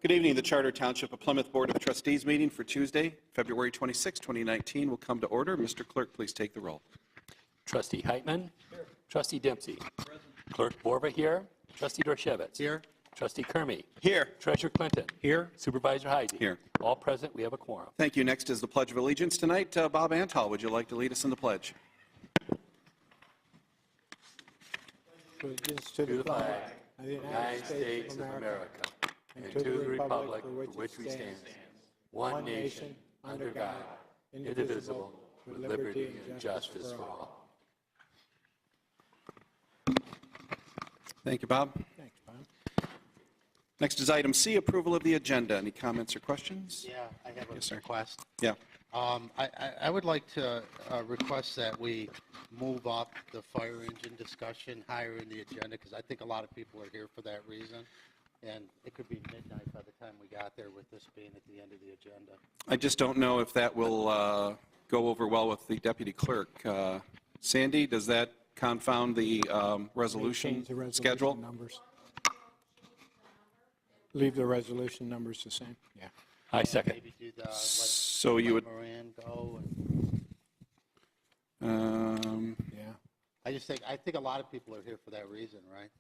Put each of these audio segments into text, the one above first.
Good evening. The Charter Township of Plymouth Board of Trustees meeting for Tuesday, February 26, 2019 will come to order. Mr. Clerk, please take the roll. Trustee Heitman. Here. Trustee Dempsey. Present. Clerk Borba here. Trustee Dorshevitz. Here. Trustee Kermy. Here. Treasurer Clinton. Here. Supervisor Heisey. Here. All present. We have a quorum. Thank you. Next is the Pledge of Allegiance tonight. Bob Antal, would you like to lead us in the pledge? Allegiance to the flag of the United States of America, and to the republic for which we stand, one nation, under God, indivisible, with liberty and justice for all. Thank you, Bob. Thanks, Bob. Next is item C, approval of the agenda. Any comments or questions? Yeah, I have a Yes, sir. request. Yeah. I would like to request that we move up the fire engine discussion higher in the agenda, because I think a lot of people are here for that reason. And it could be midnight by the time we got there, with this being at the end of the agenda. I just don't know if that will go over well with the deputy clerk. Sandy, does that confound the resolution Change the resolution schedule? numbers. Leave the resolution numbers the same. Yeah. I second. Maybe do the, So you would, Moran go. Yeah. I think a lot of people are here for that reason, right?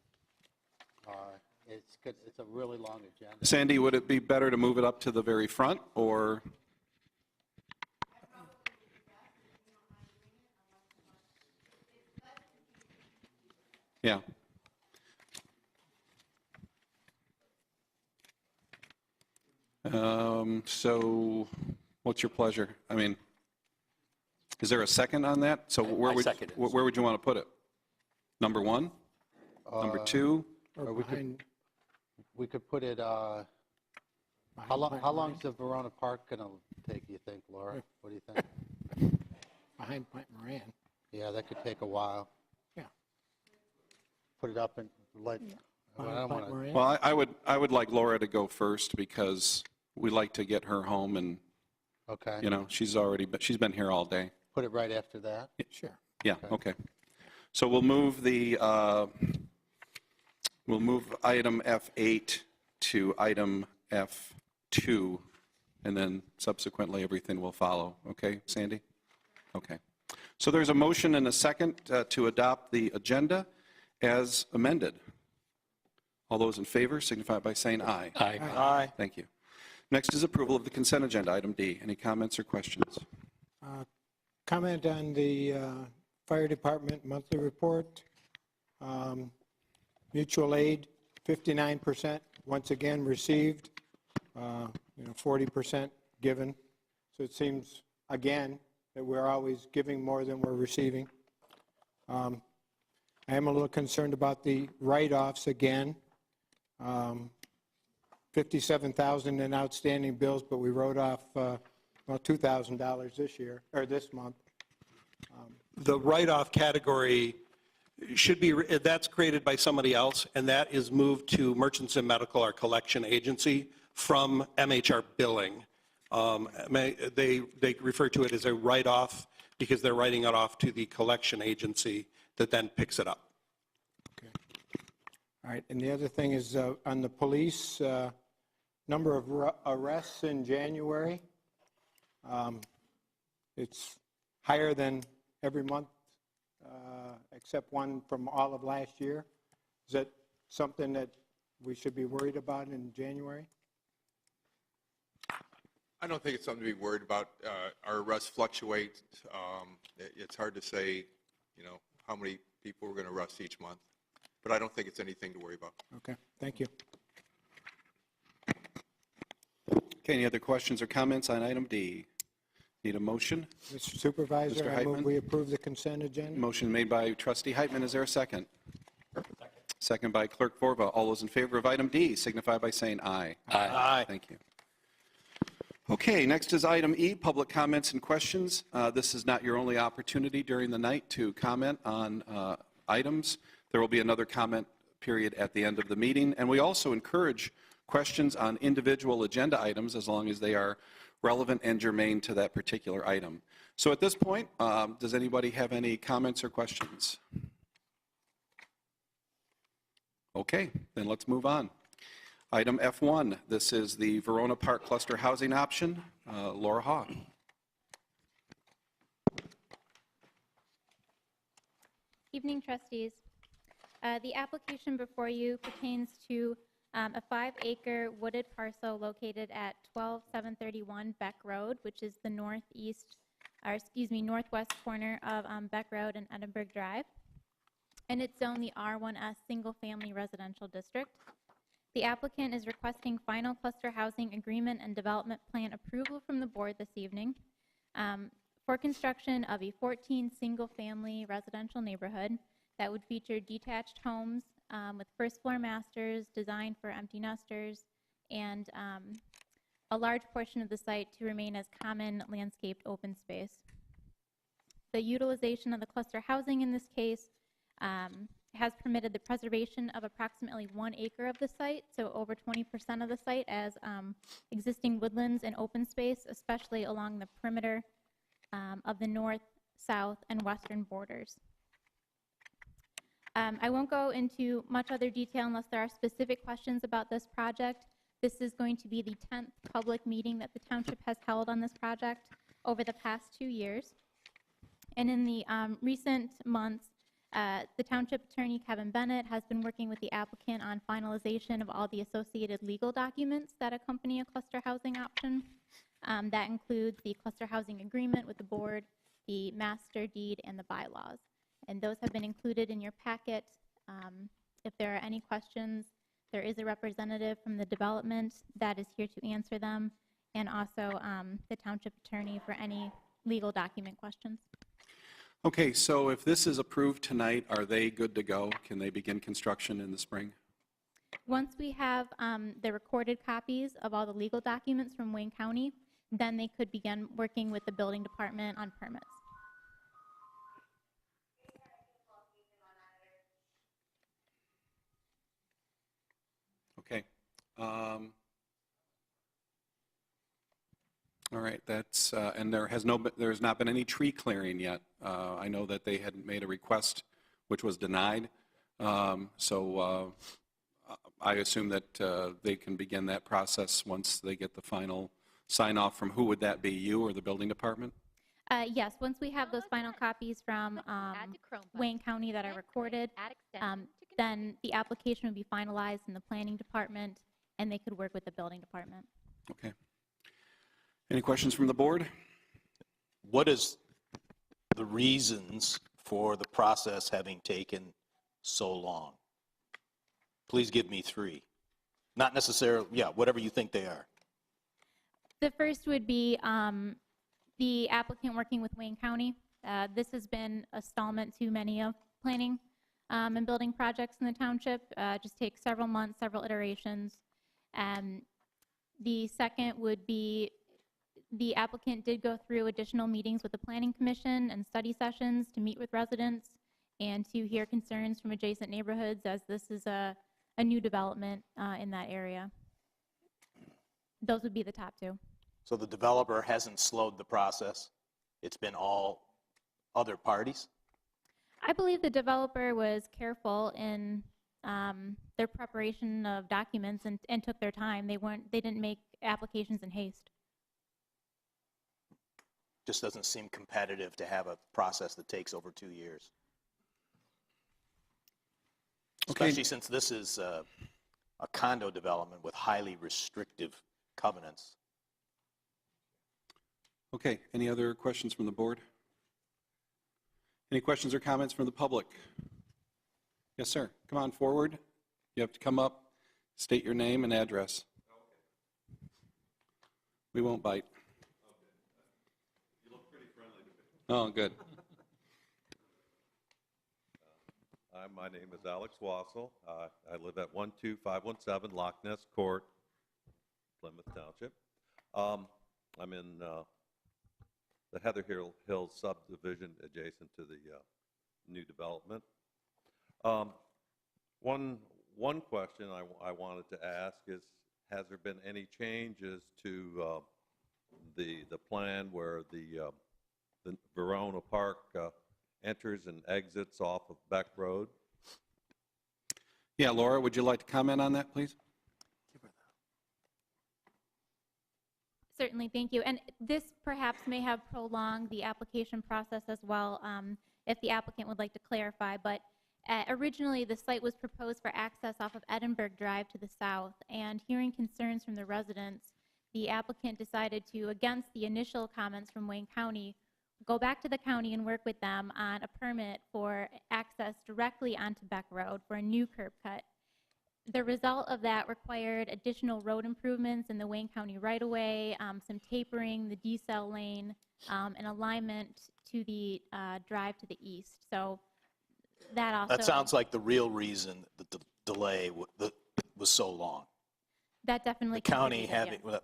It's a really long agenda. Sandy, would it be better to move it up to the very front, or? Yeah. So what's your pleasure? I mean, is there a second on that? So where would you want to put it? Number one? Number two? Or behind, We could put it, how behind long is the Verona Park going to take, you think, Laura? What do you think? behind Plant Moran. Yeah, that could take a while. Yeah. Put it up and let, I Behind don't Plant want to, Moran. Well, I would like Laura to go first, because we like to get her home, and, okay. you know, she's been here all day. Put it right after that. Sure. Yeah, okay. So we'll move item F8 to item F2, and then subsequently everything will follow. Okay, Sandy? Okay. So there's a motion and a second to adopt the agenda as amended. All those in favor signify by saying aye. Aye. Aye. Thank you. Next is approval of the consent agenda, item D. Any comments or questions? Comment on the fire department monthly report. Mutual aid, 59% once again received, 40% given. So it seems, again, that we're always giving more than we're receiving. I am a little concerned about the write-offs again. $57,000 in outstanding bills, but we wrote off $2,000 this year, or this month. The write-off category should be, that's created by somebody else, and that is moved to Merchants and Medical, our collection agency, from MHR billing. They refer to it as a write-off because they're writing it off to the collection agency that then picks it up. Okay. All right, and the other thing is on the police, number of arrests in January. It's higher than every month except one from all of last year. Is that something that we should be worried about in January? I don't think it's something to be worried about. Our arrests fluctuate. It's hard to say, how many people we're going to arrest each month. But I don't think it's anything to worry about. Okay, thank you. Okay, any other questions or comments on item D? Need a motion? Mr. Supervisor, Mr. I move Heitman? we approve the consent agenda. Motion made by Trustee Heitman. Is there a second? Second by Clerk Vorva. All those in favor of item D signify by saying aye. Aye. Thank you. Okay, next is item E, public comments and questions. This is not your only opportunity during the night to comment on items. There will be another comment period at the end of the meeting, and we also encourage questions on individual agenda items as long as they are relevant and germane to that particular item. So at this point, does anybody have any comments or questions? Okay, then let's move on. Item F1, this is the Verona Park Cluster Housing Option. Laura Haw. Evening, trustees. The application before you pertains to a 5-acre wooded parcel located at 12731 Beck Road, which is the northwest corner of Beck Road and Edinburgh Drive. And it's zoned the R1S Single Family Residential District. The applicant is requesting final cluster housing agreement and development plan approval from the board this evening for construction of a 14 single-family residential neighborhood that would feature detached homes with first-floor masters designed for empty nesters and a large portion of the site to remain as common landscaped open space. The utilization of the cluster housing in this case has permitted the preservation of approximately 1 acre of the site, so over 20% of the site as existing woodlands and open space, especially along the perimeter of the north, south, and western borders. I won't go into much other detail unless there are specific questions about this project. This is going to be the 10th public meeting that the township has held on this project over the past 2 years. And in the recent months, the township attorney, Kevin Bennett, has been working with the applicant on finalization of all the associated legal documents that accompany a cluster housing option. That includes the cluster housing agreement with the board, the master deed, and the bylaws. And those have been included in your packet. If there are any questions, there is a representative from the development that is here to answer them, and also the township attorney for any legal document questions. Okay, so if this is approved tonight, are they good to go? Can they begin construction in the spring? Once we have the recorded copies of all the legal documents from Wayne County, then they could begin working with the building department on permits. Okay. All right, that's, and there's not been any tree clearing yet. I know that they had made a request which was denied. So I assume that they can begin that process once they get the final sign off from who would that be, you or the building department? Yes, once we have those final copies from Wayne County that are recorded, then the application would be finalized in the planning department, and they could work with the building department. Okay. Any questions from the board? What is the reasons for the process having taken so long? Please give me 3. Not necessarily, whatever you think they are. The first would be the applicant working with Wayne County. This has been a stallment to many of planning and building projects in the township. Just takes several months, several iterations. The second would be the applicant did go through additional meetings with the Planning Commission and study sessions to meet with residents and to hear concerns from adjacent neighborhoods, as this is a new development in that area. Those would be the top 2. So the developer hasn't slowed the process. It's been all other parties? I believe the developer was careful in their preparation of documents and took their time. They didn't make applications in haste. Just doesn't seem competitive to have a process that takes over 2 years. Okay. Especially since this is a condo development with highly restrictive covenants. Okay, any other questions from the board? Any questions or comments from the public? Yes, sir. Come on forward. You have to come up, state your name and address. We won't bite. You look pretty friendly to me. Oh, good. My name is Alex Wassel. I live at 12517 Loch Ness Court, Plymouth Township. I'm in the Heather Hills subdivision adjacent to the new development. One question I wanted to ask is, has there been any changes to the plan where the Verona Park enters and exits off of Beck Road? Yeah, Laura, would you like to comment on that, please? Certainly, thank you. And this perhaps may have prolonged the application process as well, if the applicant would like to clarify. But originally, the site was proposed for access off of Edinburgh Drive to the south. And hearing concerns from the residents, the applicant decided to, against the initial comments from Wayne County, go back to the county and work with them on a permit for access directly onto Beck Road for a new curb cut. The result of that required additional road improvements in the Wayne County right-of-way, some tapering, the decel lane, and alignment to the drive to the east. So that also... That sounds like the real reason that the delay was so long. That definitely... The county contributed, having, yes. well,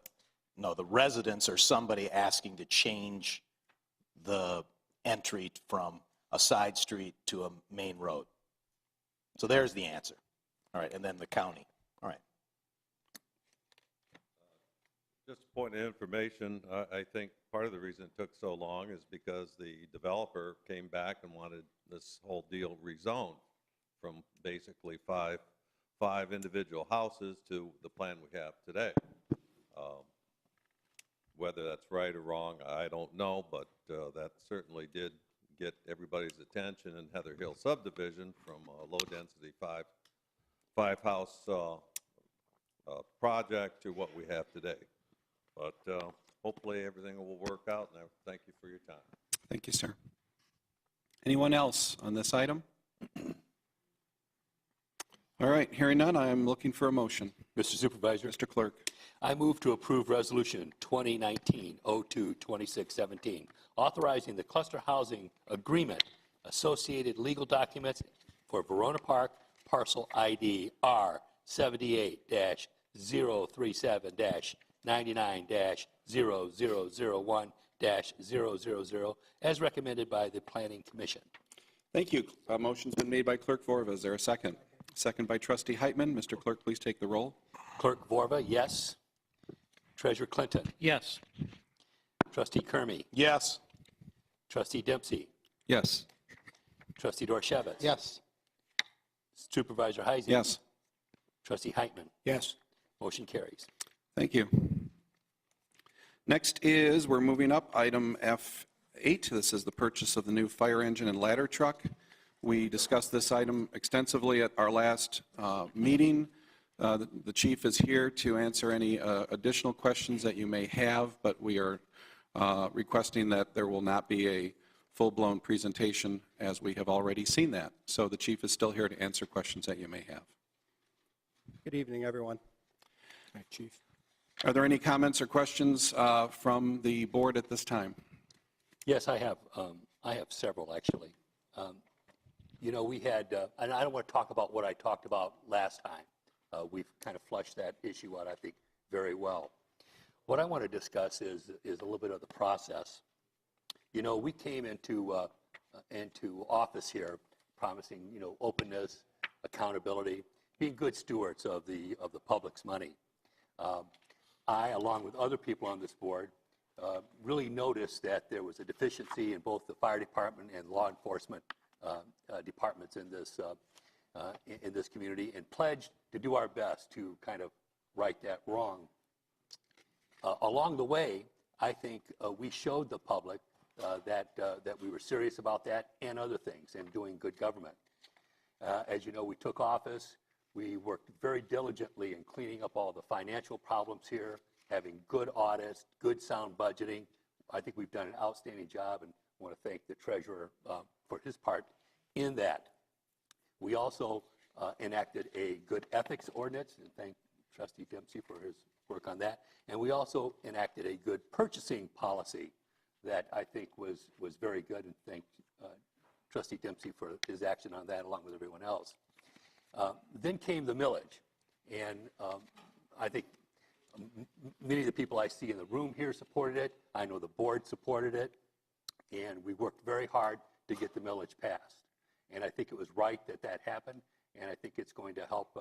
no, the residents or somebody asking to change the entry from a side street to a main road. So there's the answer. All right, and then the county. All right. Just a point of information, I think part of the reason it took so long is because the developer came back and wanted this whole deal rezoned from basically five individual houses to the plan we have today. Whether that's right or wrong, I don't know, but that certainly did get everybody's attention in Heather Hill subdivision from a low-density five-house project to what we have today. But hopefully everything will work out, and I thank you for your time. Thank you, sir. Anyone else on this item? All right, hearing none, I am looking for a motion. Mr. Supervisor, Mr. Clerk. I move to approve Resolution 2019-02-2617, authorizing the cluster housing agreement, associated legal documents for Verona Park parcel ID R78-037-99-0001-000 as recommended by the Planning Commission. Thank you. A motion's been made by Clerk Vorva. Is there a second? Second by Trustee Heitman. Mr. Clerk, please take the roll. Clerk Vorva, yes. Treasurer Clinton. Yes. Trustee Kermy. Yes. Trustee Dempsey. Yes. Trustee Dorshevitz. Yes. Supervisor Heisey. Yes. Trustee Heitman. Yes. Motion carries. Thank you. Next is, we're moving up, item F8. This is the purchase of the new fire engine and ladder truck. We discussed this item extensively at our last meeting. The chief is here to answer any additional questions that you may have, but we are requesting that there will not be a full-blown presentation as we have already seen that. So the chief is still here to answer questions that you may have. Good evening, everyone. Hi, Chief. Are there any comments or questions from the board at this time? Yes, I have several, actually. You know, we had, and I don't want to talk about what I talked about last time. We've kind of flushed that issue out, I think, very well. What I want to discuss is a little bit of the process. You know, we came into office here promising, you know, openness, accountability, being good stewards of the public's money. I, along with other people on this board, really noticed that there was a deficiency in both the fire department and law enforcement departments in this community, and pledged to do our best to kind of right that wrong. Along the way, I think we showed the public that we were serious about that and other things and doing good government. As you know, we took office. We worked very diligently in cleaning up all the financial problems here, having good audits, good sound budgeting. I think we've done an outstanding job, and I want to thank the treasurer for his part in that. We also enacted a good ethics ordinance, and thank Trustee Dempsey for his work on that. And we also enacted a good purchasing policy that I think was very good, and thank Trustee Dempsey for his action on that along with everyone else. Then came the millage, and I think many of the people I see in the room here supported it. I know the board supported it, and we worked very hard to get the millage passed. And I think it was right that that happened, and I think it's going to help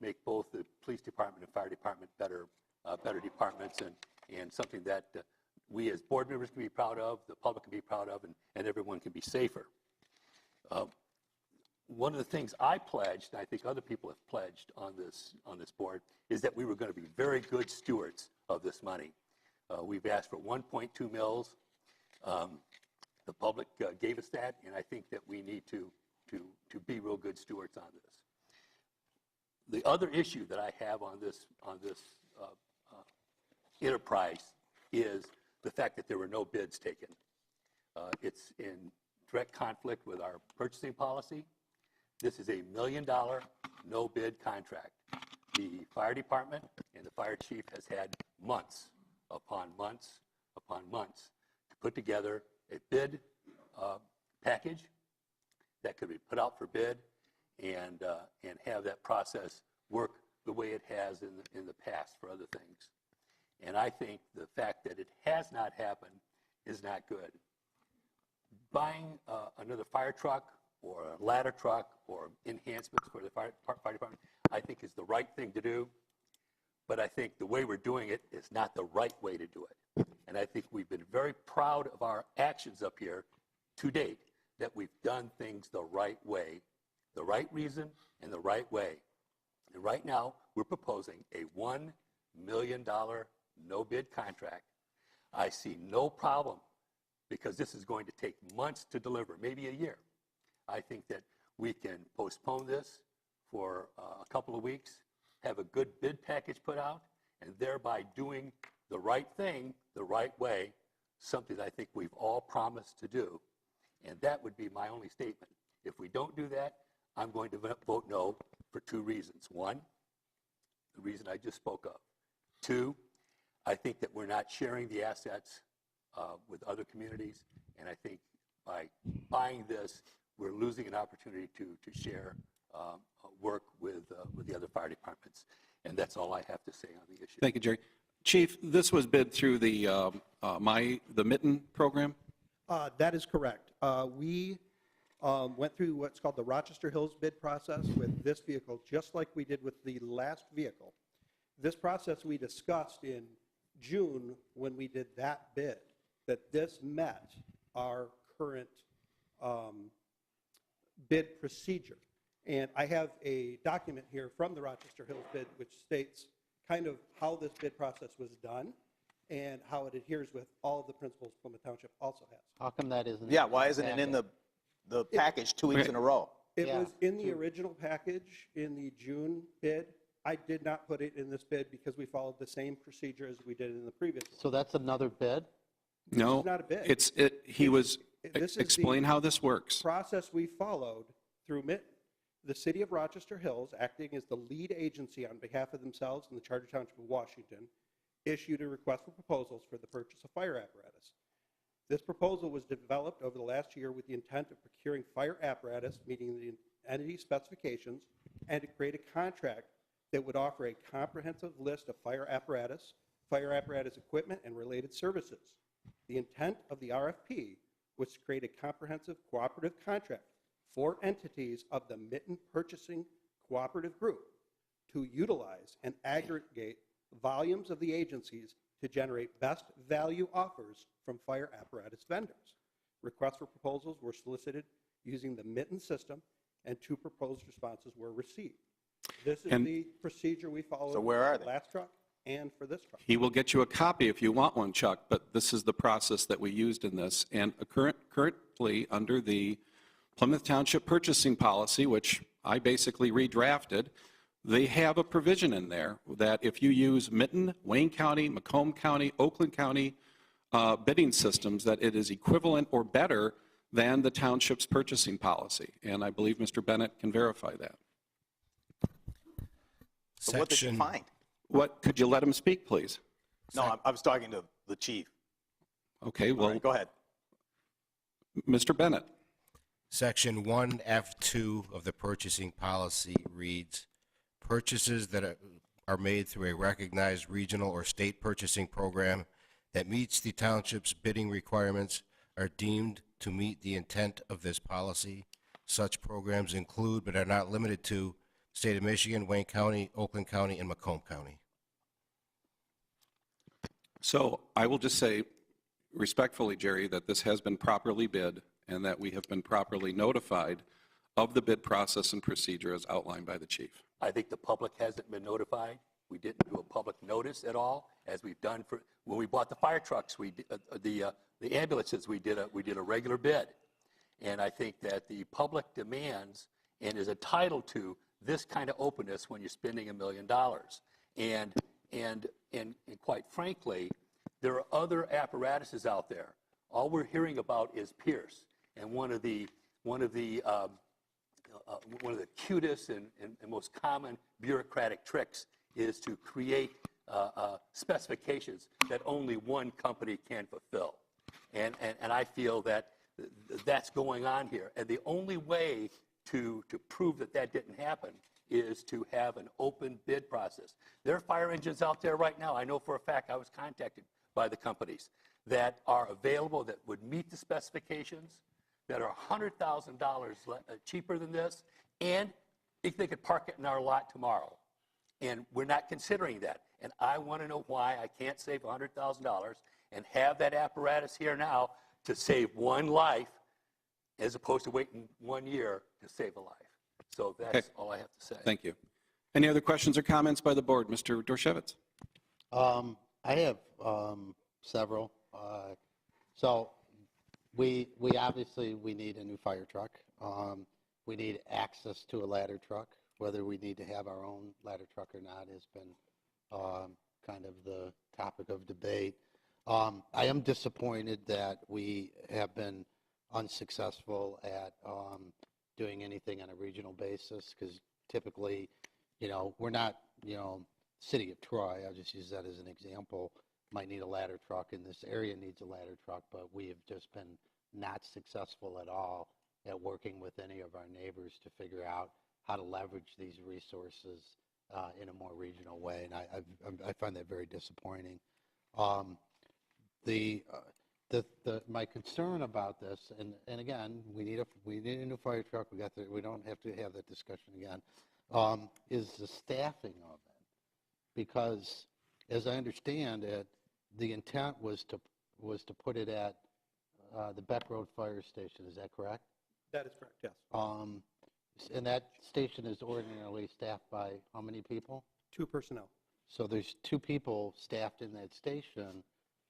make both the police department and fire department better departments, and something that we as board members can be proud of, the public can be proud of, and everyone can be safer. One of the things I pledged, and I think other people have pledged on this board, is that we were going to be very good stewards of this money. We've asked for 1.2 mills. The public gave us that, and I think that we need to be real good stewards on this. The other issue that I have on this enterprise is the fact that there were no bids taken. It's in direct conflict with our purchasing policy. This is $1 million no bid contract. The fire department and the fire chief has had months upon months upon months to put together a bid package that could be put out for bid and have that process work the way it has in the past for other things. And I think the fact that it has not happened is not good. Buying another fire truck or a ladder truck or enhancements for the fire department, I think is the right thing to do. But I think the way we're doing it is not the right way to do it. And I think we've been very proud of our actions up here to date, that we've done things the right way, the right reason, and the right way. And right now, we're proposing a $1 million no-bid contract. I see no problem, because this is going to take months to deliver, maybe a year. I think that we can postpone this for a couple of weeks, have a good bid package put out, and thereby doing the right thing the right way, something that I think we've all promised to do. And that would be my only statement. If we don't do that, I'm going to vote no for two reasons. One, the reason I just spoke of. Two, I think that we're not sharing the assets with other communities, and I think by buying this, we're losing an opportunity to share work with the other fire departments. And that's all I have to say on the issue. Thank you, Jerry. Chief, this was bid through the Mitten program? That is correct. We went through what's called the Rochester Hills bid process with this vehicle, just like we did with the last vehicle. This process we discussed in June when we did that bid, that this met our current bid procedure. And I have a document here from the Rochester Hills bid which states kind of how this bid process was done and how it adheres with all of the principles Plymouth Township also has. How come that isn't? Yeah, why isn't it in the package 2 weeks in a row? It was in the original package in the June bid. I did not put it in this bid because we followed the same procedure as we did in the previous one. So that's another bid? No. is not a bid. This explain how this works. Process we followed through Mitten. The City of Rochester Hills, acting as the lead agency on behalf of themselves and the Charter Township of Washington, issued a request for proposals for the purchase of fire apparatus. This proposal was developed over the last year with the intent of procuring fire apparatus meeting the entity specifications and to create a contract that would offer a comprehensive list of fire apparatus equipment, and related services. The intent of the RFP was to create a comprehensive cooperative contract for entities of the Mitten Purchasing Cooperative Group to utilize and aggregate volumes of the agencies to generate best value offers from fire apparatus vendors. Requests for proposals were solicited using the Mitten system, and 2 proposed responses were received. This is the procedure we followed So where are for they? the last truck and for this truck. He will get you a copy if you want one, Chuck, but this is the process that we used in this. And currently, under the Plymouth Township purchasing policy, which I basically redrafted, they have a provision in there that if you use Mitten, Wayne County, Macomb County, Oakland County bidding systems, that it is equivalent or better than the township's purchasing policy. And I believe Mr. Bennett can verify that. So what did you find? Could you let him speak, please? No, I was talking to the chief. Okay, All well, right, go ahead. Mr. Bennett. Section 1F2 of the purchasing policy reads, purchases that are made through a recognized regional or state purchasing program that meets the township's bidding requirements are deemed to meet the intent of this policy. Such programs include, but are not limited to, State of Michigan, Wayne County, Oakland County, and Macomb County. So I will just say respectfully, Jerry, that this has been properly bid and that we have been properly notified of the bid process and procedure as outlined by the chief. I think the public hasn't been notified. We didn't do a public notice at all, as we've done for, when we bought the fire trucks, the ambulances, we did a regular bid. And I think that the public demands and is entitled to this kind of openness when you're spending $1 million. And quite frankly, there are other apparatuses out there. All we're hearing about is Pierce. And one of the cutest and most common bureaucratic tricks is to create specifications that only one company can fulfill. And I feel that that's going on here. And the only way to prove that that didn't happen is to have an open bid process. There are fire engines out there right now. I know for a fact I was contacted by the companies that are available that would meet the specifications, that are $100,000 cheaper than this, and if they could park it in our lot tomorrow. And we're not considering that. And I want to know why I can't save $100,000 and have that apparatus here now to save one life as opposed to waiting 1 year to save a life. So that's all I have to say. Thank you. Any other questions or comments by the board? Mr. Dorshevitz? I have several. So we obviously need a new fire truck. We need access to a ladder truck. Whether we need to have our own ladder truck or not has been kind of the topic of debate. I am disappointed that we have been unsuccessful at doing anything on a regional basis, because typically, we're not, city of Troy, I'll just use that as an example, might need a ladder truck, and this area needs a ladder truck, but we have just been not successful at all at working with any of our neighbors to figure out how to leverage these resources in a more regional way, and I find that very disappointing. My concern about this, and again, we need a new fire truck. We don't have to have that discussion again. Is the staffing of it, because as I understand it, the intent was to put it at the Beck Road Fire Station. Is that correct? That is correct, yes. And that station is ordinarily staffed by how many people? 2 personnel. So there's 2 people staffed in that station.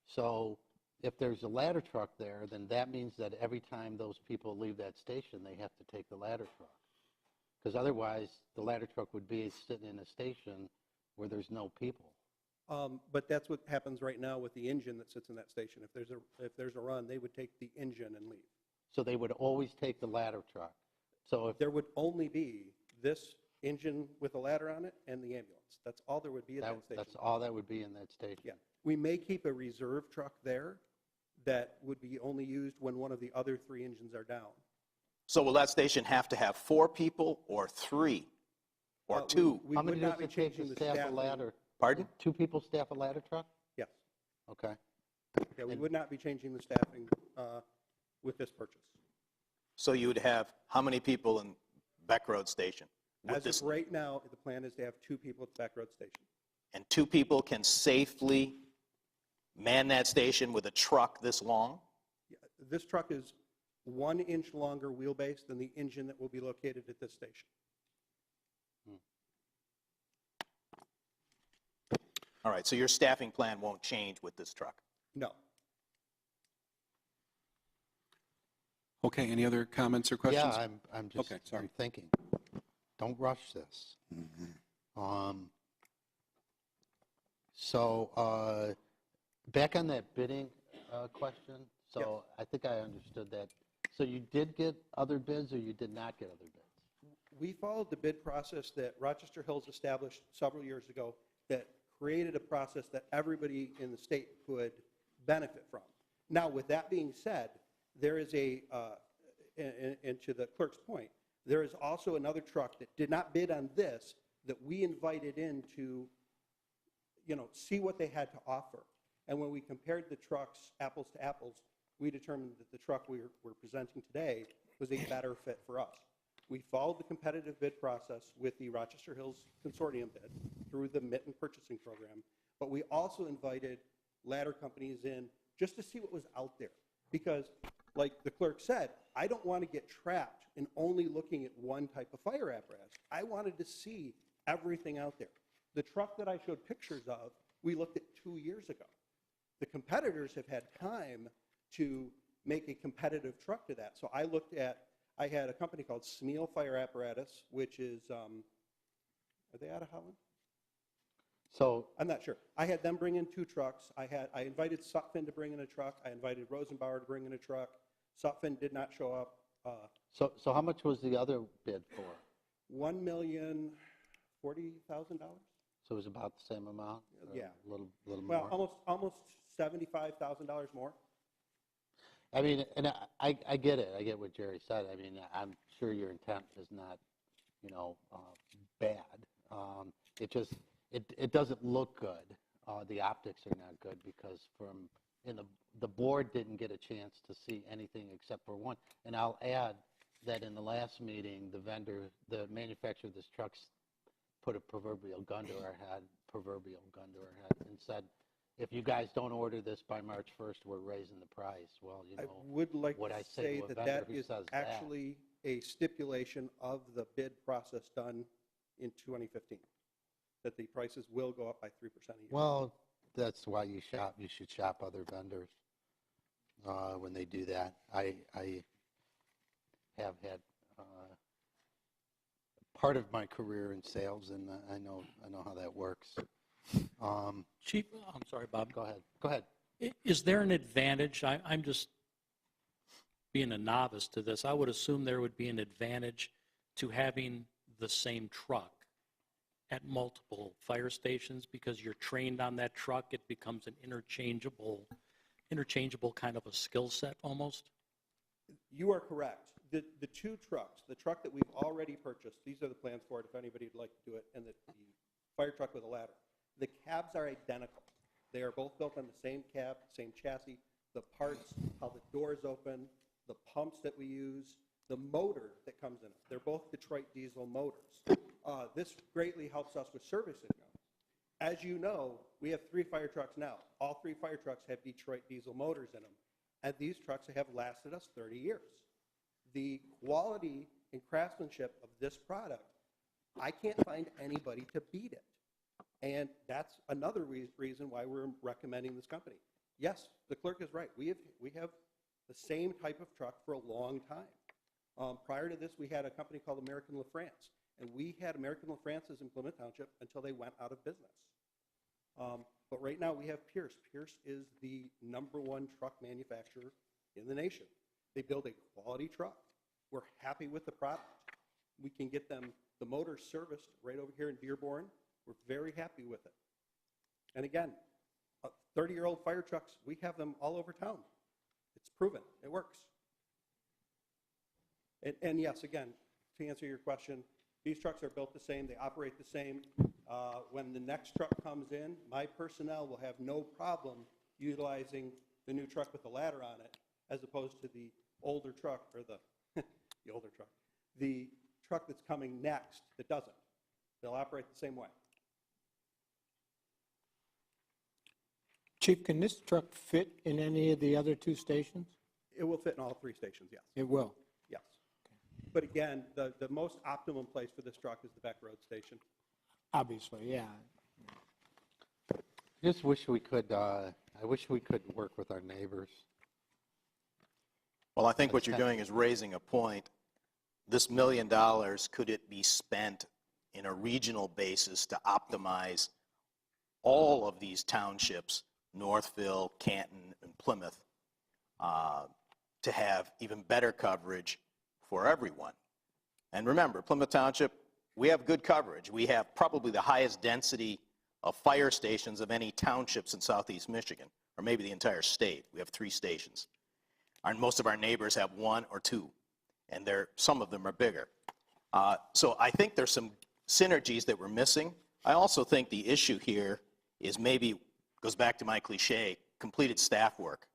So if there's a ladder truck there, then that means that every time those people leave that station, they have to take the ladder truck. Because otherwise, the ladder truck would be sitting in a station where there's no people. But that's what happens right now with the engine that sits in that station. If there's a run, they would take the engine and leave. So they would always take the ladder truck. So if There would only be this engine with a ladder on it and the ambulance. That's all there would be at that station. that's all that would be in that station. Yeah. We may keep a reserve truck there that would be only used when one of the other 3 engines are down. So will that station have to have 4 people or 3 or 2? We How would many not does be it take changing to the staff a staffing. ladder? Pardon? 2 people staff a ladder truck? Yes. Okay. Yeah, we would not be changing the staffing with this purchase. So you would have how many people in Beck Road Station? with As this? of right now, the plan is to have 2 people at the Beck Road Station. And 2 people can safely man that station with a truck this long? Yeah, this truck is 1 inch longer wheelbase than the engine that will be located at this station. All right, so your staffing plan won't change with this truck? No. Okay, any other comments or questions? Yeah, I'm just Okay, sorry. I'm thinking. Don't rush this. So back on that bidding question, so I think I understood that. So you did get other bids or you did not get other bids? We followed the bid process that Rochester Hills established several years ago that created a process that everybody in the state could benefit from. Now, with that being said, there is and to the clerk's point, there is also another truck that did not bid on this that we invited in to, see what they had to offer. And when we compared the trucks apples to apples, we determined that the truck we're presenting today was a better fit for us. We followed the competitive bid process with the Rochester Hills Consortium bid through the Mitten purchasing program, but we also invited ladder companies in just to see what was out there. Because, like the clerk said, I don't want to get trapped in only looking at one type of fire apparatus. I wanted to see everything out there. The truck that I showed pictures of, we looked at 2 years ago. The competitors have had time to make a competitive truck to that. So I had a company called Smeal Fire Apparatus, which is, are they out of Holland? So, I'm not sure. I had them bring in 2 trucks. I invited Sutphin to bring in a truck. I invited Rosenbauer to bring in a truck. Sutphin did not show up. so how much was the other bid for? $1,040,000. So it was about the same amount? Or Yeah. A little Well, more? almost $75,000 more. I mean, and I get it. I get what Jerry said. I mean, I'm sure your intent is not, bad. It doesn't look good. The optics are not good because the board didn't get a chance to see anything except for one. And I'll add that in the last meeting, the manufacturer of this truck put a proverbial gun to our head, and said, if you guys don't order this by March 1st, we're raising the price. Well, I would like what I to say say to a that vendor that who is says that. actually a stipulation of the bid process done in 2015, that the prices will go up by 3% a year. Well, that's why you should shop other vendors when they do that. I have had part of my career in sales, and I know how that works. Chief, I'm sorry, Bob. Go ahead. Is there an advantage? I'm just being a novice to this. I would assume there would be an advantage to having the same truck at multiple fire stations because you're trained on that truck. It becomes an interchangeable kind of a skill set almost. You are correct. The 2 trucks, the truck that we've already purchased, these are the plans for it if anybody would like to do it, and the fire truck with a ladder. The cabs are identical. They are both built on the same cab, same chassis. The parts, how the doors open, the pumps that we use, the motor that comes in it. They're both Detroit diesel motors. This greatly helps us with service income. As you know, we have 3 fire trucks now. All 3 fire trucks have Detroit diesel motors in them, and these trucks have lasted us 30 years. The quality and craftsmanship of this product, I can't find anybody to beat it. And that's another reason why we're recommending this company. Yes, the clerk is right. We have the same type of truck for a long time. Prior to this, we had a company called American LaFrance, and we had American LaFrance's in Plymouth Township until they went out of business. But right now we have Pierce. Pierce is the #1 truck manufacturer in the nation. They build a quality truck. We're happy with the product. We can get them the motor serviced right over here in Dearborn. We're very happy with it. And again, 30-year-old fire trucks, we have them all over town. It's proven. It works. And yes, again, to answer your question, these trucks are built the same. They operate the same. When the next truck comes in, my personnel will have no problem utilizing the new truck with the ladder on it as opposed to the older truck, or the truck that's coming next that doesn't. They'll operate the same way. Chief, can this truck fit in any of the other 2 stations? It will fit in all 3 stations, yes. It will. Yes. But again, the most optimum place for this truck is the Beck Road Station. Obviously, yeah. Just wish we could. I wish we could work with our neighbors. Well, I think what you're doing is raising a point. This $1 million, could it be spent in a regional basis to optimize all of these townships, Northville, Canton, and Plymouth, to have even better coverage for everyone? And remember, Plymouth Township, we have good coverage. We have probably the highest density of fire stations of any townships in southeast Michigan, or maybe the entire state. We have 3 stations. And most of our neighbors have 1 or 2, and some of them are bigger. So I think there's some synergies that we're missing. I also think the issue here is maybe, goes back to my cliche, completed staff work.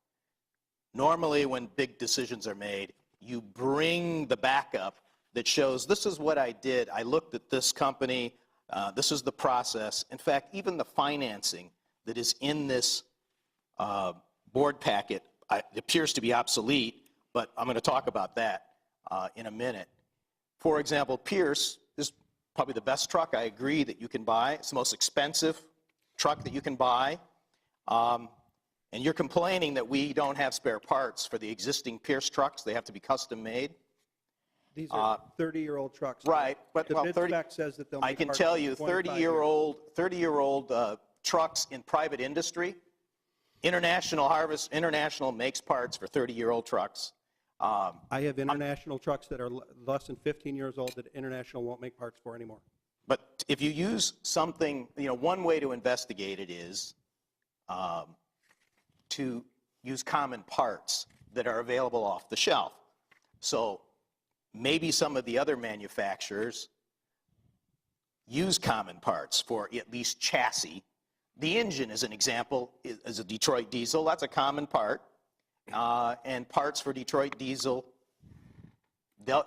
Normally when big decisions are made, you bring the backup that shows this is what I did. I looked at this company. This is the process. In fact, even the financing that is in this board packet it appears to be obsolete, but I'm going to talk about that in a minute. For example, Pierce, probably the best truck, I agree, that you can buy. It's the most expensive truck that you can buy. And you're complaining that we don't have spare parts for the existing Pierce trucks. They have to be custom made. These are 30-year-old trucks. Right, but The well, bid 30, spec says that they'll I make can parts tell in you, 25 years. 30-year-old trucks in private industry, International makes parts for 30-year-old trucks. I have international trucks that are less than 15 years old that International won't make parts for anymore. But if you use something, one way to investigate it is to use common parts that are available off the shelf. So maybe some of the other manufacturers use common parts for at least chassis. The engine, as an example, is a Detroit diesel. That's a common part. And parts for Detroit diesel,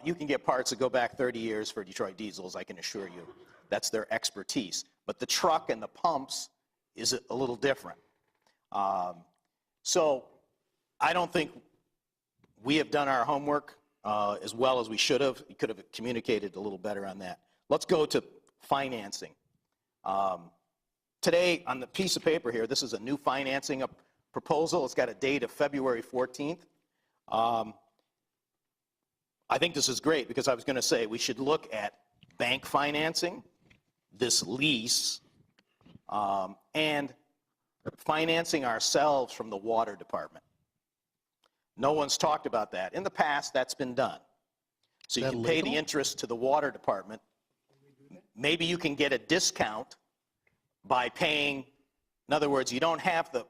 you can get parts that go back 30 years for Detroit diesels, I can assure you. That's their expertise. But the truck and the pumps is a little different. So I don't think we have done our homework as well as we should have. We could have communicated a little better on that. Let's go to financing. Today, on the piece of paper here, this is a new financing proposal. It's got a date of February 14th. I think this is great because I was going to say we should look at bank financing, this lease, and financing ourselves from the water department. No one's talked about that. In the past, that's been done. So you can pay the interest to the water department. Maybe you can get a discount by paying, in other words, you don't have the,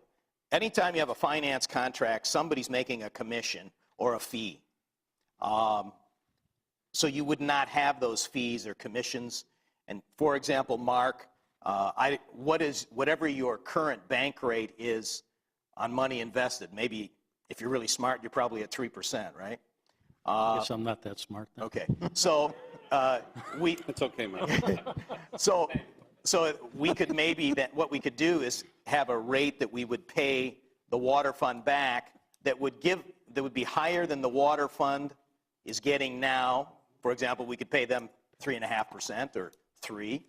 anytime you have a finance contract, somebody's making a commission or a fee. So you would not have those fees or commissions. And for example, Mark, whatever your current bank rate is on money invested, maybe if you're really smart, you're probably at 3%, right? I guess I'm not that smart then. Okay, so It's okay, Mike. so we could maybe, what we could do is have a rate that we would pay the water fund back that would be higher than the water fund is getting now. For example, we could pay them 3.5% or 3%.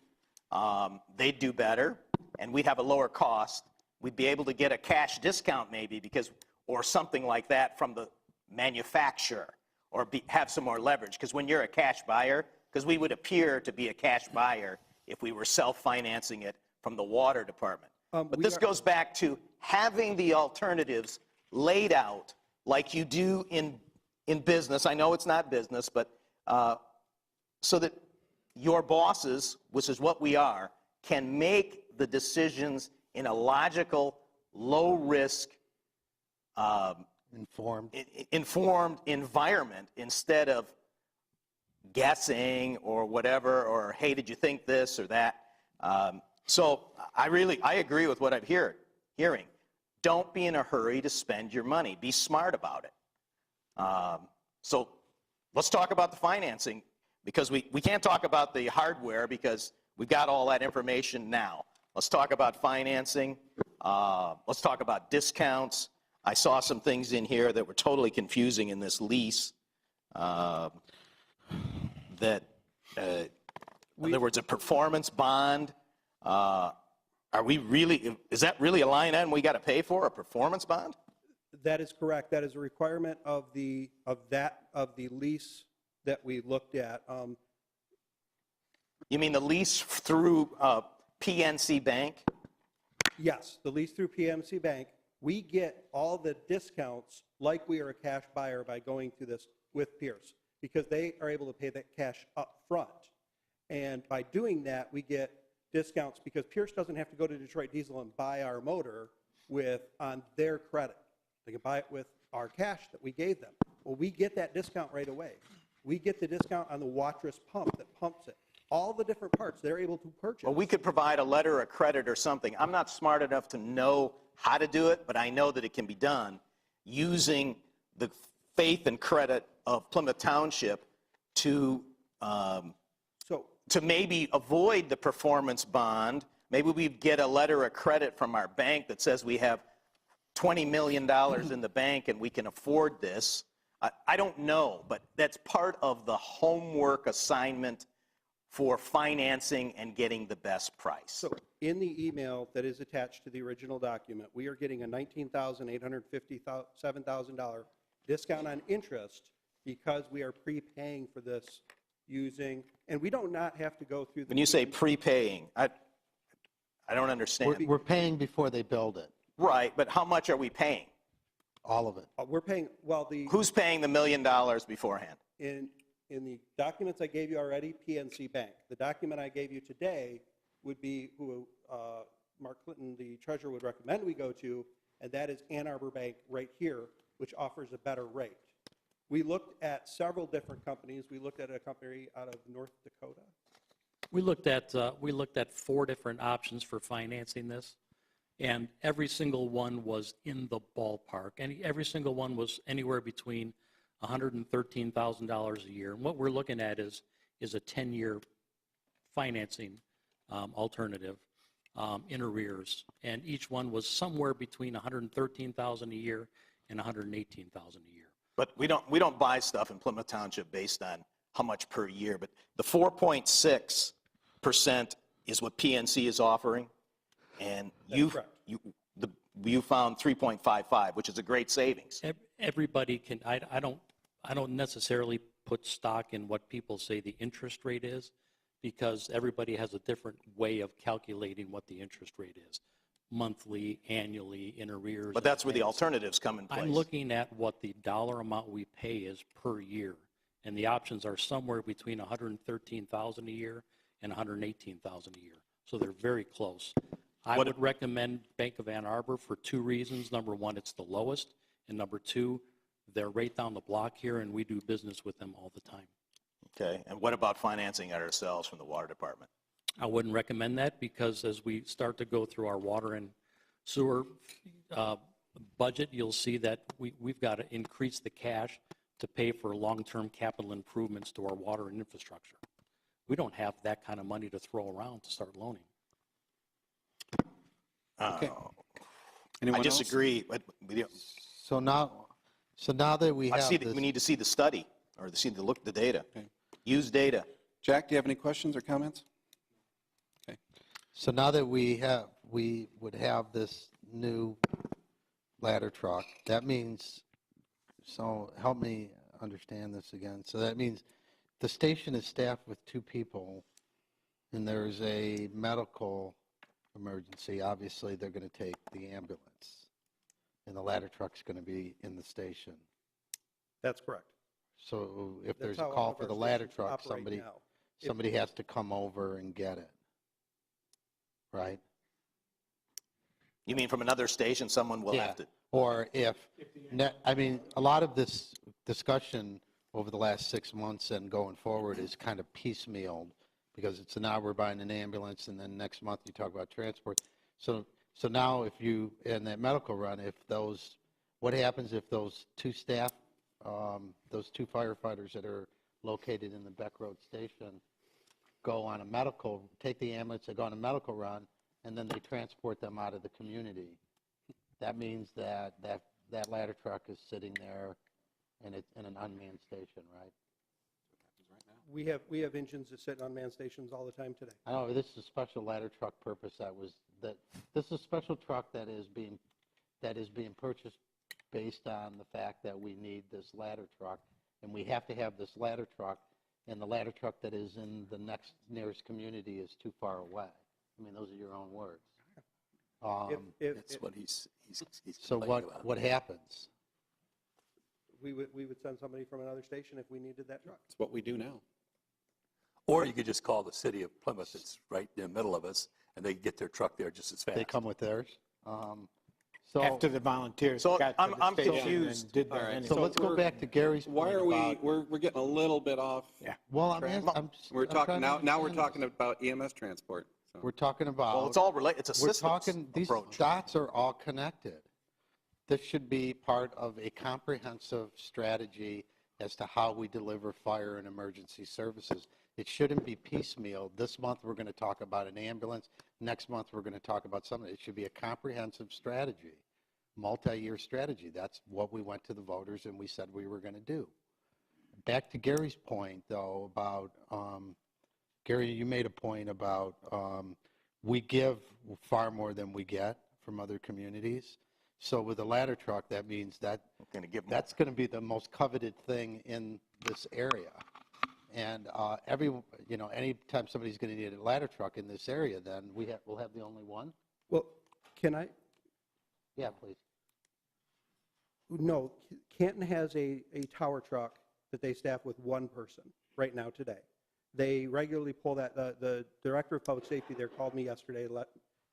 They'd do better, and we'd have a lower cost. We'd be able to get a cash discount maybe or something like that from the manufacturer, or have some more leverage. Because when you're a cash buyer, because we would appear to be a cash buyer if we were self-financing it from the water department. But this goes back to having the alternatives laid out like you do in business. I know it's not business, but so that your bosses, which is what we are, can make the decisions in a logical, low-risk, informed environment instead of guessing or whatever, or hey, did you think this or that? So I agree with what I'm hearing. Don't be in a hurry to spend your money. Be smart about it. So let's talk about the financing, because we can't talk about the hardware because we've got all that information now. Let's talk about financing. Let's talk about discounts. I saw some things in here that were totally confusing in this lease. In other words, a performance bond. Is that really a line item we got to pay for, a performance bond? That is correct. That is a requirement of the lease that we looked at. You mean the lease through PNC Bank? Yes, the lease through PNC Bank. We get all the discounts like we are a cash buyer by going through this with Pierce, because they are able to pay that cash up front. And by doing that, we get discounts because Pierce doesn't have to go to Detroit Diesel and buy our motor on their credit. They can buy it with our cash that we gave them. Well, we get that discount right away. We get the discount on the Watrous pump that pumps it. All the different parts they're able to purchase. Well, we could provide a letter of credit or something. I'm not smart enough to know how to do it, but I know that it can be done using the faith and credit of Plymouth Township to maybe avoid the performance bond. Maybe we get a letter of credit from our bank that says we have $20 million in the bank and we can afford this. I don't know, but that's part of the homework assignment for financing and getting the best price. So in the email that is attached to the original document, we are getting a $19,857,000 discount on interest because we are prepaying for this using, and we don't not have to go through the. When you say prepaying, I don't understand. We're paying before they build it, Right, but how much are we paying? all of it. We're paying, well, Who's paying the $1 million beforehand? in the documents I gave you already, PNC Bank. The document I gave you today would be who Mark Clinton, the treasurer, would recommend we go to, and that is Ann Arbor Bank right here, which offers a better rate. We looked at several different companies. We looked at a company out of North Dakota. We looked at 4 different options for financing this, and every single one was in the ballpark, and every single one was anywhere between $113,000 a year. And what we're looking at is a 10-year financing alternative in arrears, and each one was somewhere between $113,000 a year and $118,000 a year. But we don't buy stuff in Plymouth Township based on how much per year, but the 4.6% is what PNC is offering, and you found 3.55, which is a great savings. Everybody can, I don't necessarily put stock in what people say the interest rate is, because everybody has a different way of calculating what the interest rate is, monthly, annually, in arrears. But that's where the alternatives come in place. I'm looking at what the dollar amount we pay is per year, and the options are somewhere between $113,000 a year and $118,000 a year. So they're very close. I would recommend Bank of Ann Arbor for 2 reasons. Number one, it's the lowest, and number 2, they're right down the block here, and we do business with them all the time. Okay, and what about financing it ourselves from the water department? I wouldn't recommend that, because as we start to go through our water and sewer budget, you'll see that we've got to increase the cash to pay for long-term capital improvements to our water and infrastructure. We don't have that kind of money to throw around to start loaning. Okay. I disagree. But So now that we have this. we need to see the study, or see the data. Okay. Use data. Jack, do you have any questions or comments? Okay. So now that we would have this new ladder truck, that means, so help me understand this again. So that means the station is staffed with 2 people, and there's a medical emergency. Obviously, they're going to take the ambulance, and the ladder truck's going to be in the station. That's correct. So if That's there's a how all call of for our the ladder stations truck, operate now. somebody has to come over and get it, right? You mean from another station, someone will have to? Or a lot of this discussion over the last 6 months and going forward is kind of piecemealed, because it's now we're buying an ambulance, and then next month you talk about transport. So now if you, in that medical run, what happens if those 2 staff, those 2 firefighters that are located in the Beck Road station take the ambulance, they go on a medical run, and then they transport them out of the community? That means that ladder truck is sitting there in an unmanned station, right? We have engines that sit on unmanned stations all the time today. I know this is a special ladder truck purpose this is a special truck that is being purchased based on the fact that we need this ladder truck, and we have to have this ladder truck, and the ladder truck that is in the nearest community is too far away. I mean, those are your own words. That's what he's So what happens? We would send somebody from another station if we needed that truck. It's what we do now. Or you could just call the city of Plymouth, it's right in the middle of us, and they get their truck there just as fast. They come with theirs. After the volunteers So got to the I'm station confused. and did their All right, annual. So let's go back to Gary's point. Why are we're getting a little bit off. Yeah. Well, We're talking now we're talking about EMS transport. So. We're talking about. Well, it's all related. It's a We're systems talking, these approach. dots are all connected. This should be part of a comprehensive strategy as to how we deliver fire and emergency services. It shouldn't be piecemeal. This month, we're going to talk about an ambulance. Next month, we're going to talk about something. It should be a comprehensive strategy, multi-year strategy. That's what we went to the voters and we said we were going to do. Back to Gary's point, though, about Gary, you made a point about we give far more than we get from other communities. So with the ladder truck, that means that Going to give them. that's going to be the most coveted thing in this area. And anytime somebody's going to need a ladder truck in this area, then we'll have the only one? Well, can I? Yeah, please. No, Canton has a tower truck that they staff with one person right now today. They regularly pull that. The director of public safety there called me yesterday to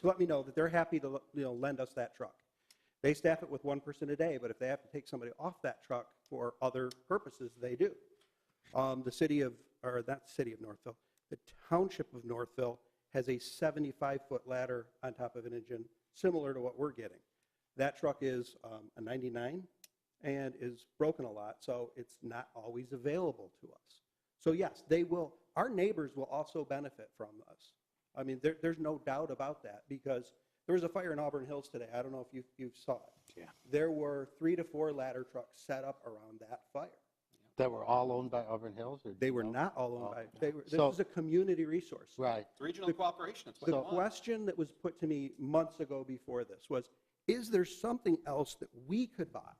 let me know that they're happy to lend us that truck. They staff it with one person a day, but if they have to take somebody off that truck for other purposes, they do. Not the city of Northville, the township of Northville has a 75-foot ladder on top of an engine, similar to what we're getting. That truck is a 99 and is broken a lot, so it's not always available to us. So yes, they will. Our neighbors will also benefit from us. I mean, there's no doubt about that, because there was a fire in Auburn Hills today. I don't know if you saw it. Yeah. There were 3 to 4 ladder trucks set up around that fire. That were all owned by Auburn Hills? Or They were no? not all owned by. This So- is a community resource. Right. Regional cooperation, that's what The we want. question that was put to me months ago before this was, is there something else that we could buy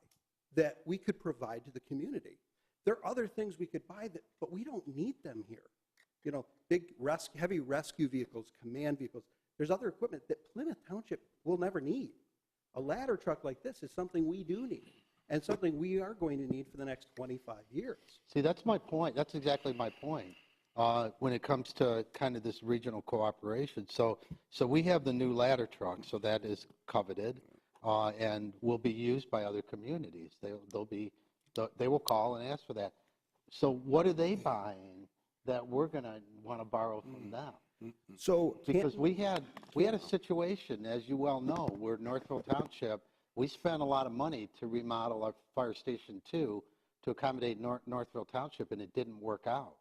that we could provide to the community? There are other things we could buy, but we don't need them here. Big heavy rescue vehicles, command vehicles. There's other equipment that Plymouth Township will never need. A ladder truck like this is something we do need, and something we are going to need for the next 25 years. See, that's my point. That's exactly my point when it comes to kind of this regional cooperation. So we have the new ladder truck, so that is coveted and will be used by other communities. They will call and ask for that. So what are they buying that we're going to want to borrow from them? So Because we had a situation, as you well know, where Northville Township, we spent a lot of money to remodel our Fire Station 2 to accommodate Northville Township, and it didn't work out.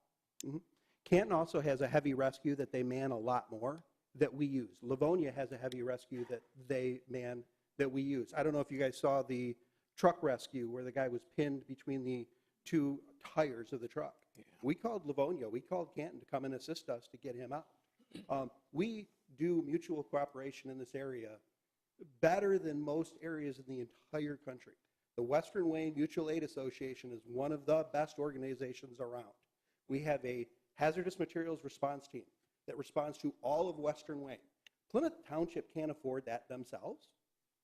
Canton also has a heavy rescue that they man a lot more that we use. Livonia has a heavy rescue that they man that we use. I don't know if you guys saw the truck rescue where the guy was pinned between the 2 tires of the truck. Yeah. We called Livonia, we called Canton to come and assist us to get him out. We do mutual cooperation in this area better than most areas in the entire country. The Western Wayne Mutual Aid Association is one of the best organizations around. We have a hazardous materials response team that responds to all of Western Wayne. Plymouth Township can't afford that themselves.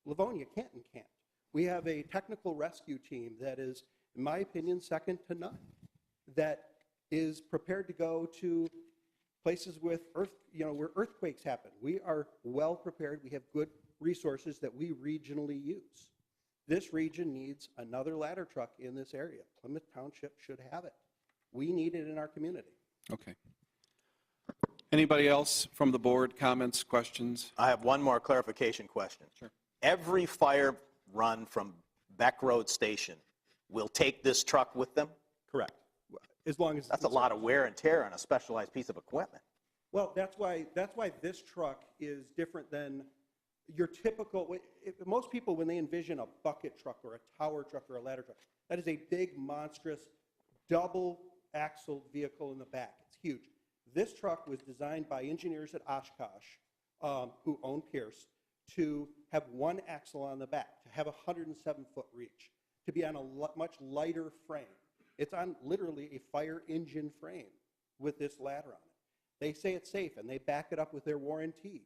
Livonia, Canton can't. We have a technical rescue team that is, in my opinion, second to none, that is prepared to go to places with where earthquakes happen. We are well prepared. We have good resources that we regionally use. This region needs another ladder truck in this area. Plymouth Township should have it. We need it in our community. Okay. Anybody else from the board, comments, questions? I have one more clarification question. Sure. Every fire run from Beck Road Station will take this truck with them? Correct. As long as That's a lot of wear and tear on a specialized piece of equipment. Well, that's why this truck is different than your typical. Most people, when they envision a bucket truck or a tower truck or a ladder truck, that is a big, monstrous, double-axled vehicle in the back. It's huge. This truck was designed by engineers at Oshkosh, who own Pierce, to have one axle on the back, to have a 107-foot reach, to be on a much lighter frame. It's on literally a fire engine frame with this ladder on it. They say it's safe, and they back it up with their warranty.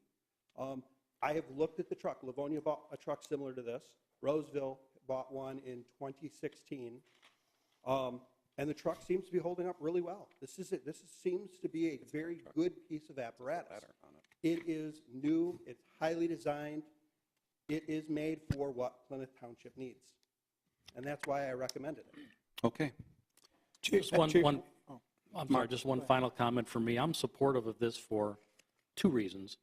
I have looked at the truck. Livonia bought a truck similar to this. Roseville bought one in 2016. And the truck seems to be holding up really well. This seems to be a very good piece of apparatus. It is new. It's highly designed. It is made for what Plymouth Township needs. And that's why I recommended it. Okay. Just one final comment from me. I'm supportive of this for 2 reasons.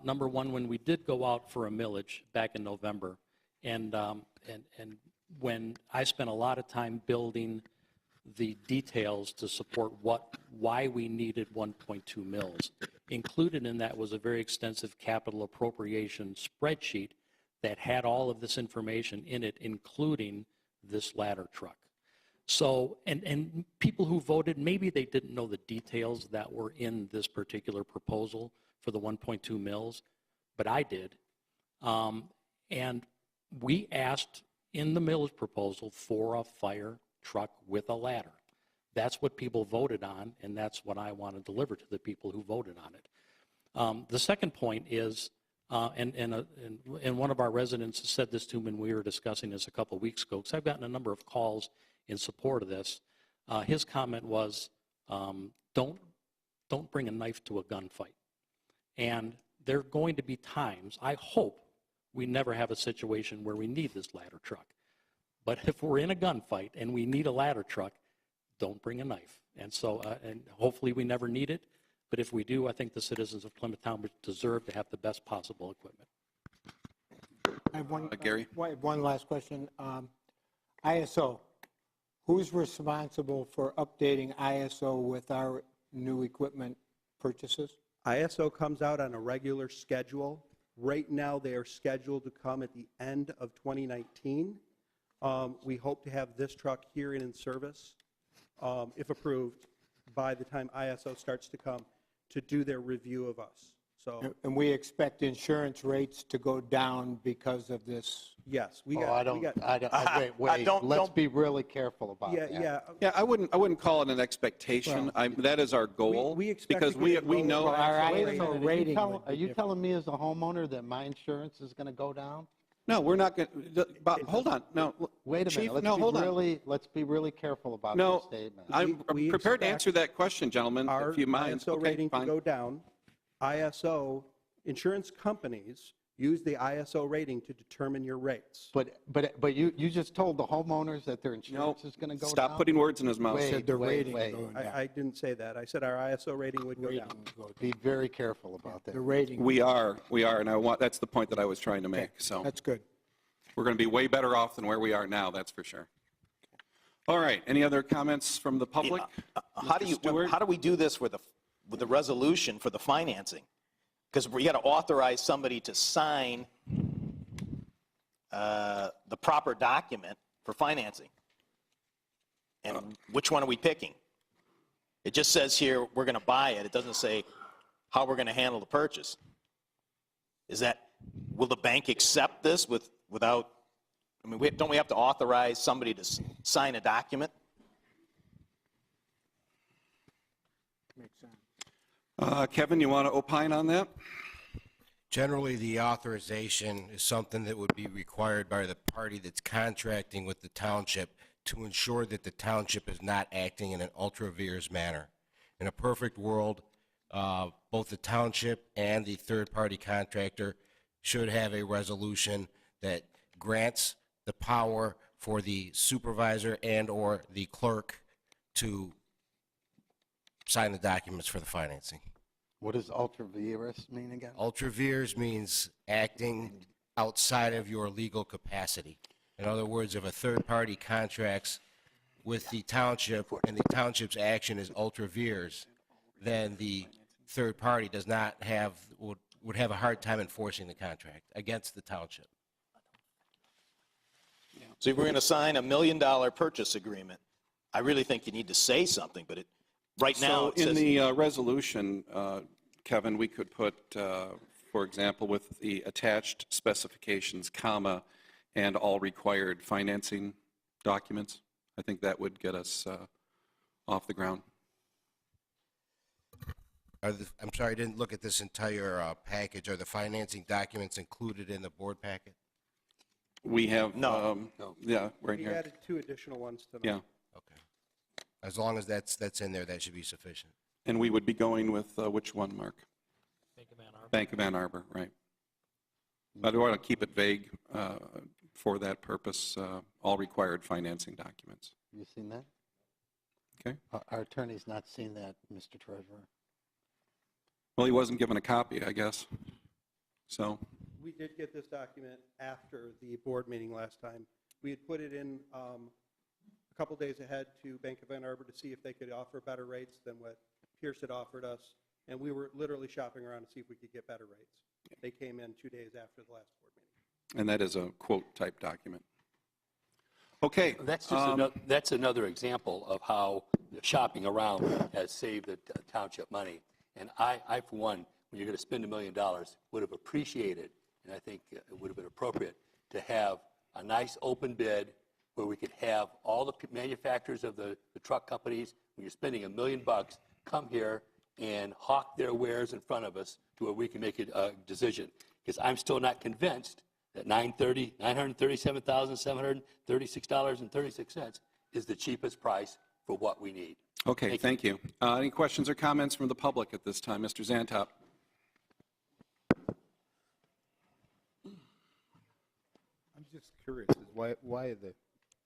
Number one, when we did go out for a millage back in November, and when I spent a lot of time building the details to support why we needed 1.2 mils. Included in that was a very extensive capital appropriation spreadsheet that had all of this information in it, including this ladder truck. So, and people who voted, maybe they didn't know the details that were in this particular proposal for the 1.2 mils, but I did. And we asked in the millage proposal for a fire truck with a ladder. That's what people voted on, and that's what I want to deliver to the people who voted on it. The second point is, and one of our residents said this to me when we were discussing this a couple of weeks ago, because I've gotten a number of calls in support of this. His comment was, don't bring a knife to a gunfight. And there are going to be times, I hope we never have a situation where we need this ladder truck. But if we're in a gunfight and we need a ladder truck, don't bring a knife. And so, and hopefully we never need it. But if we do, I think the citizens of Plymouth Town deserve to have the best possible equipment. I have one, Gary? one last question. ISO, who's responsible for updating ISO with our new equipment purchases? ISO comes out on a regular schedule. Right now, they are scheduled to come at the end of 2019. We hope to have this truck here and in service, if approved, by the time ISO starts to come to do their review of us. So, And we expect insurance rates to go down because of this. yes, we Oh, got. wait, don't- let's be really careful about Yeah, that. yeah. Yeah, I wouldn't call it an expectation. That is our goal. We expect because to get we a know. lower Our ISO ISO rating. rating would Are be you different. telling me as a homeowner that my insurance is going to go down? No, we're not going to, hold on, no. Wait a Chief, minute, no, hold on. let's be really careful about No, this statement. I'm We prepared to expect answer that question, gentlemen, Our if you mind. ISO Okay, rating to fine. go down. ISO, insurance companies use the ISO rating to determine your rates. But you just told the homeowners that their No, insurance is going to go down? stop putting words in his mouth. Wait, Said the wait, rating wait. going down. I didn't say that. I said our ISO rating would go Rating down. would go down. Be very careful about that. The rating. We are, and that's the point that I was trying to make. So That's good. we're going to be way better off than where we are now, that's for sure. All right, any other comments from the public? How do Stewart? how do we do this with the resolution for the financing? Because we got to authorize somebody to sign the proper document for financing. And which one are we picking? It just says here, we're going to buy it. It doesn't say how we're going to handle the purchase. Will the bank accept this without, I mean, don't we have to authorize somebody to sign a document? Makes sense. Kevin, you want to opine on that? Generally, the authorization is something that would be required by the party that's contracting with the township to ensure that the township is not acting in an ultra-vires manner. In a perfect world, both the township and the third-party contractor should have a resolution that grants the power for the supervisor and/or the clerk to sign the documents for the financing. What does ultra-virus mean again? Ultra-vires means acting outside of your legal capacity. In other words, if a third party contracts with the township and the township's action is ultra-vires, then the third party would have a hard time enforcing the contract against the township. So if we're going to sign $1 million purchase agreement, I really think you need to say something, but right now So it says... in the resolution, Kevin, we could put, for example, with the attached specifications, comma, and all required financing documents. I think that would get us off the ground. I'm sorry, I didn't look at this entire package. Are the financing documents included in the board packet? We have, No. yeah, right We here. added 2 additional ones tonight. Yeah, Okay. As long as that's in there, that should be sufficient. and we would be going with which one, Mark? Bank of Ann Arbor. Bank of Ann Arbor, right. I do want to keep it vague for that purpose, all required financing documents. You seen that? Okay. Our attorney's not seen that, Mr. Treasurer. Well, he wasn't given a copy, I guess. So, We did get this document after the board meeting last time. We had put it in a couple days ahead to Bank of Ann Arbor to see if they could offer better rates than what Pierce had offered us, and we were literally shopping around to see if we could get better rates. They came in 2 days after the last board meeting. and that is a quote type document. Okay. That's another example of how shopping around has saved the township money. And I, for one, when you're going to spend $1 million, would have appreciated, and I think it would have been appropriate, to have a nice open bid where we could have all the manufacturers of the truck companies, when you're spending $1 million, come here and hawk their wares in front of us to where we can make a decision. Because I'm still not convinced that $937,736.36 is the cheapest price for what we need. Okay, thank you. Any questions or comments from the public at this time? Mr. Zantop. I'm just curious, is why the,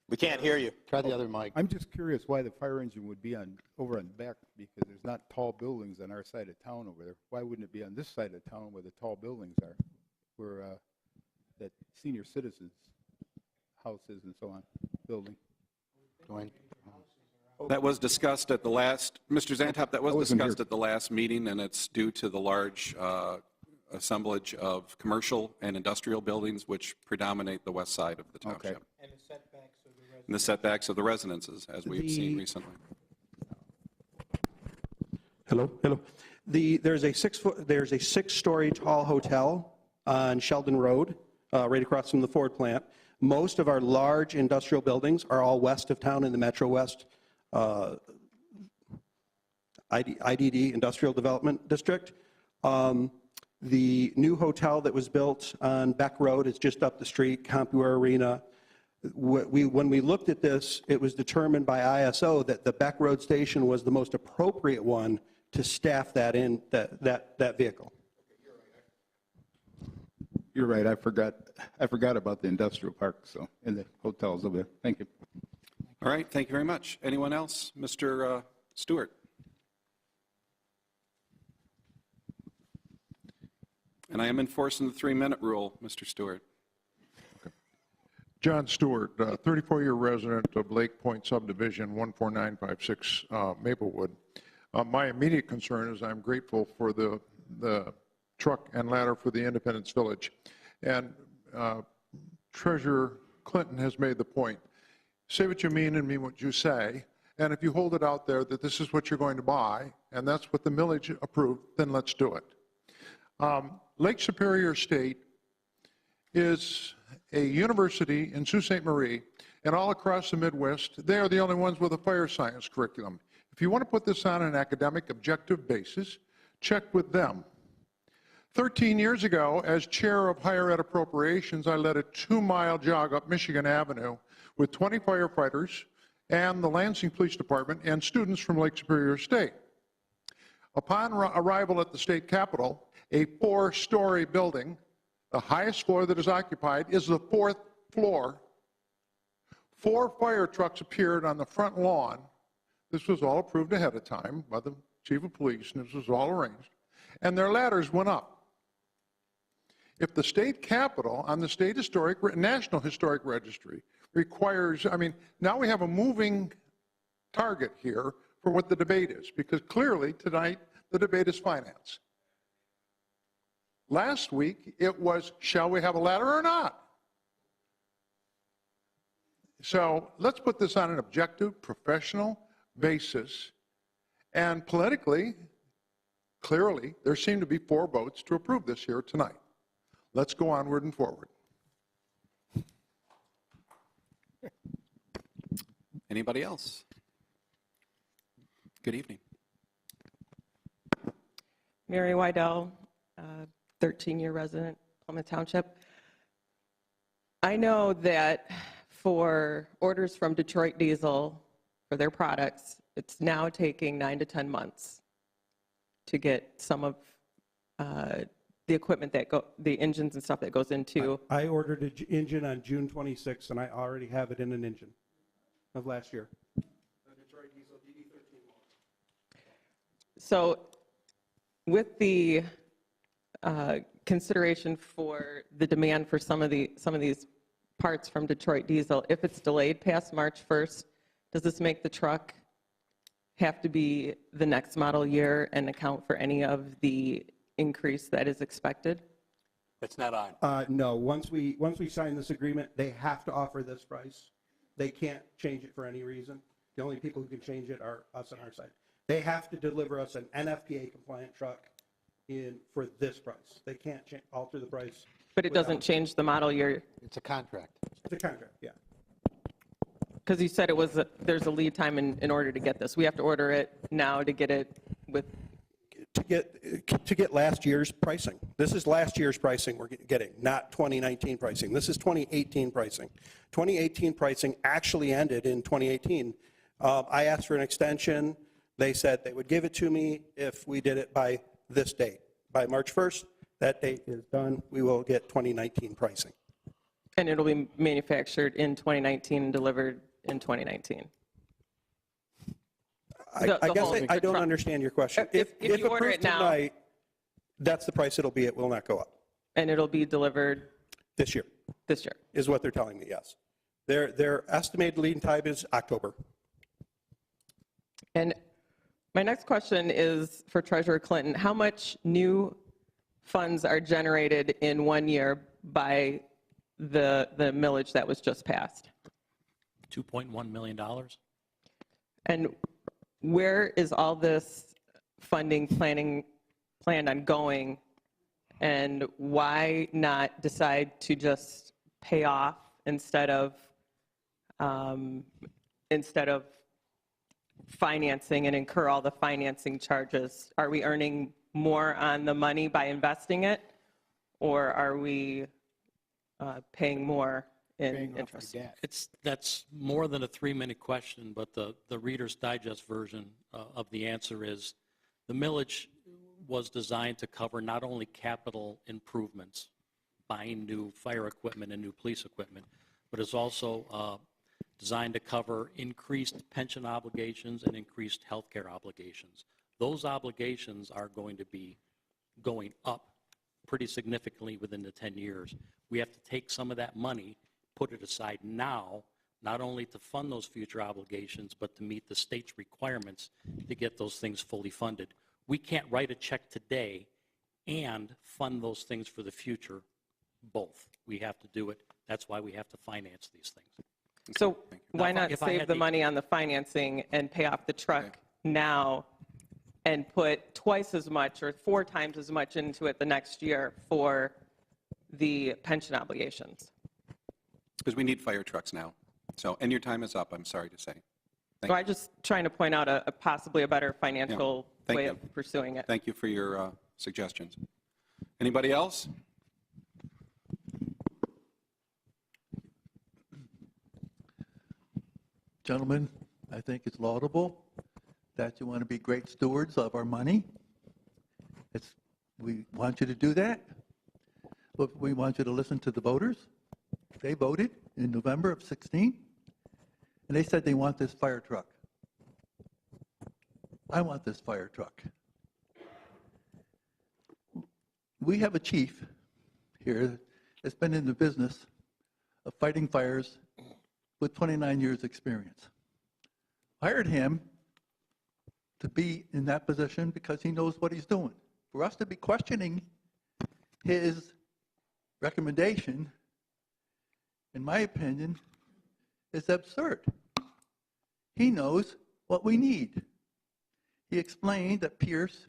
We can't hear you. Try the other mic. I'm just curious why the fire engine would be over on back, because there's not tall buildings on our side of town over there. Why wouldn't it be on this side of town where the tall buildings are, where that senior citizens' houses and so on, building? Dwayne? That was discussed at the last, Mr. Zantop, that was wasn't discussed here. at the last meeting, and it's due to the large assemblage of commercial and industrial buildings which predominate the west side of the township. And the setbacks of the residents. And the setbacks of the residences, as we've seen recently. Hello. There's a 6-story tall hotel on Sheldon Road, right across from the Ford plant. Most of our large industrial buildings are all west of town in the Metro West IDD, Industrial Development District. The new hotel that was built on Beck Road is just up the street, Compuware Arena. When we looked at this, it was determined by ISO that the Beck Road station was the most appropriate one to staff that vehicle. You're right, I forgot about the industrial park, so, and the hotels over there. Thank you. All right, thank you very much. Anyone else? Mr. Stewart. And I am enforcing the 3-minute rule, Mr. Stewart. John Stewart, 34-year resident of Lake Point Subdivision, 14956 Maplewood. My immediate concern is I'm grateful for the truck and ladder for the Independence Village. And Treasurer Clinton has made the point, say what you mean and mean what you say. And if you hold it out there that this is what you're going to buy, and that's what the millage approved, then let's do it. Lake Superior State is a university in Sault Ste. Marie, and all across the Midwest, they are the only ones with a fire science curriculum. If you want to put this on an academic objective basis, check with them. 13 years ago, as chair of higher ed appropriations, I led a 2-mile jog up Michigan Avenue with 20 firefighters and the Lansing Police Department and students from Lake Superior State. Upon arrival at the state capitol, a 4-story building, the highest floor that is occupied is the 4th floor. 4 fire trucks appeared on the front lawn. This was all approved ahead of time by the chief of police, and this was all arranged. And their ladders went up. If the state capitol on the state National Historic Registry requires, now we have a moving target here for what the debate is, because clearly tonight the debate is finance. Last week it was, shall we have a ladder or not? So let's put this on an objective, professional basis. And politically, clearly, there seem to be 4 votes to approve this here tonight. Let's go onward and forward. Anybody else? Good evening. Mary Wydell, 13-year resident, Plymouth Township. I know that for orders from Detroit Diesel for their products, it's now taking 9 to 10 months to get some of the equipment the engines and stuff that goes into. I ordered an engine on June 26th, and I already have it in an engine of last year. The Detroit Diesel DD13 model. So with the consideration for the demand for some of these parts from Detroit Diesel, if it's delayed past March 1st, does this make the truck have to be the next model year and account for any of the increase that is expected? That's not on. No, once we sign this agreement, they have to offer this price. They can't change it for any reason. The only people who can change it are us on our side. They have to deliver us an NFPA compliant truck for this price. They can't alter the price. But it doesn't change the model year, It's a contract. It's a contract, yeah. because you said there's a lead time in order to get this. We have to order it now to get it with, To get last year's pricing. This is last year's pricing we're getting, not 2019 pricing. This is 2018 pricing. 2018 pricing actually ended in 2018. I asked for an extension. They said they would give it to me if we did it by this date. By March 1st, that date is done. We will get 2019 pricing. and it'll be manufactured in 2019 and delivered in 2019. I guess I don't understand your question. If you order it approved now- tonight, that's the price it'll be. It will not go up And it'll be delivered this year, this year. is what they're telling me, yes. Their estimated lead time is October. And my next question is for Treasurer Clinton. How much new funds are generated in 1 year by the millage that was just passed? $2.1 million. And where is all this funding planned on going? And why not decide to just pay off instead of financing and incur all the financing charges? Are we earning more on the money by investing it, or are we paying more in interest? That's more than a 3-minute question, but the Reader's Digest version of the answer is the millage was designed to cover not only capital improvements, buying new fire equipment and new police equipment, but it's also designed to cover increased pension obligations and increased health care obligations. Those obligations are going to be going up pretty significantly within the 10 years. We have to take some of that money, put it aside now, not only to fund those future obligations, but to meet the state's requirements to get those things fully funded. We can't write a check today and fund those things for the future, both. We have to do it. That's why we have to finance these things. So why Now, not if I save had the the- money on the financing and pay off the truck now and put twice as much or 4 times as much into it the next year for the pension obligations? Because we need fire trucks now. So, and your time is up, I'm sorry to say. So I'm just trying to point out a possibly a better financial Thank way you. of pursuing it. Thank you for your suggestions. Anybody else? Gentlemen, I think it's laudable that you want to be great stewards of our money. We want you to do that. But we want you to listen to the voters. They voted in November of 16, and they said they want this fire truck. I want this fire truck. We have a chief here that's been in the business of fighting fires with 29 years' experience. Hired him to be in that position because he knows what he's doing. For us to be questioning his recommendation, in my opinion, is absurd. He knows what we need. He explained that Pierce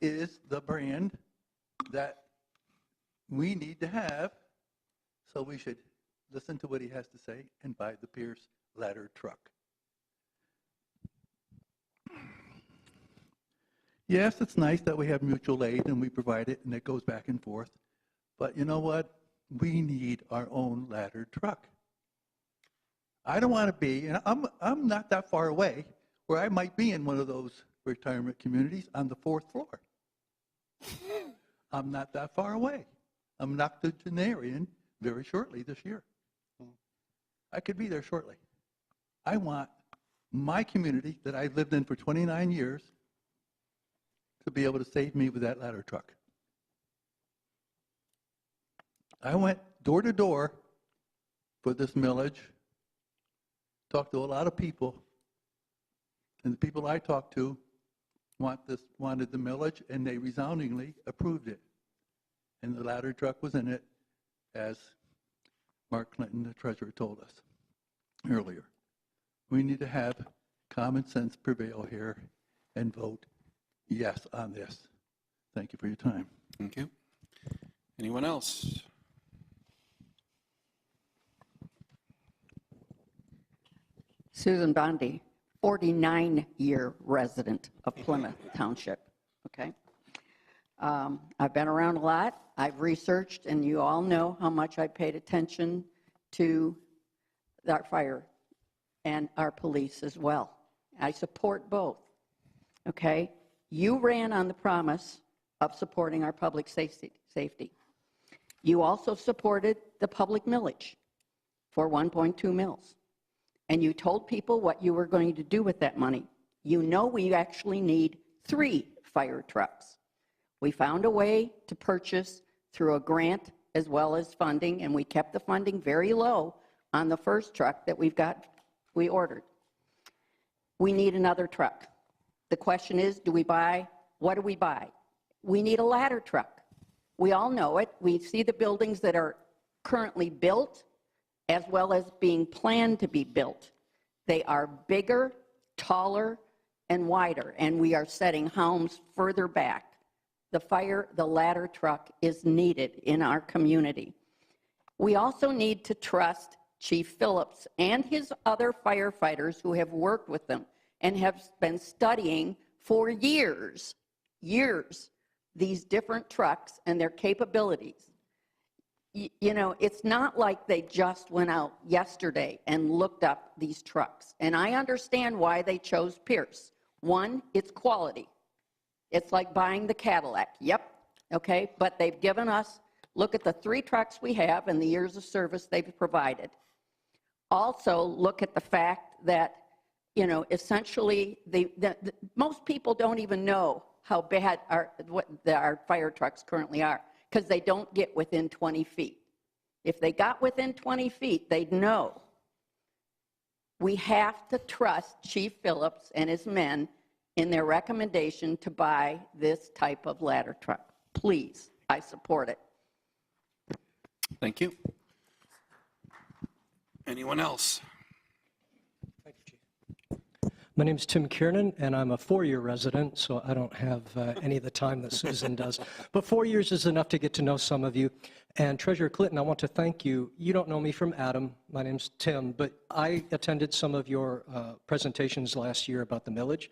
is the brand that we need to have, so we should listen to what he has to say and buy the Pierce ladder truck. Yes, it's nice that we have mutual aid and we provide it and it goes back and forth, but you know what? We need our own ladder truck. I don't want to be, and I'm not that far away, where I might be in one of those retirement communities on the 4th floor. I'm not that far away. I'm an octogenarian very shortly this year. I could be there shortly. I want my community that I've lived in for 29 years to be able to save me with that ladder truck. I went door to door for this millage, talked to a lot of people, and the people I talked to wanted the millage, and they resoundingly approved it. And the ladder truck was in it, as Mark Clinton, the treasurer, told us. earlier. We need to have common sense prevail here and vote yes on this. Thank you for your time. Thank you. Anyone else? Susan Bondi, 49-year resident of Plymouth Township, okay? I've been around a lot. I've researched, and you all know how much I paid attention to our fire and our police as well. I support both, okay? You ran on the promise of supporting our public safety. You also supported the public millage for 1.2 mils. And you told people what you were going to do with that money. You know we actually need 3 fire trucks. We found a way to purchase through a grant as well as funding, and we kept the funding very low on the first truck that we ordered. We need another truck. The question is, what do we buy? We need a ladder truck. We all know it. We see the buildings that are currently built as well as being planned to be built. They are bigger, taller, and wider, and we are setting homes further back. The ladder truck is needed in our community. We also need to trust Chief Phillips and his other firefighters who have worked with them and have been studying for years, these different trucks and their capabilities. You know, it's not like they just went out yesterday and looked up these trucks. And I understand why they chose Pierce. One, it's quality. It's like buying the Cadillac. Yep, okay, but they've given us, look at the 3 trucks we have and the years of service they've provided. Also, look at the fact that, you know, essentially, most people don't even know how bad our fire trucks currently are, because they don't get within 20 feet. If they got within 20 feet, they'd know. We have to trust Chief Phillips and his men in their recommendation to buy this type of ladder truck. Please, I support it. Thank you. Anyone else? My name is Tim Kiernan, and I'm a 4-year resident, so I don't have any of the time that Susan does. But 4 years is enough to get to know some of you. And Treasurer Clinton, I want to thank you. You don't know me from Adam. My name's Tim, but I attended some of your presentations last year about the millage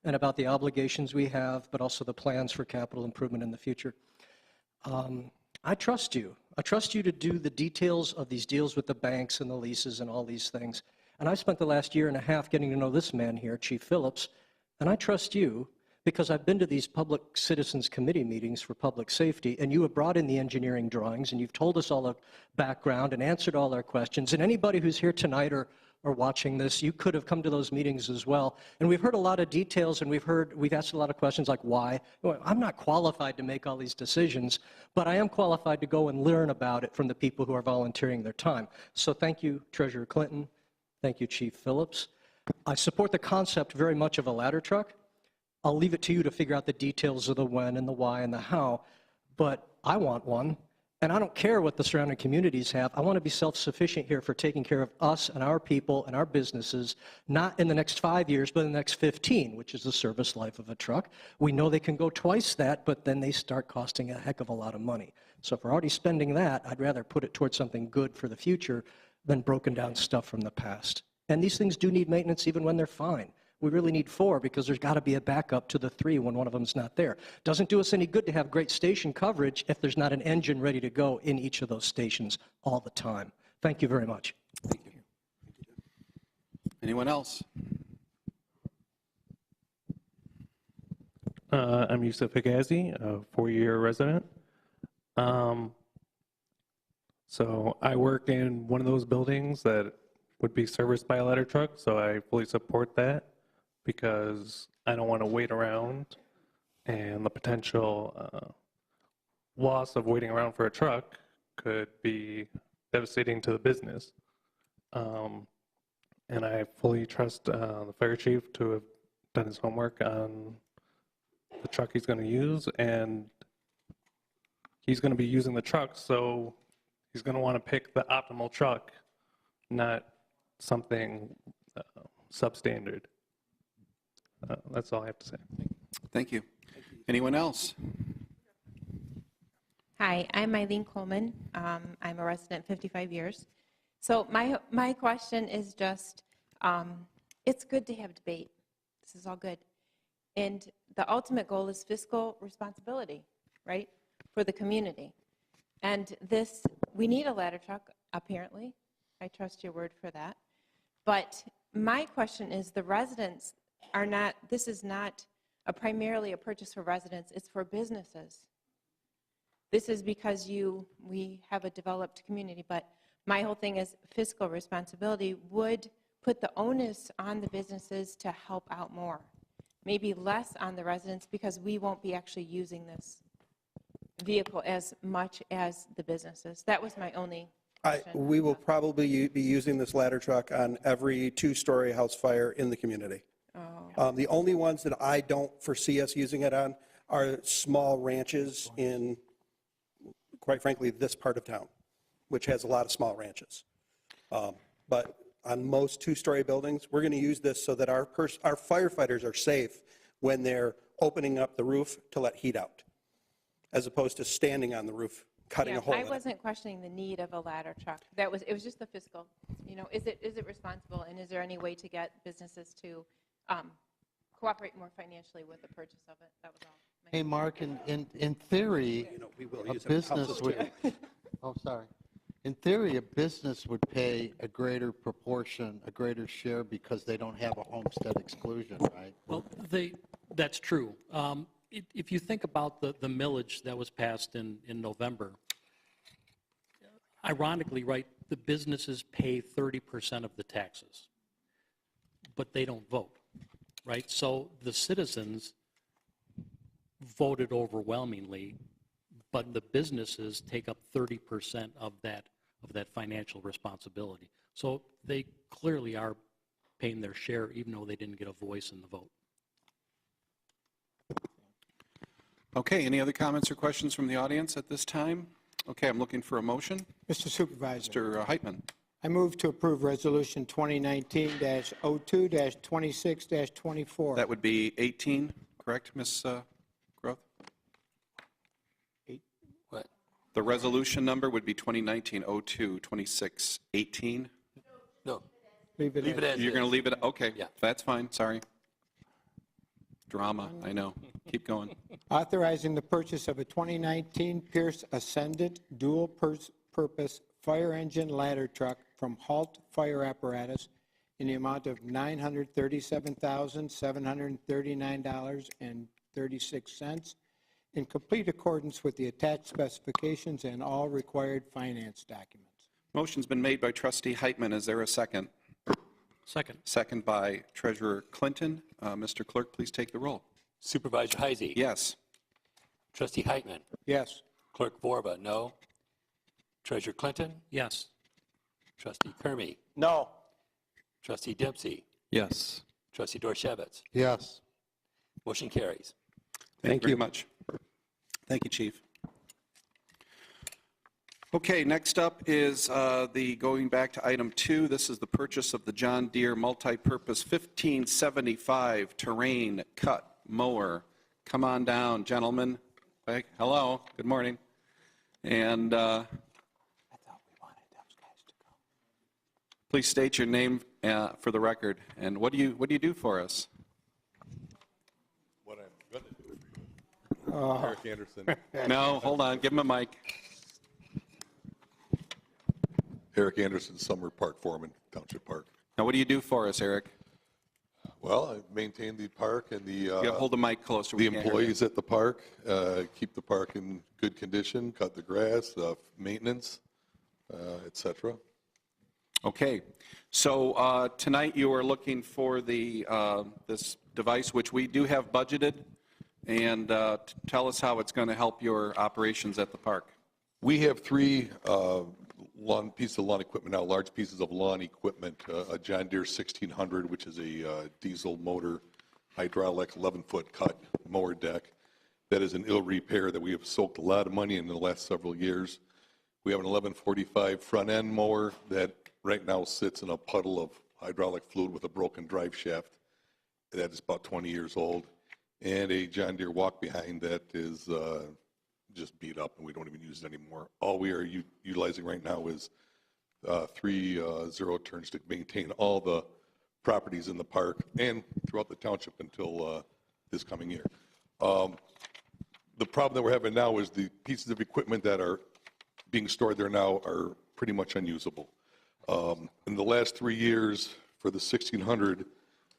and about the obligations we have, but also the plans for capital improvement in the future. I trust you. I trust you to do the details of these deals with the banks and the leases and all these things. And I spent the last year and a half getting to know this man here, Chief Phillips, and I trust you because I've been to these Public Citizens Committee meetings for public safety, and you have brought in the engineering drawings, and you've told us all the background and answered all our questions. And anybody who's here tonight or watching this, you could have come to those meetings as well. And we've heard a lot of details, and we've asked a lot of questions like why. Well, I'm not qualified to make all these decisions, but I am qualified to go and learn about it from the people who are volunteering their time. So thank you, Treasurer Clinton. Thank you, Chief Phillips. I support the concept very much of a ladder truck. I'll leave it to you to figure out the details of the when and the why and the how, but I want one, and I don't care what the surrounding communities have. I want to be self-sufficient here for taking care of us and our people and our businesses, not in the next 5 years, but in the next 15, which is the service life of a truck. We know they can go twice that, but then they start costing a heck of a lot of money. So if we're already spending that, I'd rather put it towards something good for the future than broken down stuff from the past. And these things do need maintenance even when they're fine. We really need 4 because there's got to be a backup to the 3 when one of them's not there. Doesn't do us any good to have great station coverage if there's not an engine ready to go in each of those stations all the time. Thank you very much. Thank you. Anyone else? I'm Yusuf Higazi, a 4-year resident. So I work in one of those buildings that would be serviced by a ladder truck, so I fully support that because I don't want to wait around, and the potential loss of waiting around for a truck could be devastating to the business. And I fully trust the fire chief to have done his homework on the truck he's going to use, and he's going to be using the truck, so he's going to want to pick the optimal truck, not something substandard. That's all I have to say. Thank you. Anyone else? Hi, I'm Eileen Coleman. I'm a resident 55 years. So my question is just, it's good to have debate. This is all good. And the ultimate goal is fiscal responsibility, right, for the community. And this, we need a ladder truck, apparently. I trust your word for that. But my question is, the residents are not, this is not primarily a purchase for residents, it's for businesses. This is because we have a developed community, but my whole thing is fiscal responsibility would put the onus on the businesses to help out more. Maybe less on the residents because we won't be actually using this vehicle as much as the businesses. That was my only question. We will probably be using this ladder truck on every two-story house fire in the community. The only ones that I don't foresee us using it on are small ranches in, quite frankly, this part of town, which has a lot of small ranches. But on most two-story buildings, we're going to use this so that our firefighters are safe when they're opening up the roof to let heat out, as opposed to standing on the roof, cutting a hole in I it. wasn't questioning the need of a ladder truck. It was just the fiscal. You know, is it responsible, and is there any way to get businesses to cooperate more financially with the purchase of it? That was all. Hey, Mark, in theory, a business would, oh, sorry. In theory, a business would pay a greater proportion, a greater share because they don't have a homestead exclusion, right? Well, that's true. If you think about the millage that was passed in November, ironically, right, the businesses pay 30% of the taxes, but they don't vote, right? So the citizens voted overwhelmingly, but the businesses take up 30% of that financial responsibility. So they clearly are paying their share, even though they didn't get a voice in the vote. Okay, any other comments or questions from the audience at this time? Okay, I'm looking for a motion. Mr. Supervisor, Mr. Heitman. I move to approve Resolution 2019-02-26-24. That would be 18, correct, Ms. Groth? What? The resolution number would be 2019-02-26-18. No. Leave it as You're going to leave it? Okay, Yeah. that's fine, sorry. Drama, I know. Keep going. Authorizing the purchase of a 2019 Pierce Ascendant dual-purpose fire engine ladder truck from Halt Fire Apparatus in the amount of $937,739.36 in complete accordance with the attached specifications and all required finance documents. Motion's been made by Trustee Heitman. Is there a second? Second. Second by Treasurer Clinton. Mr. Clerk, please take the roll. Supervisor Heisey? Yes. Trustee Heitman? Yes. Clerk Vorba, no. Treasurer Clinton? Yes. Trustee Kermy? No. Trustee Dempsey? Yes. Trustee Dorshevitz? Yes. Motion carries. Thank you very much. Thank you, Chief. Okay, next up is going back to item 2. This is the purchase of the John Deere multi-purpose 1575 terrain cut mower. Come on down, gentlemen. Hey, hello, good morning. And please state your name for the record. And what do you do for us? What I'm going to do for you. Eric Anderson. No, hold on, give him a mic. Eric Anderson, Summer Park Foreman, Township Park. Now, what do you do for us, Eric? Well, I maintain the park and Hold the mic closer. the employees at the park, keep the park in good condition, cut the grass, maintenance, et cetera. Okay, so tonight you are looking for this device, which we do have budgeted, and tell us how it's going to help your operations at the park. We have 3 pieces of lawn equipment now, large pieces of lawn equipment, a John Deere 1600, which is a diesel motor, hydraulic 11-foot cut mower deck. That is in ill repair that we have soaked a lot of money in the last several years. We have an 1145 front end mower that right now sits in a puddle of hydraulic fluid with a broken drive shaft that is about 20 years old, and a John Deere walk-behind that is just beat up and we don't even use it anymore. All we are utilizing right now is 3 zero-turns to maintain all the properties in the park and throughout the township until this coming year. The problem that we're having now is the pieces of equipment that are being stored there now are pretty much unusable. In the last 3 years, for the 1,600,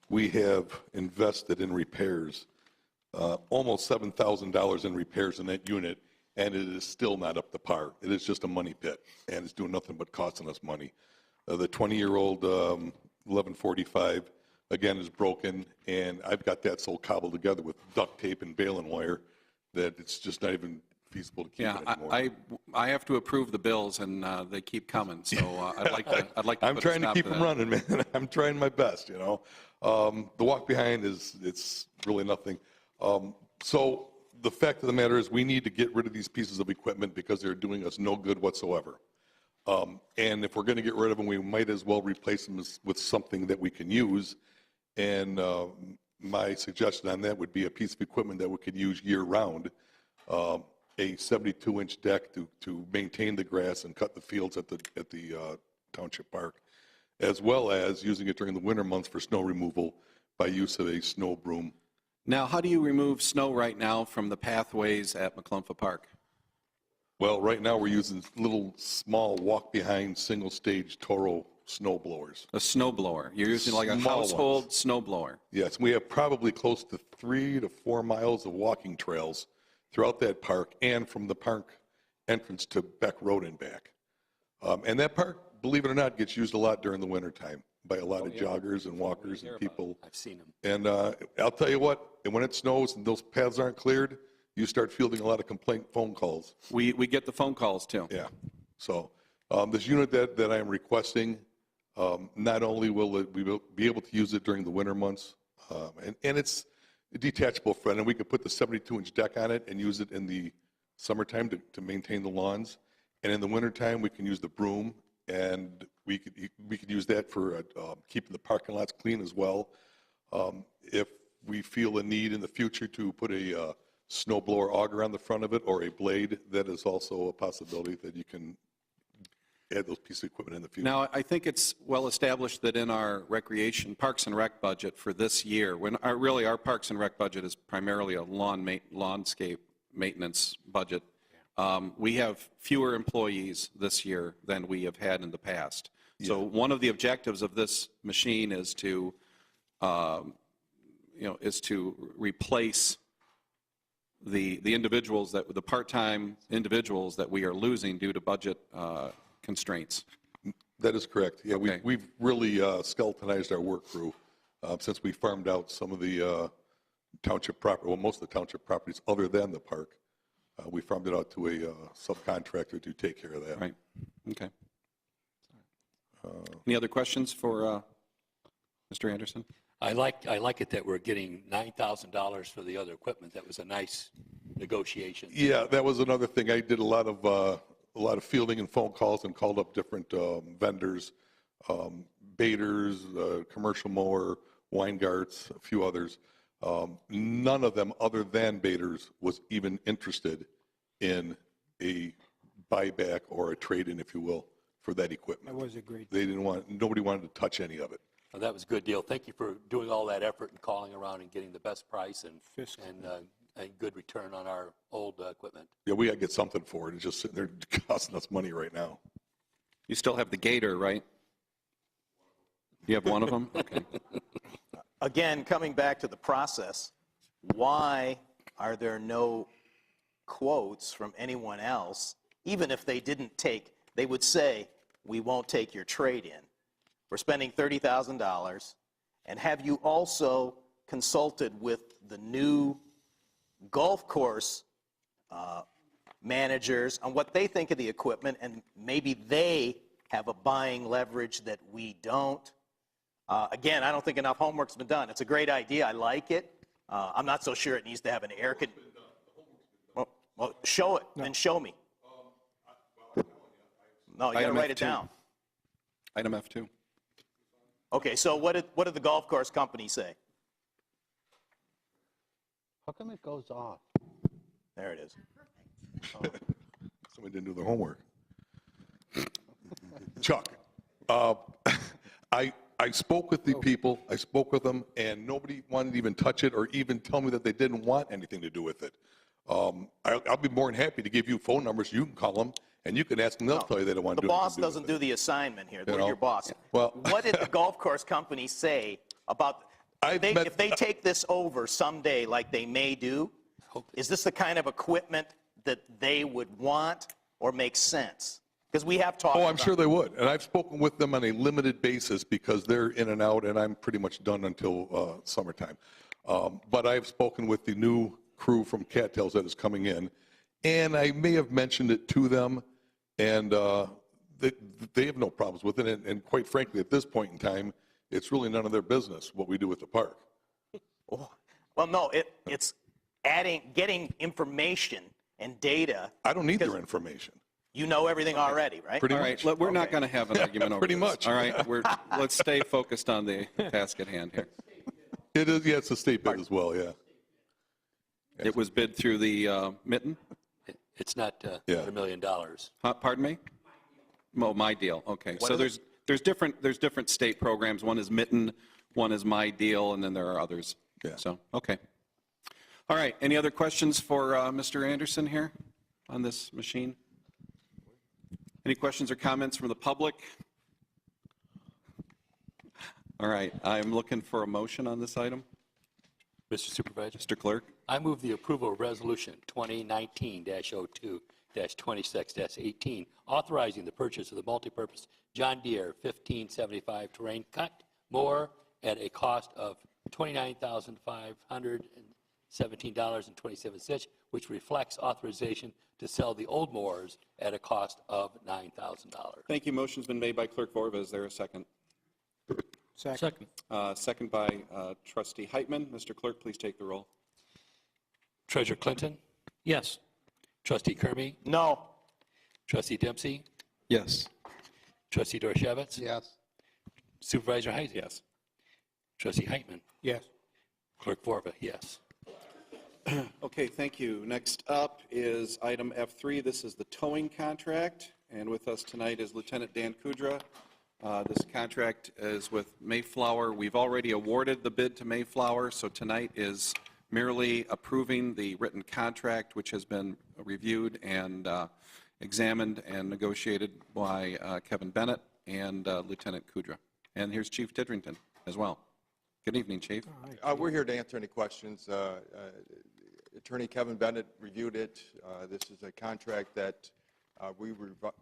we have invested in repairs, almost $7,000 in repairs in that unit, and it is still not up to par. It is just a money pit, and it's doing nothing but costing us money. The 20-year-old 1145, again, is broken, and I've got that so cobbled together with duct tape and baling wire that it's just not even feasible to keep it anymore. I have to approve the bills, and they keep coming, so I'd like to I'm put a trying to stop keep to them that. running, man. I'm trying my best, you know. The walk behind it's really nothing. So the fact of the matter is we need to get rid of these pieces of equipment because they're doing us no good whatsoever. And if we're going to get rid of them, we might as well replace them with something that we can use. And my suggestion on that would be a piece of equipment that we could use year-round, a 72-inch deck to maintain the grass and cut the fields at the township park, as well as using it during the winter months for snow removal by use of a snow broom. Now, how do you remove snow right now from the pathways at McClumpha Park? Well, right now we're using little small walk-behind single-stage Toro snow blowers. A snow blower. You're using like a Small household ones. snow blower. Yes, we have probably close to 3 to 4 miles of walking trails throughout that park and from the park entrance to Beck Road and back. And that park, believe it or not, gets used a lot during the wintertime by a lot of joggers and walkers and people. I've seen them. And I'll tell you what, and when it snows and those paths aren't cleared, you start fielding a lot of complaint phone calls. We get the phone calls too. Yeah. So this unit that I am requesting, not only will we be able to use it during the winter months, and it's a detachable front, and we could put the 72-inch deck on it and use it in the summertime to maintain the lawns. And in the wintertime, we can use the broom, and we could use that for keeping the parking lots clean as well. If we feel a need in the future to put a snow blower auger on the front of it or a blade, that is also a possibility that you can add those pieces of equipment in the future. Now, I think it's well established that in our recreation, Parks and Rec budget for this year, when our Parks and Rec budget is primarily a lawnscape maintenance budget, we have fewer employees this year than we have had in the past. So one of the objectives of this machine is to, replace the individuals the part-time individuals that we are losing due to budget constraints. That is correct. Yeah, Okay. we've really skeletonized our work crew since we farmed out some of the township property, well, most of the township properties other than the park. We farmed it out to a subcontractor to take care of that. Right. Okay. Any other questions for Mr. Anderson? I like it that we're getting $9,000 for the other equipment. That was a nice negotiation. Yeah, that was another thing. I did a lot of fielding and phone calls and called up different vendors, baiters, commercial mower, Weingarts, a few others. None of them, other than baiters, was even interested in a buyback or a trade-in, if you will, for that equipment. That was a great. Nobody wanted to touch any of it. Well, that was a good deal. Thank you for doing all that effort and calling around and getting the best price and good return on our old equipment. Yeah, we got to get something for it. It's just sitting there costing us money right now. You still have the Gator, right? You have one of them? Okay. Again, coming back to the process, why are there no quotes from anyone else? Even if they didn't take, they would say, we won't take your trade-in. We're spending $30,000. And have you also consulted with the new golf course managers on what they think of the equipment, and maybe they have a buying leverage that we don't? Again, I don't think enough homework's been done. It's a great idea. I like it. I'm not so sure it needs to have an air conditioner. Well, show it and show me. No, you got to write it down. Item F2. Okay, so what did the golf course company say? How come it goes off? There it is. Somebody didn't do their homework. Chuck, I spoke with the people, I spoke with them, and nobody wanted to even touch it or even tell me that they didn't want anything to do with it. I'll be more than happy to give you phone numbers. You can call them, and you can ask them. They'll tell you they don't want to The do boss anything doesn't do the assignment here. They're know? your boss. Well, What did the golf course company say about, if they take this over someday like they may do, is this the kind of equipment that they would want or make sense? Because we have talked Oh, I'm about sure they would. And I've spoken with them on a limited basis because they're in and out, and I'm pretty much done until summertime. But I've spoken with the new crew from Cattails that is coming in, and I may have mentioned it to them, and they have no problems with it. And quite frankly, at this point in time, it's really none of their business what we do with the park. Well, no, it's getting information and data. I don't need their information. You know everything already, right? Pretty All much. right, we're not going to have an argument over pretty this. much. All right, let's stay focused on the task at hand here. It is, yeah, it's a state bid as well, yeah. It was bid through the Mitten? It's not Yeah. $1 million. Pardon me? Oh, My Deal, okay. What So is there's different state programs. One is Mitten, one is My Deal, and then there are others. Yeah. So, okay. All right, any other questions for Mr. Anderson here on this machine? Any questions or comments from the public? All right, I'm looking for a motion on this item. Mr. Supervisor, Mr. Clerk? I move the approval of Resolution 2019-02-26-18, authorizing the purchase of the multipurpose John Deere 1575 terrain cut mower at a cost of $29,517.27, which reflects authorization to sell the old mowers at a cost of $9,000. Thank you. Motion's been made by Clerk Vorva. Is there a second? Second. Second by Trustee Heitman. Mr. Clerk, please take the roll. Treasurer Clinton? Yes. Trustee Kirby? No. Trustee Dempsey? Yes. Trustee Dorshevitz? Yes. Supervisor Heisey? Yes. Trustee Heitman? Yes. Clerk Vorba, yes. Okay, thank you. Next up is item F3. This is the towing contract, and with us tonight is Lieutenant Dan Kudra. This contract is with Mayflower. We've already awarded the bid to Mayflower, so tonight is merely approving the written contract, which has been reviewed and examined and negotiated by Kevin Bennett and Lieutenant Kudra. And here's Chief Tidrington as well. Good evening, Chief. We're here to answer any questions. Attorney Kevin Bennett reviewed it. This is a contract that we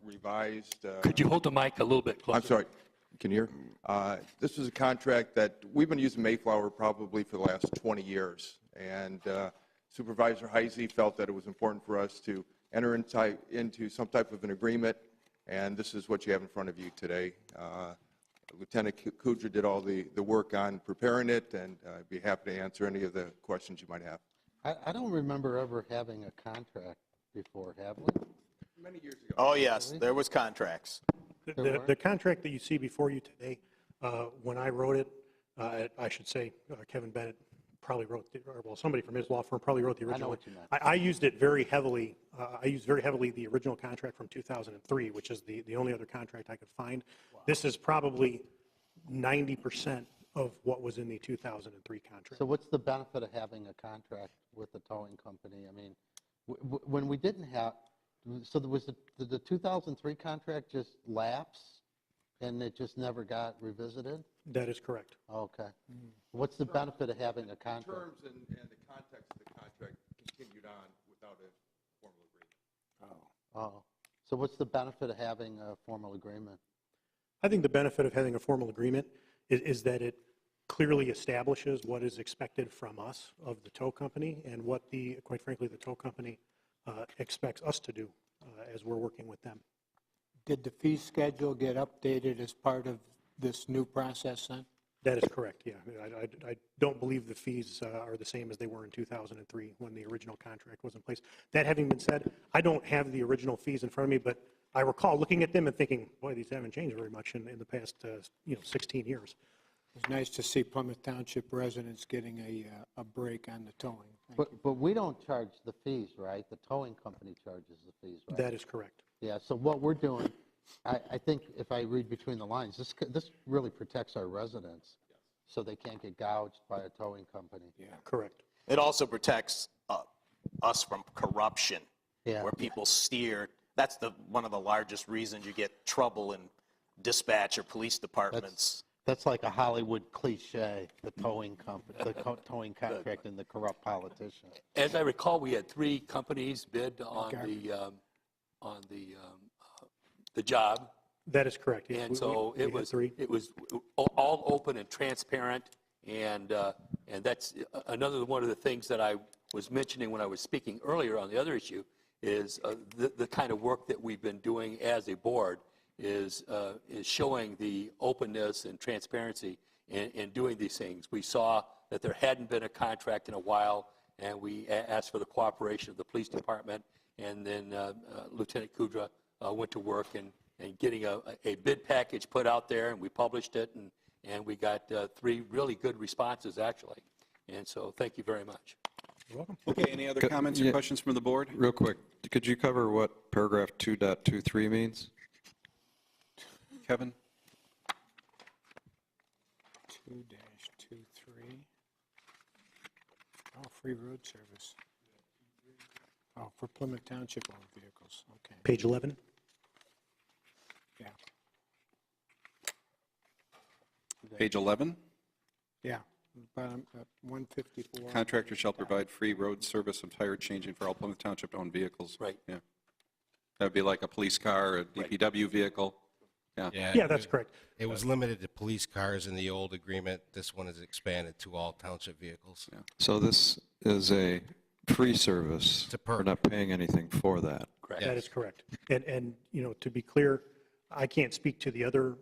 revised. Could you hold the mic a little bit closer? I'm sorry. Can you hear? This is a contract that we've been using Mayflower probably for the last 20 years. And Supervisor Heisey felt that it was important for us to enter into some type of an agreement. And this is what you have in front of you today. Lieutenant Kudra did all the work on preparing it, and I'd be happy to answer any of the questions you might have. I don't remember ever having a contract before, have we? Many years ago. Oh, yes, there was contracts. The contract that you see before you today, when I wrote it, I should say Kevin Bennett probably wrote, well, somebody from his law firm probably wrote the original. I know what you meant. I used it very heavily. I used very heavily the original contract from 2003, which is the only other contract I could find. Wow. This is probably 90% of what was in the 2003 contract. So what's the benefit of having a contract with the towing company? I mean, when we didn't have, so there was the 2003 contract just lapse and it just never got revisited? That is correct. Okay. What's the benefit of having a contract? The terms and the context of the contract continued on without a formal agreement. Oh. So what's the benefit of having a formal agreement? I think the benefit of having a formal agreement is that it clearly establishes what is expected from us of the tow company and what quite frankly, the tow company expects us to do as we're working with them. Did the fee schedule get updated as part of this new process then? That is correct, yeah. I don't believe the fees are the same as they were in 2003 when the original contract was in place. That having been said, I don't have the original fees in front of me, but I recall looking at them and thinking, boy, these haven't changed very much in the past 16 years. It's nice to see Plymouth Township residents getting a break on the towing. But we don't charge the fees, right? The towing company charges the fees, right? That is correct. Yeah, so what we're doing, I think if I read between the lines, this really protects our residents so they can't get gouged by a towing company. Yeah. Correct. It also protects us from corruption, Yeah. where people steer. That's one of the largest reasons you get trouble in dispatch or police departments. That's like a Hollywood cliche, the towing company, the towing contract and the corrupt politician. As I recall, we had 3 companies bid on the job. That is correct. And so we it had was 3. all open and transparent, and that's another one of the things that I was mentioning when I was speaking earlier on the other issue is the kind of work that we've been doing as a board is showing the openness and transparency in doing these things. We saw that there hadn't been a contract in a while, and we asked for the cooperation of the police department, and then Lieutenant Kudra went to work and getting a bid package put out there, and we published it, and we got 3 really good responses, actually. And so thank you very much. You're welcome. Okay, any other comments or questions from the board? Real quick, could you cover what paragraph 2.23 means? Kevin? 2-23. Oh, free road service. Oh, for Plymouth Township owned vehicles, okay. Page 11. Yeah. Page 11? Yeah, bottom, 154. Contractor shall provide free road service of tire changing for all Plymouth Township-owned vehicles. Right. Yeah. That would be like a police car, a DPW vehicle. Yeah. Yeah, that's correct. It was limited to police cars in the old agreement. This one is expanded to all township vehicles. Yeah. So this is a free service. It's a perk. We're not paying anything for that. Correct. That is correct. And to be clear, I can't speak to the other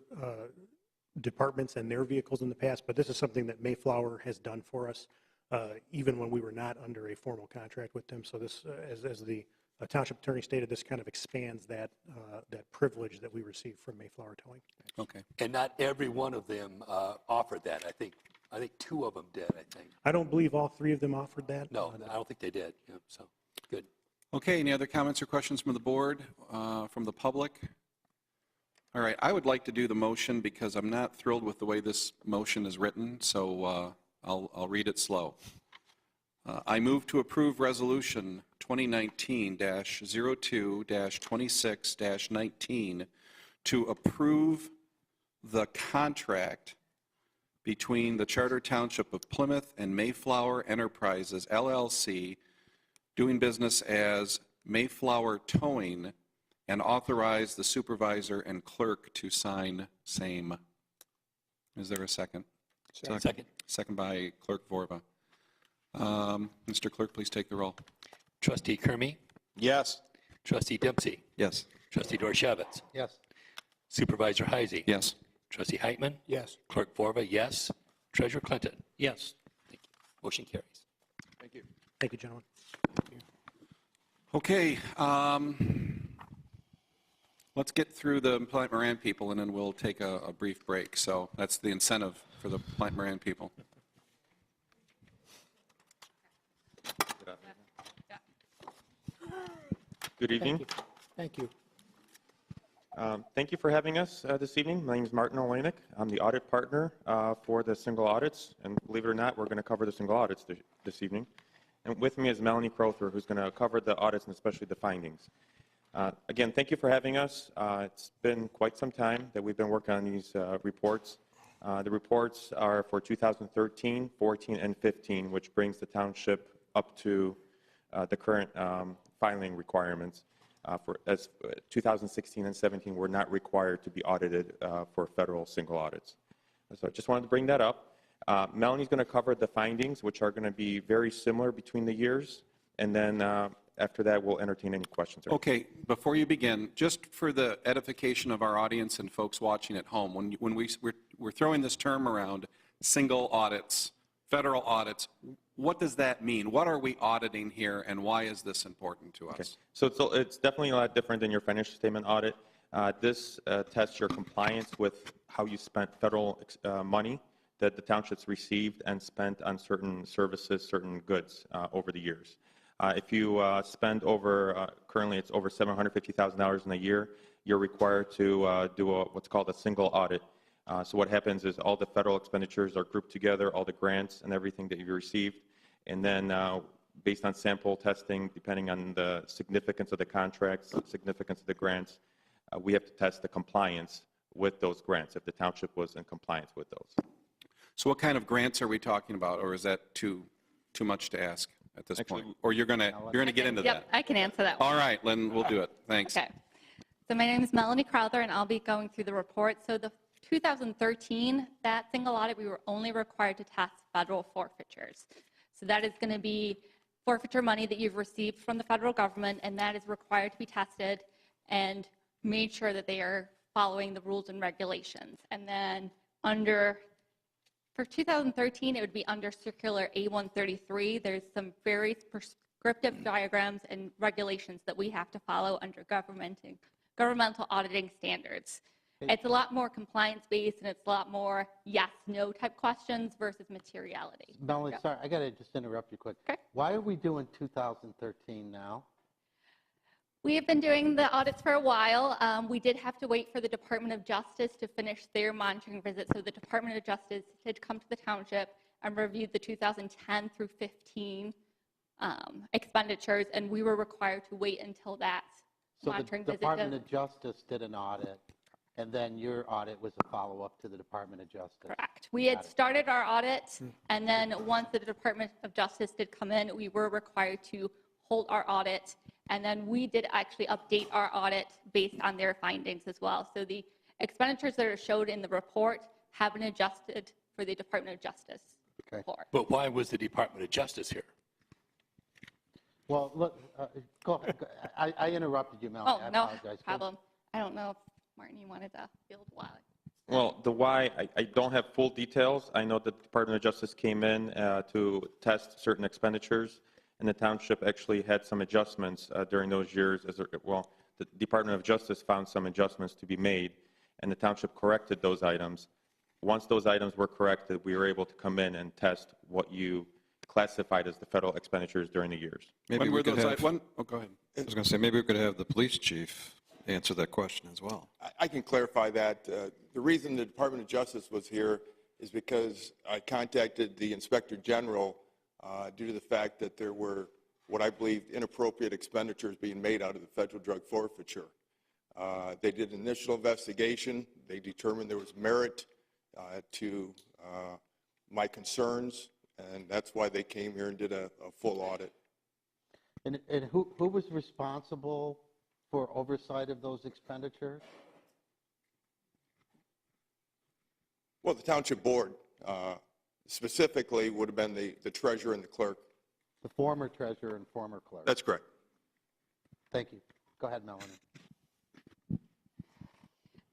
departments and their vehicles in the past, but this is something that Mayflower has done for us, even when we were not under a formal contract with them. So this, as the township attorney stated, this kind of expands that privilege that we receive from Mayflower Towing. Okay. And not every one of them offered that. I think 2 of them did, I think. I don't believe all 3 of them offered that. No, I don't think they did. Yeah, so, good. Okay, any other comments or questions from the board, from the public? All right, I would like to do the motion because I'm not thrilled with the way this motion is written, so I'll read it slow. I move to approve Resolution 2019-02-26-19 to approve the contract between the Charter Township of Plymouth and Mayflower Enterprises, LLC, doing business as Mayflower Towing, and authorize the supervisor and clerk to sign same. Is there a second? Second. Second by Clerk Vorba. Mr. Clerk, please take the roll. Trustee Kermy? Yes. Trustee Dempsey? Yes. Trustee Dorshevitz? Yes. Supervisor Heisey? Yes. Trustee Heitman? Yes. Clerk Vorba, yes. Treasurer Clinton? Yes. Thank you. Motion carries. Thank you. Thank you, gentlemen. Okay, let's get through the Plant Moran people, and then we'll take a brief break. So that's the incentive for the Plant Moran people. Good evening. Thank you. Thank you for having us this evening. My name is Martin Olenek. I'm the audit partner for the single audits, and believe it or not, we're going to cover the single audits this evening. And with me is Melanie Crowther, who's going to cover the audits and especially the findings. Again, thank you for having us. It's been quite some time that we've been working on these reports. The reports are for 2013, 14, and 15, which brings the township up to the current filing requirements. As 2016 and 17 were not required to be audited for federal single audits. So I just wanted to bring that up. Melanie's going to cover the findings, which are going to be very similar between the years, and then after that, we'll entertain any questions. Okay, before you begin, just for the edification of our audience and folks watching at home, when we're throwing this term around, single audits, federal audits, what does that mean? What are we auditing here, and why is this important to us? So it's definitely a lot different than your financial statement audit. This tests your compliance with how you spent federal money that the townships received and spent on certain services, certain goods over the years. If you spend over, currently it's over $750,000 in a year, you're required to do what's called a single audit. So what happens is all the federal expenditures are grouped together, all the grants and everything that you received, and then based on sample testing, depending on the significance of the contracts, significance of the grants, we have to test the compliance with those grants if the township was in compliance with those. So what kind of grants are we talking about, or is that too much to ask at this point? Or you're going to get into that? Yep, I can answer that one. All right, Lynn, we'll do it. Thanks. Okay. So my name is Melanie Crowther, and I'll be going through the report. So the 2013, that single audit, we were only required to test federal forfeitures. So that is going to be forfeiture money that you've received from the federal government, and that is required to be tested and made sure that they are following the rules and regulations. And then for 2013, it would be under Circular A133. There's some very prescriptive diagrams and regulations that we have to follow under governmental auditing standards. It's a lot more compliance-based, and it's a lot more yes/no type questions versus materiality. Melanie, sorry, I got to just interrupt you quick. Okay. Why are we doing 2013 now? We have been doing the audits for a while. We did have to wait for the Department of Justice to finish their monitoring visit. So the Department of Justice did come to the township and reviewed the 2010 through 15 expenditures, and we were required to wait until that monitoring visit. So the Department of Justice did an audit, and then your audit was a follow-up to the Department of Justice. Correct. We had started our audit, and then once the Department of Justice did come in, we were required to hold our audit, and then we did actually update our audit based on their findings as well. So the expenditures that are showed in the report have been adjusted for the Department of Justice report. But why was the Department of Justice here? Well, look, go ahead. I interrupted you, Melanie. Oh, I no apologize. problem. I don't know if, Martin, you wanted to field why. Well, the why, I don't have full details. I know the Department of Justice came in to test certain expenditures, and the township actually had some adjustments during those years. The Department of Justice found some adjustments to be made, and the township corrected those items. Once those items were corrected, we were able to come in and test what you classified as the federal expenditures during the years. When were those? Oh, go ahead. I was going to say, maybe we could have the police chief answer that question as well. I can clarify that. The reason the Department of Justice was here is because I contacted the Inspector General due to the fact that there were what I believe inappropriate expenditures being made out of the federal drug forfeiture. They did an initial investigation. They determined there was merit to my concerns, and that's why they came here and did a full audit. And who was responsible for oversight of those expenditures? Well, the township board specifically would have been the treasurer and the clerk. The former treasurer and former clerk. That's correct. Thank you. Go ahead, Melanie.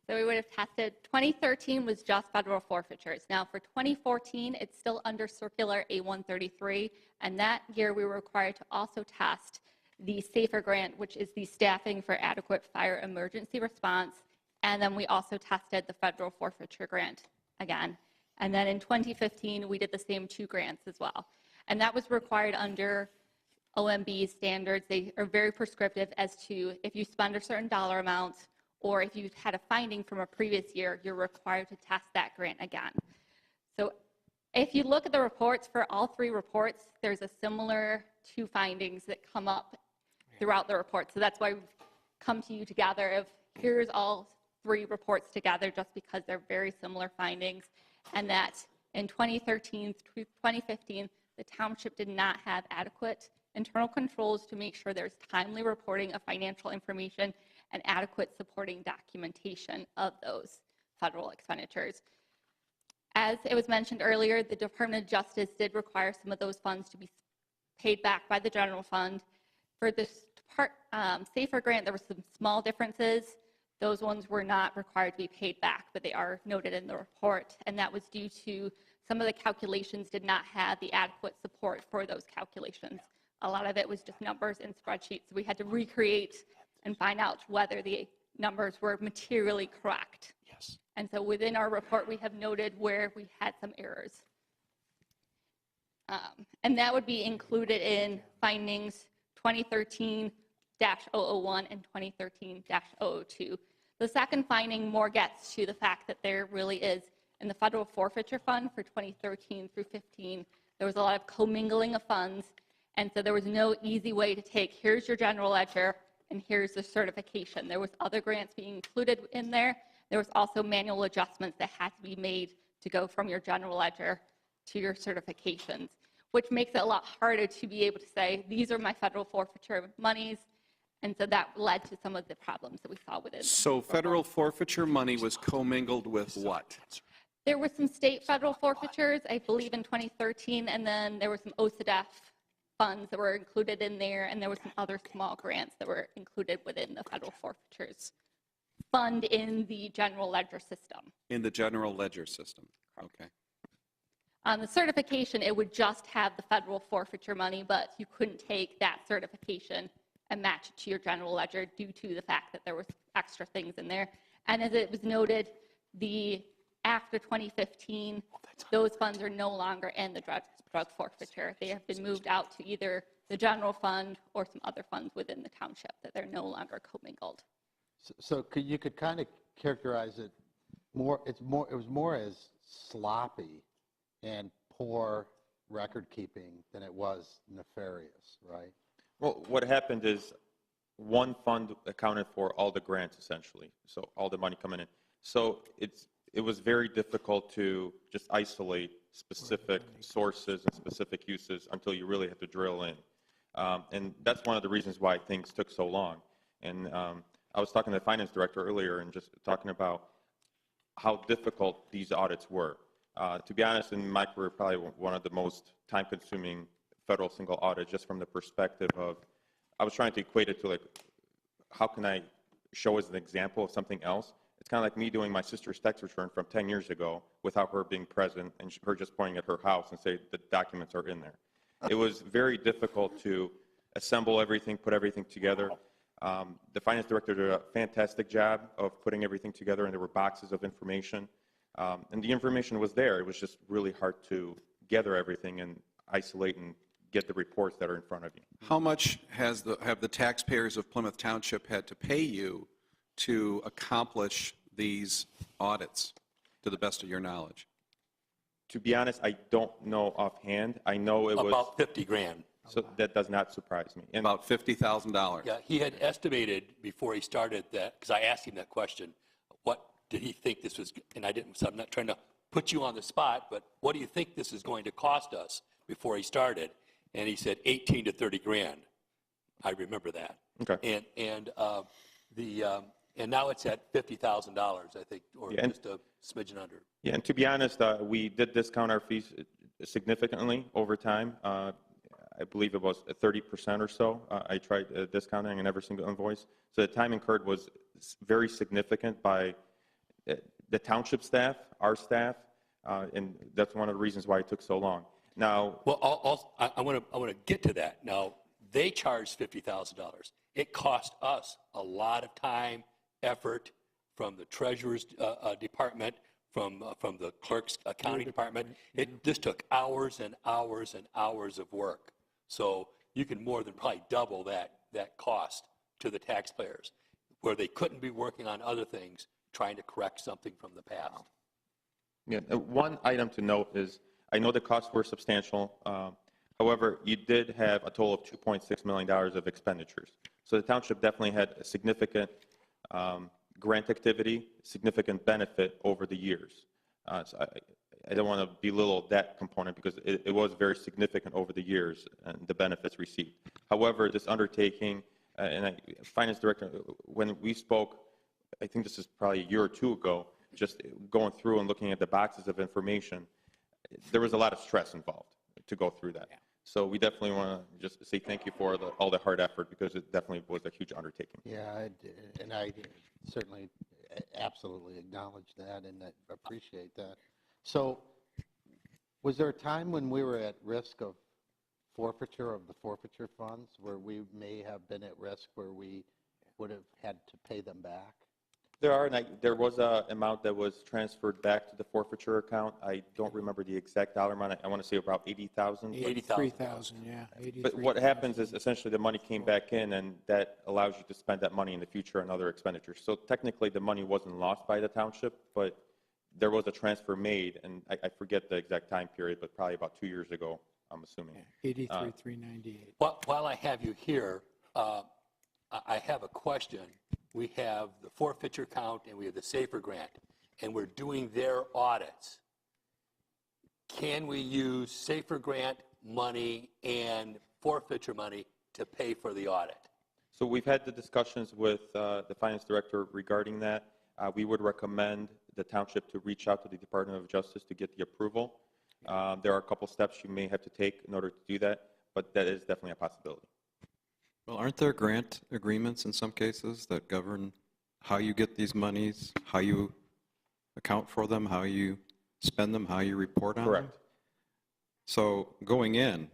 So we would have tested, 2013 was just federal forfeitures. Now for 2014, it's still under Circular A133, and that year we were required to also test the SAFER grant, which is the Staffing for Adequate Fire Emergency Response, and then we also tested the federal forfeiture grant again. And then in 2015, we did the same two grants as well. And that was required under OMB standards. They are very prescriptive as to if you spend a certain dollar amount or if you've had a finding from a previous year, you're required to test that grant again. So if you look at the reports for all three reports, there's a similar two findings that come up throughout the report. So that's why we've come to you together of here's all three reports together just because they're very similar findings, and that in 2013 through 2015, the township did not have adequate internal controls to make sure there's timely reporting of financial information and adequate supporting documentation of those federal expenditures. As it was mentioned earlier, the Department of Justice did require some of those funds to be paid back by the general fund. For this SAFER grant, there were some small differences. Those ones were not required to be paid back, but they are noted in the report, and that was due to some of the calculations did not have the adequate support for those calculations. A lot of it was just numbers and spreadsheets. So we had to recreate and find out whether the numbers were materially correct. Yes. And so within our report, we have noted where we had some errors. And that would be included in findings 2013-001 and 2013-002. The second finding more gets to the fact that there really is, in the federal forfeiture fund for 2013 through 15, there was a lot of commingling of funds, and so there was no easy way to take, here's your general ledger, and here's the certification. There was other grants being included in there. There was also manual adjustments that had to be made to go from your general ledger to your certifications, which makes it a lot harder to be able to say, these are my federal forfeiture monies, and so that led to some of the problems that we saw within. So federal forfeiture money was commingled with what? There were some state federal forfeitures, I believe in 2013, and then there were some OCDF funds that were included in there, and there were some other small grants that were included within the federal forfeitures fund in the general ledger system. In the general ledger system, okay. On the certification, it would just have the federal forfeiture money, but you couldn't take that certification and match it to your general ledger due to the fact that there was extra things in there. And as it was noted, after 2015, those funds are no longer in the drug forfeiture. They have been moved out to either the general fund or some other funds within the township, that they're no longer commingled. So you could kind of characterize it more, it was more as sloppy and poor record keeping than it was nefarious, right? Well, what happened is one fund accounted for all the grants, essentially, so all the money coming in. So it was very difficult to just isolate specific sources and specific uses until you really had to drill in. And that's one of the reasons why things took so long. And I was talking to the finance director earlier and just talking about how difficult these audits were. To be honest, in my career, probably one of the most time-consuming federal single audits, just from the perspective of, I was trying to equate it to, like, how can I show as an example of something else? It's kind of like me doing my sister's tax return from 10 years ago without her being present and her just pointing at her house and say the documents are in there. It was very difficult to assemble everything, put everything together. The finance director did a fantastic job of putting everything together, and there were boxes of information. And the information was there. It was just really hard to gather everything and isolate and get the reports that are in front of you. How much have the taxpayers of Plymouth Township had to pay you to accomplish these audits, to the best of your knowledge? To be honest, I don't know offhand. I know it was about 50 grand. So that does not surprise me. And about $50,000. Yeah, he had estimated before he started that, because I asked him that question, what did he think this was, and I didn't, so I'm not trying to put you on the spot, but what do you think this is going to cost us before he started? And he said 18 to 30 grand. I remember that. Okay. And now it's at $50,000, I think, or Yeah, just a smidgen under. Yeah, and to be honest, we did discount our fees significantly over time. I believe it was 30% or so. I tried discounting in every single invoice. So the time incurred was very significant by the township staff, our staff, and that's one of the reasons why it took so long. Now, well, I want to get to that. Now, they charged $50,000. It cost us a lot of time, effort from the treasurer's department, from the clerk's accounting department. It just took hours and hours and hours of work. So you can more than probably double that cost to the taxpayers, where they couldn't be working on other things, trying to correct something from the past. Yeah, one item to note is, I know the costs were substantial. However, you did have a total of $2.6 million of expenditures. So the township definitely had a significant grant activity, significant benefit over the years. So I don't want to belittle that component because it was very significant over the years and the benefits received. However, this undertaking, finance director, when we spoke, I think this is probably a year or two ago, just going through and looking at the boxes of information, there was a lot of stress involved to go through that. So we definitely want to just say thank you for all the hard effort, because it definitely was a huge undertaking. Yeah, and I certainly absolutely acknowledge that and I appreciate that. So was there a time when we were at risk of forfeiture of the forfeiture funds, where we may have been at risk where we would have had to pay them back? There was an amount that was transferred back to the forfeiture account. I don't remember the exact dollar amount. I want to say about 80,000. 83,000, yeah. But what happens is essentially the money came back in, and that allows you to spend that money in the future on other expenditures. So technically, the money wasn't lost by the township, but there was a transfer made, and I forget the exact time period, but probably about 2 years ago, I'm assuming. 83,398. While I have you here, I have a question. We have the forfeiture account and we have the SAFER grant, and we're doing their audits. Can we use SAFER grant money and forfeiture money to pay for the audit? So we've had the discussions with the finance director regarding that. We would recommend the township to reach out to the Department of Justice to get the approval. There are a couple steps you may have to take in order to do that, but that is definitely a possibility. Well, aren't there grant agreements in some cases that govern how you get these monies, how you account for them, how you spend them, how you report on them? Correct. So going in,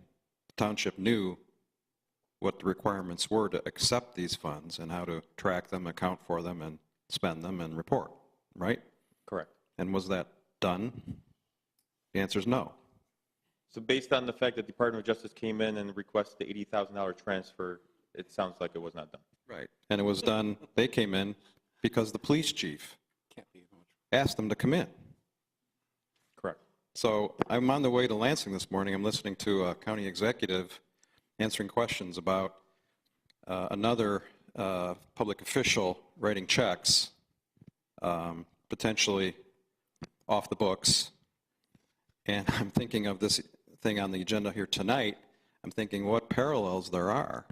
the township knew what the requirements were to accept these funds and how to track them, account for them, and spend them and report, right? Correct. And was that done? The answer is no. So based on the fact that the Department of Justice came in and requested the $80,000 transfer, it sounds like it was not done. Right. And it was done, they came in because the police chief asked them to come in. Correct. So I'm on the way to Lansing this morning. I'm listening to a county executive answering questions about another public official writing checks, potentially off the books. And I'm thinking of this thing on the agenda here tonight. I'm thinking what parallels there are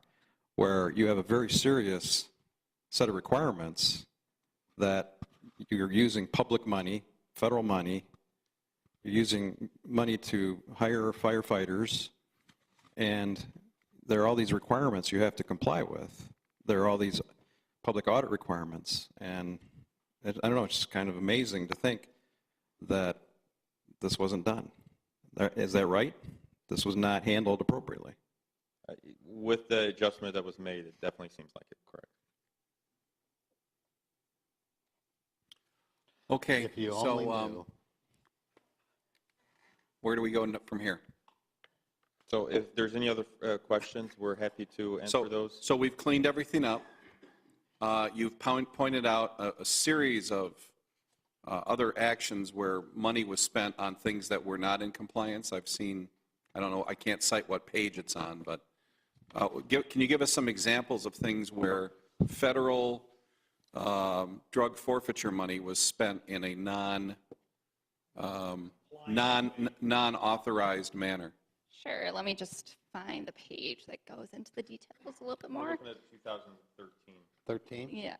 where you have a very serious set of requirements that you're using public money, federal money, you're using money to hire firefighters, and there are all these requirements you have to comply with. There are all these public audit requirements, and I don't know, it's just kind of amazing to think that this wasn't done. Is that right? This was not handled appropriately. With the adjustment that was made, it definitely seems like it. Correct. Okay, If you so only knew. where do we go from here? So if there's any other questions, we're happy to answer those. So we've cleaned everything up. You've pointed out a series of other actions where money was spent on things that were not in compliance. I've seen, I don't know, I can't cite what page it's on, but can you give us some examples of things where federal drug forfeiture money was spent in a non-authorized manner? Sure, let me just find the page that goes into the details a little bit We're more. looking at 2013. 13? Yeah,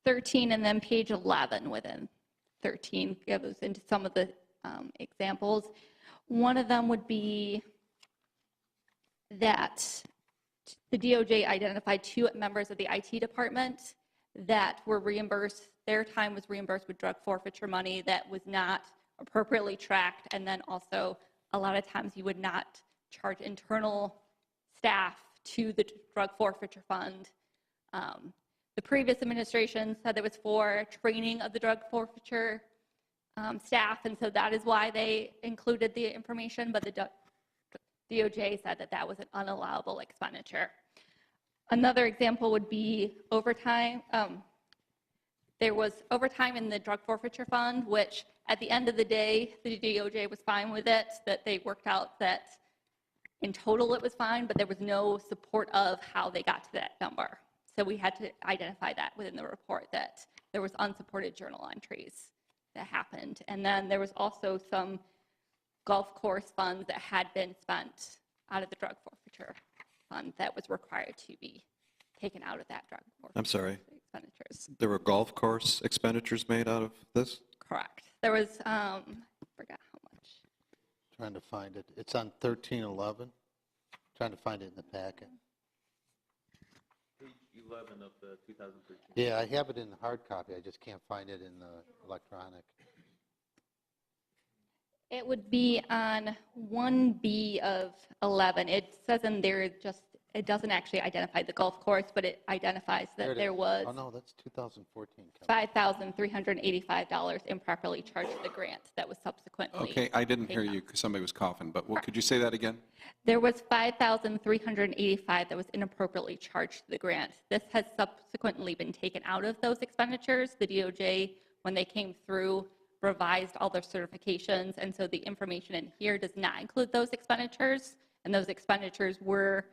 13 and then page 11 within 13 goes into some of the examples. One of them would be that the DOJ identified 2 members of the IT department that were reimbursed, their time was reimbursed with drug forfeiture money that was not appropriately tracked, and then also a lot of times you would not charge internal staff to the drug forfeiture fund. The previous administration said there was for training of the drug forfeiture staff, and so that is why they included the information, but the DOJ said that that was an unallowable expenditure. Another example would be overtime. There was overtime in the drug forfeiture fund, which at the end of the day, the DOJ was fine with it, that they worked out that in total it was fine, but there was no support of how they got to that number. So we had to identify that within the report, that there was unsupported journal entries that happened. And then there was also some golf course funds that had been spent out of the drug forfeiture fund that was required to be taken out of that drug forfeiture I'm sorry. expenditures. There were golf course expenditures made out of this? Correct. There was, I forgot how much. Trying to find it. It's on 1311. Trying to find it in the packet. Page 11 of the 2013. Yeah, I have it in the hard copy. I just can't find it in the electronic. It would be on 1B of 11. It says in there it doesn't actually identify the golf course, but it identifies that there was Oh, no, that's 2014. Kevin. $5,385 improperly charged to the grant that was subsequently. Okay, I didn't hear taken you out. because somebody was coughing, but could you say that again? There was $5,385 that was inappropriately charged to the grant. This has subsequently been taken out of those expenditures. The DOJ, when they came through, revised all their certifications, and so the information in here does not include those expenditures, and those expenditures were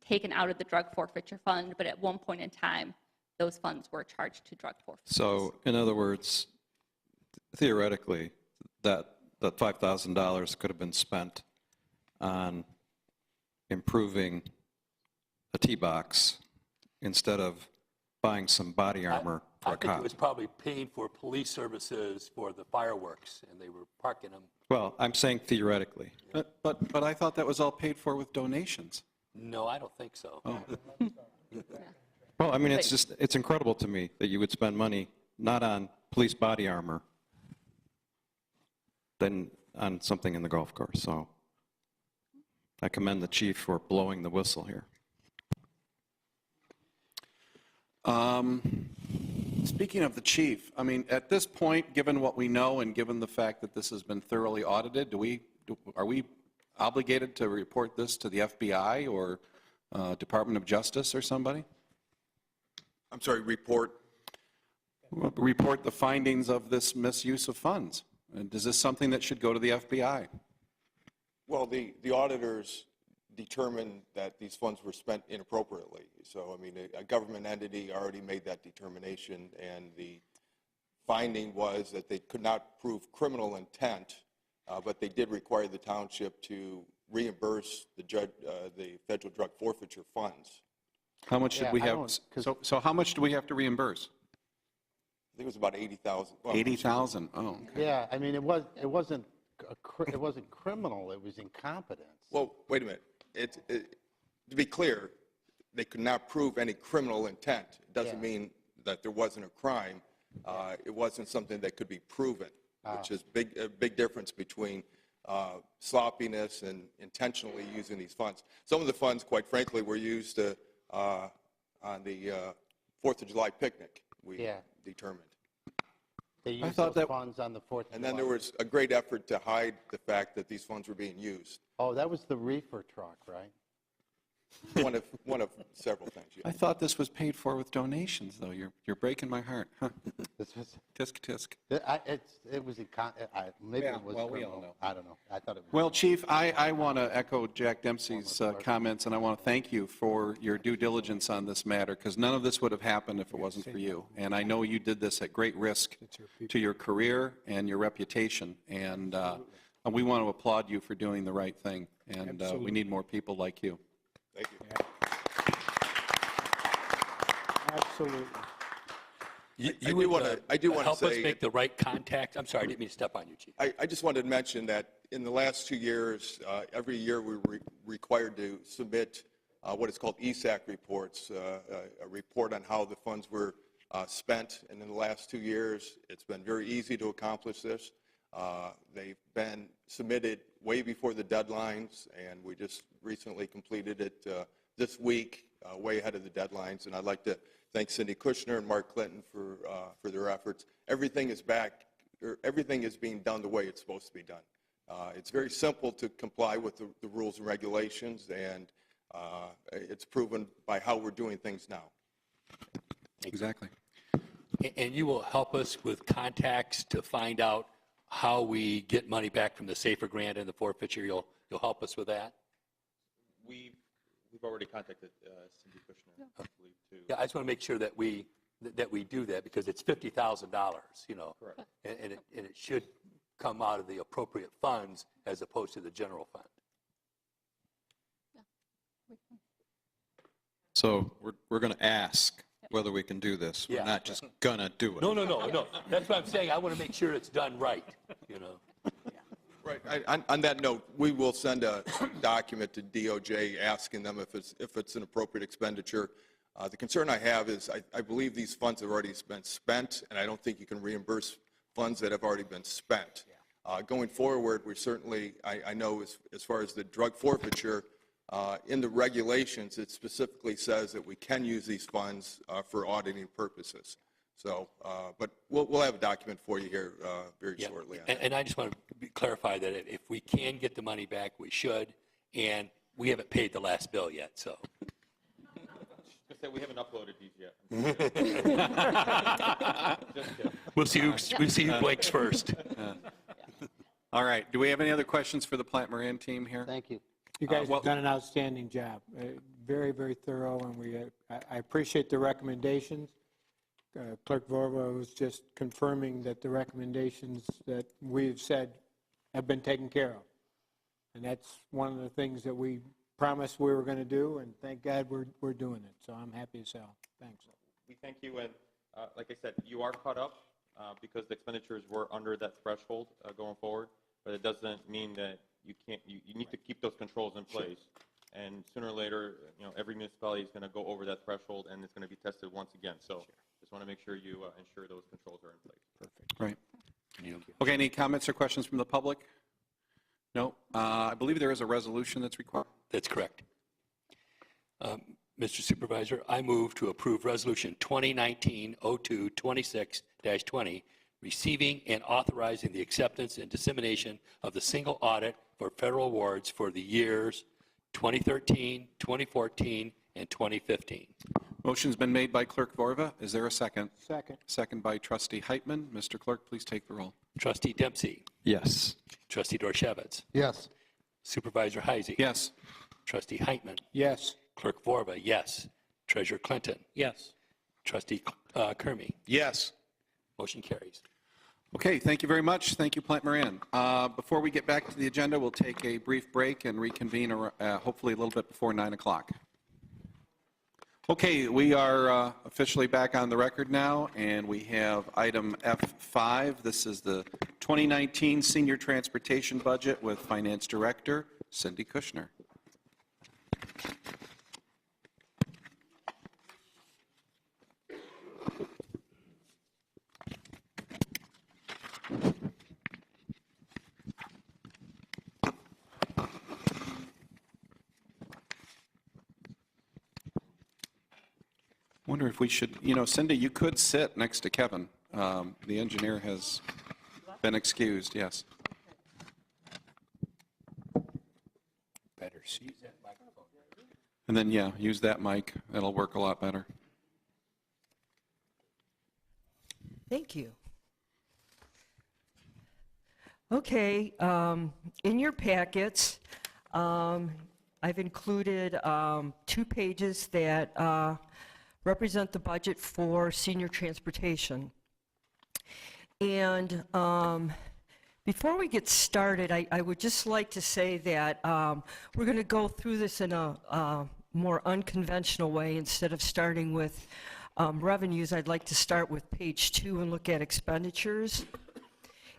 taken out of the drug forfeiture fund, but at one point in time, those funds were charged to drug forfeiture. So, in other words, theoretically, that $5,000 could have been spent on improving a tee box instead of buying some body armor for I a think it cop. was probably paying for police services for the fireworks, and they were parking them. Well, I'm saying theoretically. But I thought that was all paid for with donations. No, I don't think so. Oh. Well, I mean, it's incredible to me that you would spend money not on police body armor than on something in the golf course. So I commend the chief for blowing the whistle here. Speaking of the chief, I mean, at this point, given what we know and given the fact that this has been thoroughly audited, are we obligated to report this to the FBI or Department of Justice or somebody? I'm sorry, report? Report the findings of this misuse of funds. And is this something that should go to the FBI? Well, the auditors determined that these funds were spent inappropriately. So, I mean, a government entity already made that determination, and the finding was that they could not prove criminal intent, but they did require the township to reimburse the federal drug forfeiture funds. How much should we have? So how much do we have to reimburse? I think it was about $80,000. Well, 80,000. Oh, okay. Yeah, I mean, it wasn't criminal. It was incompetence. Well, wait a minute. To be clear, they could not prove any criminal intent. It doesn't mean that there wasn't a crime. It wasn't something that could be proven, which is a big difference between sloppiness and intentionally using these funds. Some of the funds, quite frankly, were used on the 4th of July picnic, we determined. They used those funds on the 4th of July. And then there was a great effort to hide the fact that these funds were being used. Oh, that was the reefer truck, right? One of several things. Yeah. I thought this was paid for with donations, though. You're breaking my heart. Huh? This was, tisk, tisk. it was maybe it was well, we criminal. all know. I don't know. I thought it was. Well, Chief, I want to echo Jack Dempsey's comments, and I want to thank you for your due diligence on this matter, because none of this would have happened if it wasn't for you. And I know you did this at great risk to your career and your reputation, and we want to applaud you for doing the right thing, and we need more people like you. Thank you. Absolutely. I do want to help say, us make the right contact. I'm sorry, I didn't mean to step on you, Chief. I just wanted to mention that in the last 2 years, every year we were required to submit what is called ESAC reports, a report on how the funds were spent. And in the last 2 years, it's been very easy to accomplish this. They've been submitted way before the deadlines, and we just recently completed it this week, way ahead of the deadlines. And I'd like to thank Cindy Kushner and Mark Clinton for their efforts. Everything is being done the way it's supposed to be done. It's very simple to comply with the rules and regulations, and it's proven by how we're doing things now. Exactly. And you will help us with contacts to find out how we get money back from the SAFER grant and the forfeiture. You'll help us with that? We've already contacted Cindy Kushner, I believe, too. Yeah, I just want to make sure that we do that, because it's $50,000, you know. Correct. And it should come out of the appropriate funds as opposed to the general fund. So we're going to ask whether we can do this. We're not just going to do it. No. That's what I'm saying. I want to make sure it's done right, you know. Right. On that note, we will send a document to DOJ asking them if it's an appropriate expenditure. The concern I have is I believe these funds have already been spent, and I don't think you can reimburse funds that have already been spent. Going forward, we certainly, I know as far as the drug forfeiture, in the regulations, it specifically says that we can use these funds for auditing purposes. So, but we'll have a document for you here very shortly. And I just want to clarify that if we can get the money back, we should, and we haven't paid the last bill yet, so. Just that we haven't uploaded these yet. Just kidding. We'll see who blinks first. All right. Do we have any other questions for the Plant Moran team here? Thank you. You guys have done an outstanding job. Very, very thorough, and I appreciate the recommendations. Clerk Vorva was just confirming that the recommendations that we've said have been taken care of. And that's one of the things that we promised we were going to do, and thank God we're doing it. So I'm happy as hell. Thanks. We thank you, and like I said, you are caught up because the expenditures were under that threshold going forward, but it doesn't mean that you can't, you need to keep those controls in place. And sooner or later, every municipality is going to go over that threshold, and it's going to be tested once again. So just want to make sure you ensure those controls are in place. Perfect. Right. Okay, any comments or questions from the public? No? I believe there is a resolution that's required. That's correct. Mr. Supervisor, I move to approve Resolution 2019-02-26-20, receiving and authorizing the acceptance and dissemination of the single audit for federal awards for the years 2013, 2014, and 2015. Motion's been made by Clerk Vorva. Is there a second? Second. Second by Trustee Heitman. Mr. Clerk, please take the roll. Trustee Dempsey. Yes. Trustee Dorshevitz. Yes. Supervisor Heisey. Yes. Trustee Heitman. Yes. Clerk Vorba, yes. Treasurer Clinton. Yes. Trustee Kermy. Yes. Motion carries. Okay, thank you very much. Thank you, Plant Moran. Before we get back to the agenda, we'll take a brief break and reconvene hopefully a little bit before 9 o'clock. Okay, we are officially back on the record now, and we have item F5. This is the 2019 Senior Transportation Budget with Finance Director Cindy Kushner. Wonder if we should, Cindy, you could sit next to Kevin. The engineer has been excused, yes. Better seize that microphone. And then, use that mic. That'll work a lot better. Thank you. Okay, in your packets, I've included 2 pages that represent the budget for senior transportation. And before we get started, I would just like to say that we're going to go through this in a more unconventional way. Instead of starting with revenues, I'd like to start with page 2 and look at expenditures,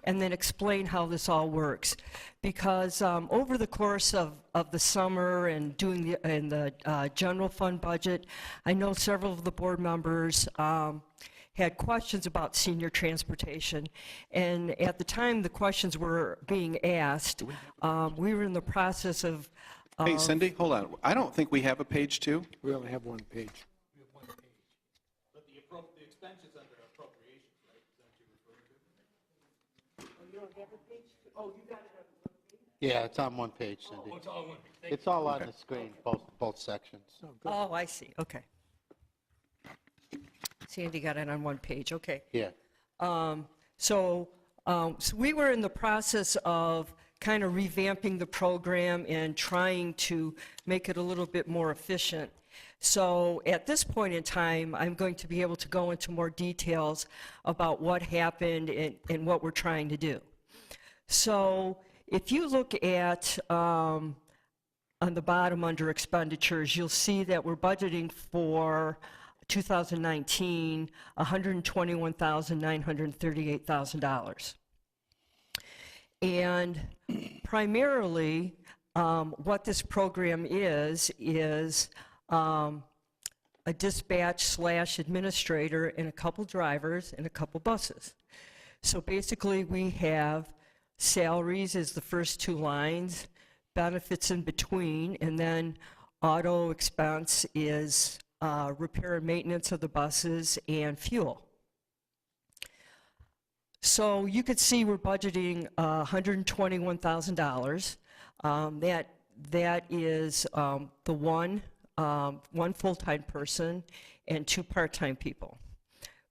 and then explain how this all works. Because over the course of the summer and doing the general fund budget, I know several of the board members had questions about senior transportation. And at the time the questions were being asked, we were in the process of... Hey, Cindy, hold on. I don't think we have a page 2. We only have 1 page. We have 1 page. But the expenses under appropriations, right? Is that what you're referring to? Oh, you don't have a page? Oh, you got it on 1 page? Yeah, it's on 1 page, Cindy. Oh, it's all 1 page. It's all on the screen, both sections. Oh, I see, okay. Sandy got it on 1 page, okay. Yeah. So we were in the process of kind of revamping the program and trying to make it a little bit more efficient. So at this point in time, I'm going to be able to go into more details about what happened and what we're trying to do. So if you look at on the bottom under expenditures, you'll see that we're budgeting for 2019 $121,938,000. And primarily, what this program is a dispatch/administrator and a couple drivers and a couple buses. So basically, we have salaries as the first two lines, benefits in between, and then auto expense is repair and maintenance of the buses and fuel. So you could see we're budgeting $121,000. That is the one full-time person and 2 part-time people.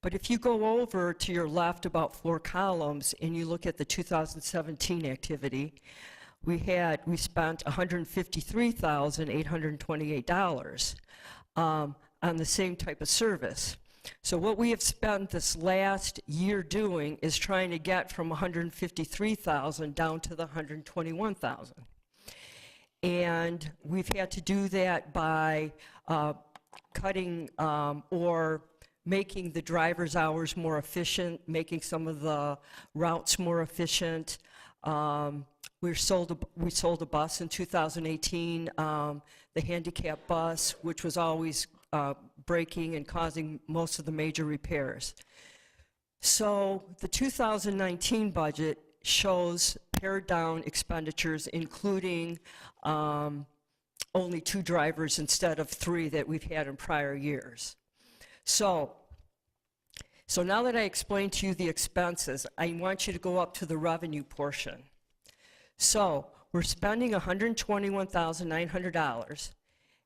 But if you go over to your left about 4 columns and you look at the 2017 activity, we spent $153,828 on the same type of service. So what we have spent this last year doing is trying to get from $153,000 down to the $121,000. And we've had to do that by cutting or making the driver's hours more efficient, making some of the routes more efficient. We sold a bus in 2018, the handicap bus, which was always breaking and causing most of the major repairs. So the 2019 budget shows pared down expenditures, including only 2 drivers instead of 3 that we've had in prior years. So now that I explained to you the expenses, I want you to go up to the revenue portion. So we're spending $121,900,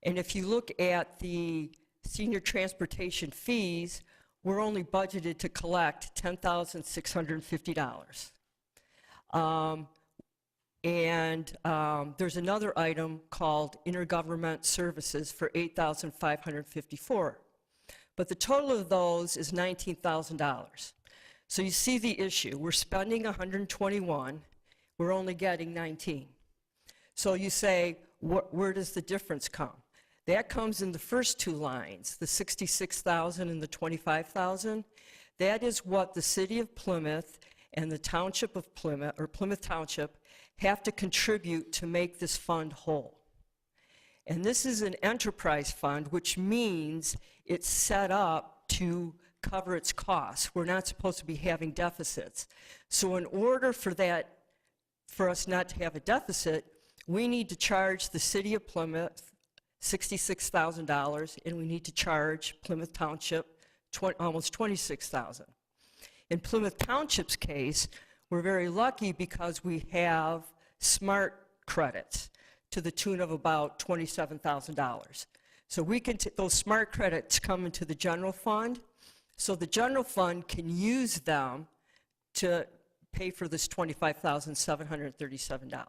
and if you look at the senior transportation fees, we're only budgeted to collect $10,650. There's another item called intergovernment services for $8,554. But the total of those is $19,000. So you see the issue. We're spending 121, we're only getting 19. So you say, where does the difference come? That comes in the first 2 lines, the $66,000 and the $25,000. That is what the city of Plymouth and the township of Plymouth, or Plymouth Township, have to contribute to make this fund whole. And this is an enterprise fund, which means it's set up to cover its costs. We're not supposed to be having deficits. So in order for us not to have a deficit, we need to charge the city of Plymouth $66,000, and we need to charge Plymouth Township almost $26,000. In Plymouth Township's case, we're very lucky because we have smart credits to the tune of about $27,000. So we can those smart credits come into the general fund, so the general fund can use them to pay for this $25,737.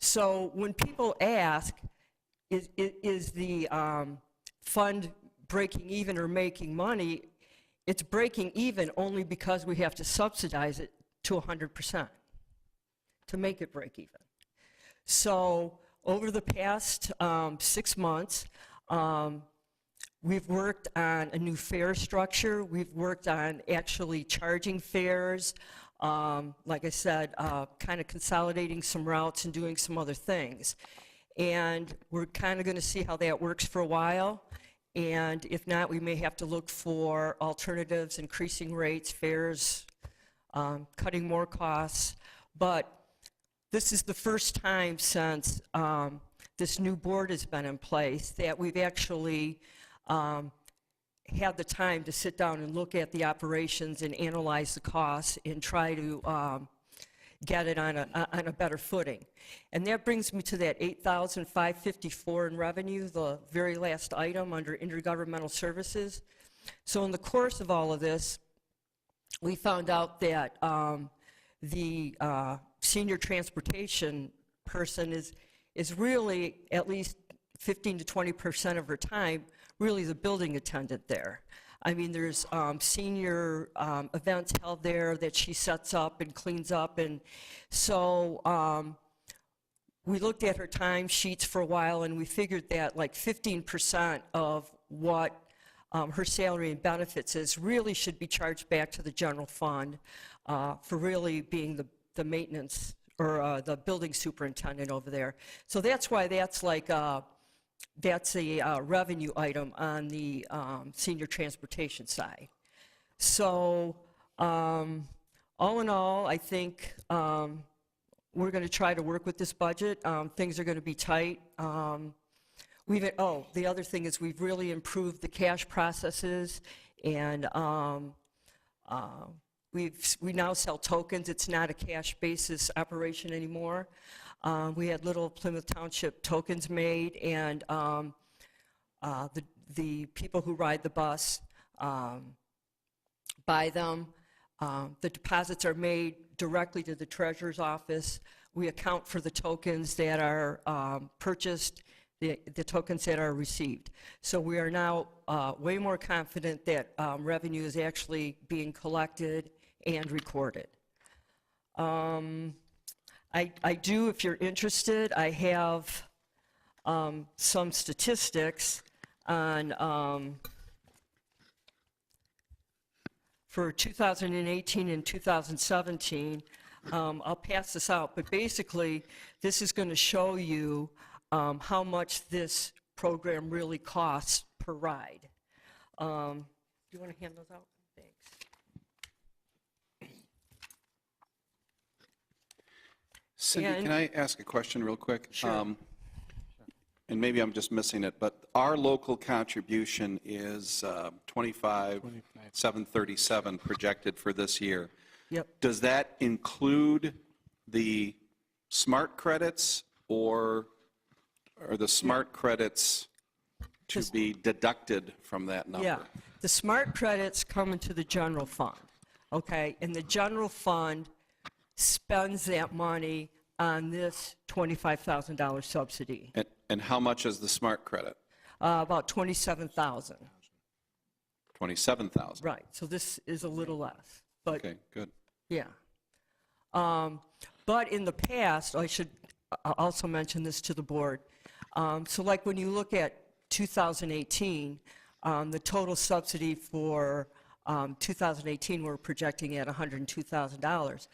So when people ask, is the fund breaking even or making money, it's breaking even only because we have to subsidize it to 100% to make it break even. So over the past 6 months, we've worked on a new fare structure. We've worked on actually charging fares. Like I said, kind of consolidating some routes and doing some other things. And we're kind of going to see how that works for a while. And if not, we may have to look for alternatives, increasing rates, fares, cutting more costs. But this is the first time since this new board has been in place that we've actually had the time to sit down and look at the operations and analyze the costs and try to get it on a better footing. And that brings me to that $8,554 in revenue, the very last item under intergovernmental services. So in the course of all of this, we found out that the senior transportation person is really at least 15 to 20% of her time really the building attendant there. I mean, there's senior events held there that she sets up and cleans up, and so we looked at her time sheets for a while, and we figured that like 15% of what her salary and benefits is really should be charged back to the general fund for really being the maintenance or the building superintendent over there. So that's why that's like that's a revenue item on the senior transportation side. So all in all, I think we're going to try to work with this budget. Things are going to be tight. The other thing is we've really improved the cash processes, and we now sell tokens. It's not a cash basis operation anymore. We had little Plymouth Township tokens made, and the people who ride the bus buy them. The deposits are made directly to the treasurer's office. We account for the tokens that are purchased, the tokens that are received. So we are now way more confident that revenue is actually being collected and recorded. I do, if you're interested, I have some statistics on for 2018 and 2017. I'll pass this out, but basically this is going to show you how much this program really costs per ride. Do you want to hand those out? Thanks. Cindy, can I ask a question real quick? Sure. And maybe I'm just missing it, but our local contribution is 25,737 projected for this year. Yep. Does that include the smart credits, or are the smart credits to be deducted from that number? Yeah, the smart credits come into the general fund, okay? And the general fund spends that money on this $25,000 subsidy. And how much is the smart credit? About $27,000. 27,000. Right, so this is a little less, but Okay, good. yeah. But in the past, I should also mention this to the board. So like when you look at 2018, the total subsidy for 2018, we're projecting at $102,000.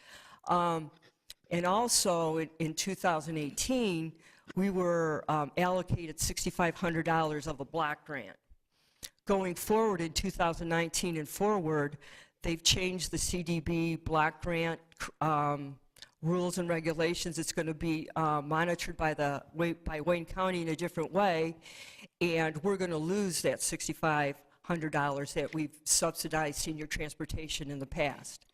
And also in 2018, we were allocated $6,500 of a block grant. Going forward in 2019 and forward, they've changed the CDB block grant rules and regulations. It's going to be monitored by Wayne County in a different way, and we're going to lose that $6,500 that we've subsidized senior transportation in the past.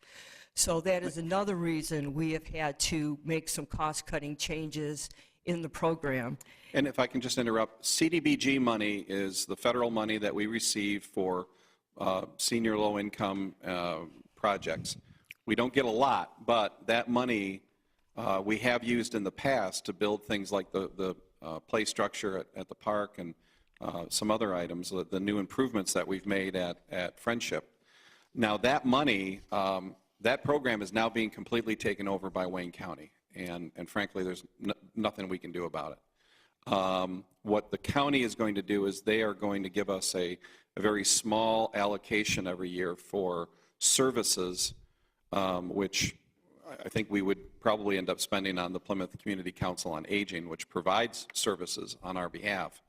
So that is another reason we have had to make some cost-cutting changes in the program. And if I can just interrupt, CDBG money is the federal money that we receive for senior low-income projects. We don't get a lot, but that money we have used in the past to build things like the play structure at the park and some other items, the new improvements that we've made at Friendship. Now that money, that program is now being completely taken over by Wayne County, and frankly, there's nothing we can do about it. What the county is going to do is they are going to give us a very small allocation every year for services, which I think we would probably end up spending on the Plymouth Community Council on Aging, which provides services on our behalf.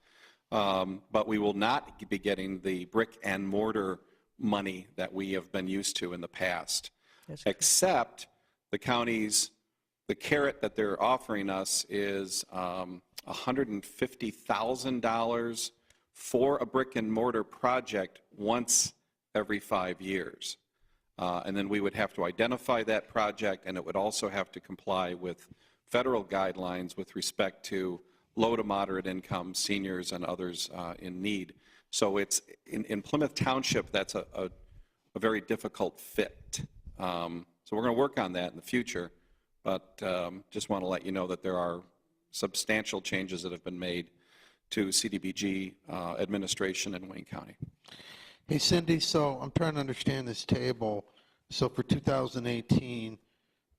But we will not be getting the brick and mortar money that we have been used to in the past, except the county's, the carrot that they're offering us is $150,000 for a brick and mortar project once every 5 years. And then we would have to identify that project, and it would also have to comply with federal guidelines with respect to low to moderate income seniors and others in need. So it's in Plymouth Township, that's a very difficult fit. So we're going to work on that in the future, but just want to let you know that there are substantial changes that have been made to CDBG administration in Wayne County. Hey, Cindy, so I'm trying to understand this table. So for 2018,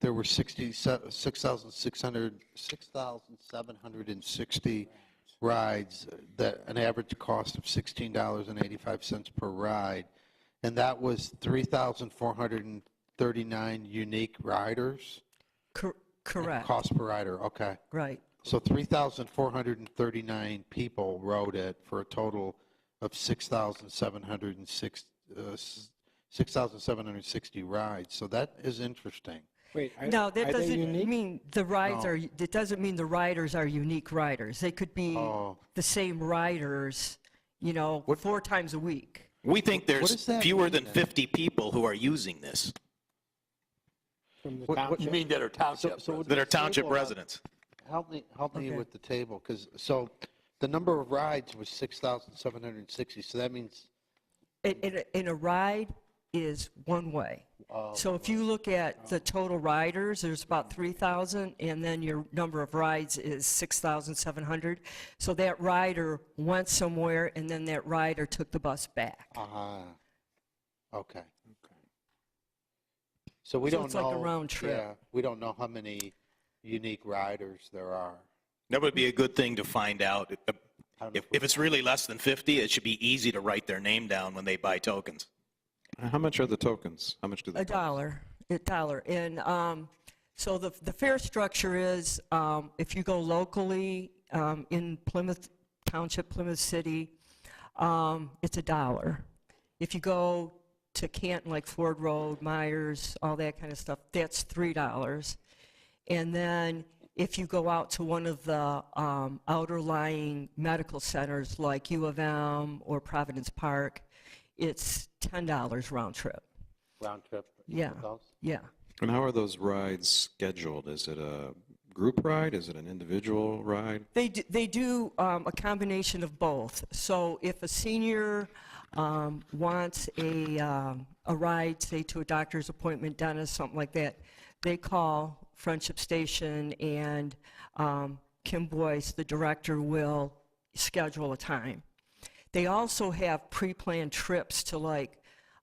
there were 6,760 rides that an average cost of $16.85 per ride, and that was 3,439 unique riders? Correct. Cost per rider, okay. Right. So 3,439 people rode it for a total of 6,760 rides. So that is interesting. Wait, No, that are they doesn't unique? mean the rides No. are, it doesn't mean the riders are unique riders. They could be the same riders, 4 times a week. We think does there's that fewer mean than then? 50 people who are using this, From the What- township? You mean that are township So residents? that are township table, residents. Help me Okay. with the table, because, so the number of rides was 6,760, so that means, In a ride is one way. So if you look at the total riders, there's about 3,000, and then your number of rides is 6,700. So that rider went somewhere, and then that rider took the bus back. okay. So we So don't it's know. like a round trip. Yeah, we don't know how many unique riders there are. That would be a good thing to find out. I don't know If it's really less than 50, it should be easy to write their name down when they buy tokens. How much are the tokens? How much do they A dollar. And so the fare structure is, if you go locally in Plymouth Township, Plymouth City, it's $1. If you go to Canton, like Ford Road, Myers, all that kind of stuff, that's $3. And then if you go out to one of the outer lying medical centers like U of M or Providence Park, it's $10 round trip. Round trip? Yeah. Yeah. And how are those rides scheduled? Is it a group ride? Is it an individual ride? They do a combination of both. So if a senior wants a ride, say to a doctor's appointment, dentist, something like that, they call Friendship Station, and Kim Boyce, the director, will schedule a time. They also have pre-planned trips to, like,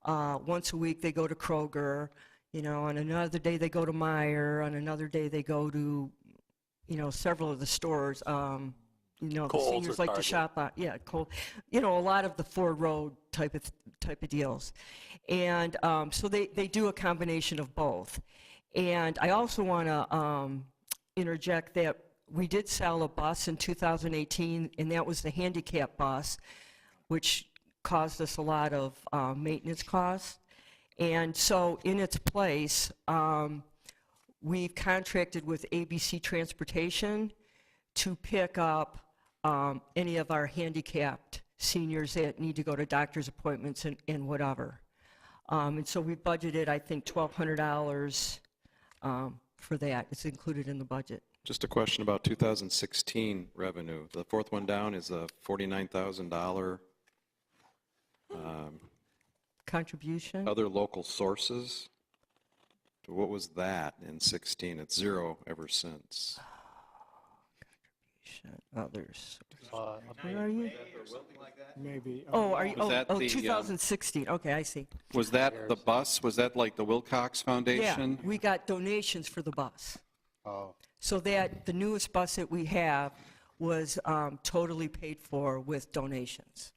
once a week they go to Kroger, on another day they go to Meijer, on another day they go to, several of the stores. The Kohl's seniors or like to Target. shop at, Kohl's, a lot of the Ford Road type of deals. And so they do a combination of both. And I also want to interject that we did sell a bus in 2018, and that was the handicap bus, which caused us a lot of maintenance costs. And so in its place, we've contracted with ABC Transportation to pick up any of our handicapped seniors that need to go to doctor's appointments and whatever. And so we budgeted, I think, $1,200 for that. It's included in the budget. Just a question about 2016 revenue. The fourth one down is a $49,000 Contribution? other local sources. What was that in 16? It's zero ever since. Others. Where are you? Maybe. Oh, are you? Was that the, 2016. Okay, I see. Was that the bus? Was that like the Wilcox Foundation? Yeah, we got donations for the bus. Oh. So that the newest bus that we have was totally paid for with donations.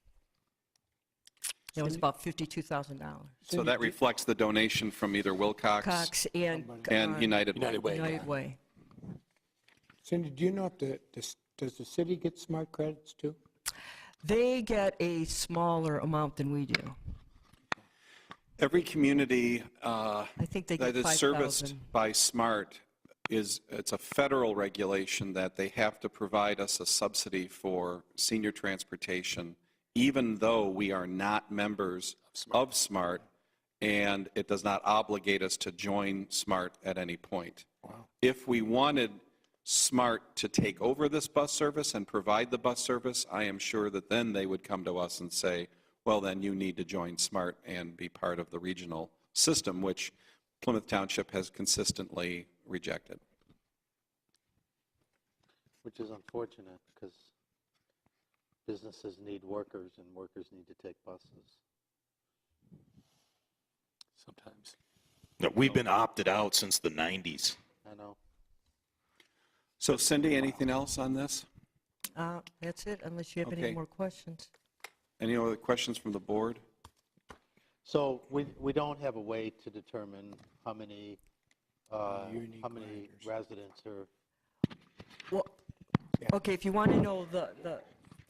It was about $52,000. So that reflects the donation from either Wilcox Cox and United Way. United Way. Cindy, do you know if does the city get smart credits too? They get a smaller amount than we do. Every community think they that get is serviced 5,000. by SMART it's a federal regulation that they have to provide us a subsidy for senior transportation, even though we are not members of SMART, and it does not obligate us to join SMART at any point. If we wanted SMART to take over this bus service and provide the bus service, I am sure that then they would come to us and say, well, then you need to join SMART and be part of the regional system, which Plymouth Township has consistently rejected. Which is unfortunate, because businesses need workers, and workers need to take buses. Sometimes. No, we've been opted out since the 90s. I know. So Cindy, anything else on this? That's it, unless you have Okay. any more questions. Any other questions from the board? So we don't have a way to determine how many residents are, Well, okay, if you want to know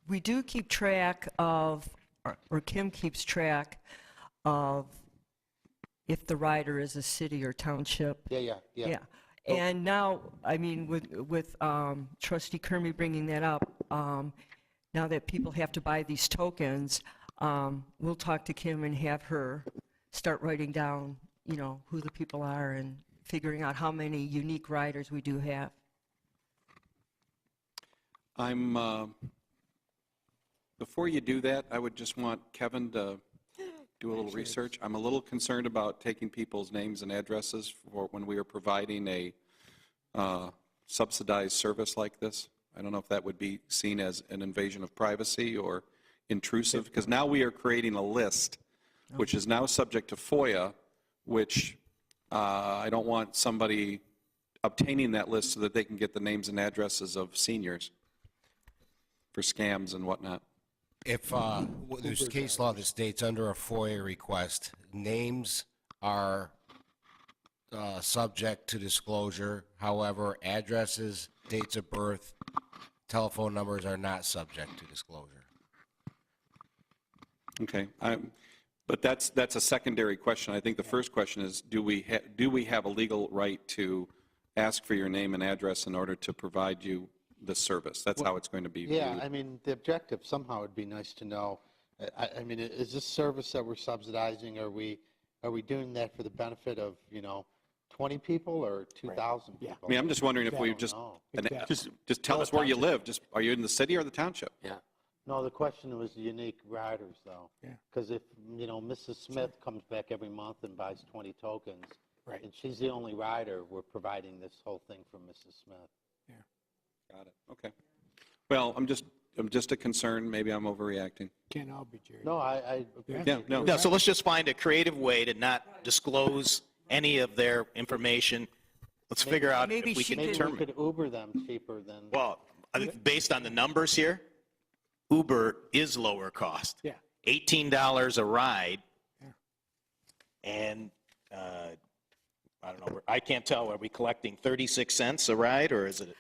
we do keep track of, or Kim keeps track of if the rider is a city or township. yeah. Yeah. And now, I mean, with Trustee Kermey bringing that up, now that people have to buy these tokens, we'll talk to Kim and have her start writing down, who the people are and figuring out how many unique riders we do have. Before you do that, I would just want Kevin to do a little research. I'm a little concerned about taking people's names and addresses for when we are providing a subsidized service like this. I don't know if that would be seen as an invasion of privacy or intrusive, because now we are creating a list which is now subject to FOIA, which I don't want somebody obtaining that list so that they can get the names and addresses of seniors for scams and whatnot. If there's case law that states under a FOIA request, names are subject to disclosure. However, addresses, dates of birth, telephone numbers are not subject to disclosure. Okay, but that's a secondary question. I think the first question is, do we have a legal right to ask for your name and address in order to provide you this service? That's how it's going to be viewed. Yeah, I mean, the objective somehow would be nice to know. I mean, is this service that we're subsidizing, are we doing that for the benefit of, 20 people or 2,000 people? I mean, I'm just wondering if we just tell us where you live. Are you in the city or the township? Yeah. No, the question was the unique riders, though. Yeah. Because if, Mrs. Smith comes back every month and buys 20 tokens, Right. and she's the only rider, we're providing this whole thing for Mrs. Smith. Got it, okay. Well, I'm just a concern. Maybe I'm overreacting. Can't all be Jerry. No, I Yeah, no. No, so let's just find a creative way to not disclose any of their information. Let's figure out maybe if we she can could- determine. We could Uber them cheaper than. Well, I think based on the numbers here, Uber is lower cost. Yeah. $18 a ride. And I don't know, I can't tell, are we collecting 36 cents a ride, or is it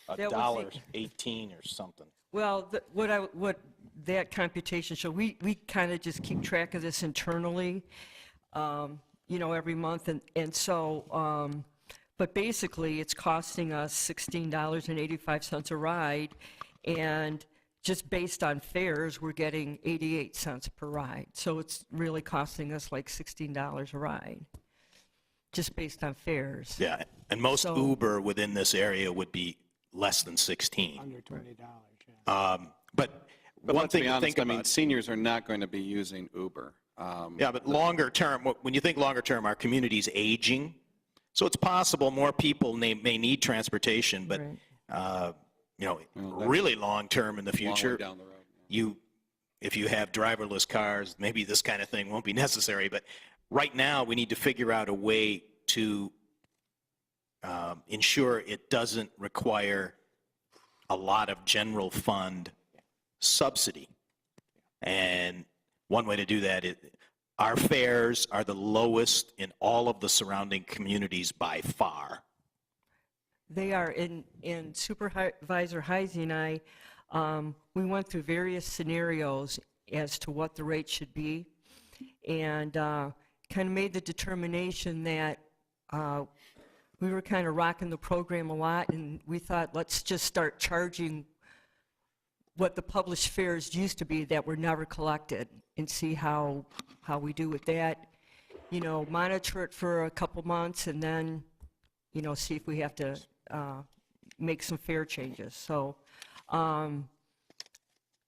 That was $1.18 or something? Well, what that computation showed, we kind of just keep track of this internally, every month, and so, but basically, it's costing us $16.85 a ride, and just based on fares, we're getting 88 cents per ride. So it's really costing us like $16 a ride, just based on fares. Yeah, and most So- Uber within this area would be less than 16. Under $20, yeah. But But one let's thing be to honest, think I mean, about, seniors are not going to be using Uber. yeah, but longer term, when you think longer term, our community's aging, so it's possible more people may need transportation, but Right. really long term in the Long way future, down the road. if you have driverless cars, maybe this kind of thing won't be necessary. But right now, we need to figure out a way to ensure it doesn't require a lot of general fund subsidy. And one way to do that is our fares are the lowest in all of the surrounding communities by far. They are, in Supervisor Heisey and I, we went through various scenarios as to what the rate should be, and kind of made the determination that we were kind of rocking the program a lot, and we thought, let's just start charging what the published fares used to be that were never collected, and see how we do with that. Monitor it for a couple months, and then, see if we have to make some fare changes. So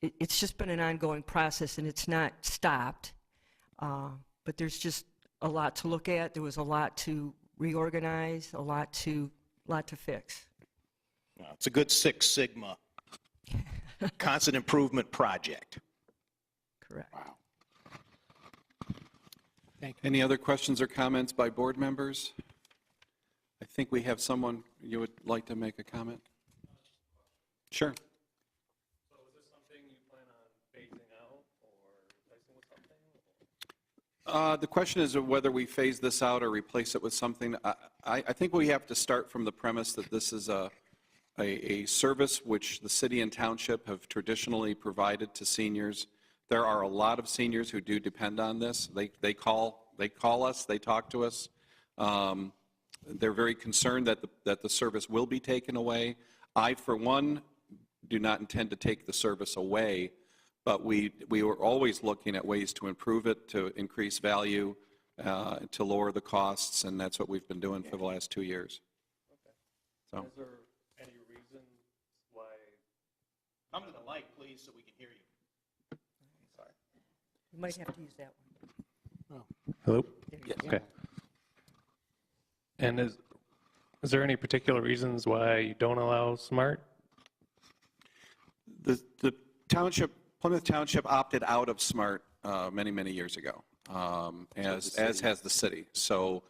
it's just been an ongoing process, and it's not stopped. But there's just a lot to look at. There was a lot to reorganize, a lot to fix. It's a good Six Sigma constant improvement project. Correct. Wow. Any other questions or comments by board members? I think we have someone, you would like to make a comment? Sure. The question is whether we phase this out or replace it with something. I think we have to start from the premise that this is a service which the city and township have traditionally provided to seniors. There are a lot of seniors who do depend on this. They call us, they talk to us. They're very concerned that the service will be taken away. I, for one, do not intend to take the service away, but we were always looking at ways to improve it, to increase value, to lower the costs, and that's what we've been doing for the last 2 years. So. Is there any reason why? Come to the mic, please, so we can hear you. Sorry. You might have to use that one. Hello? Yes. Okay. And is there any particular reasons why you don't allow smart? The township, Plymouth Township opted out of SMART many, many years ago, as has the city. So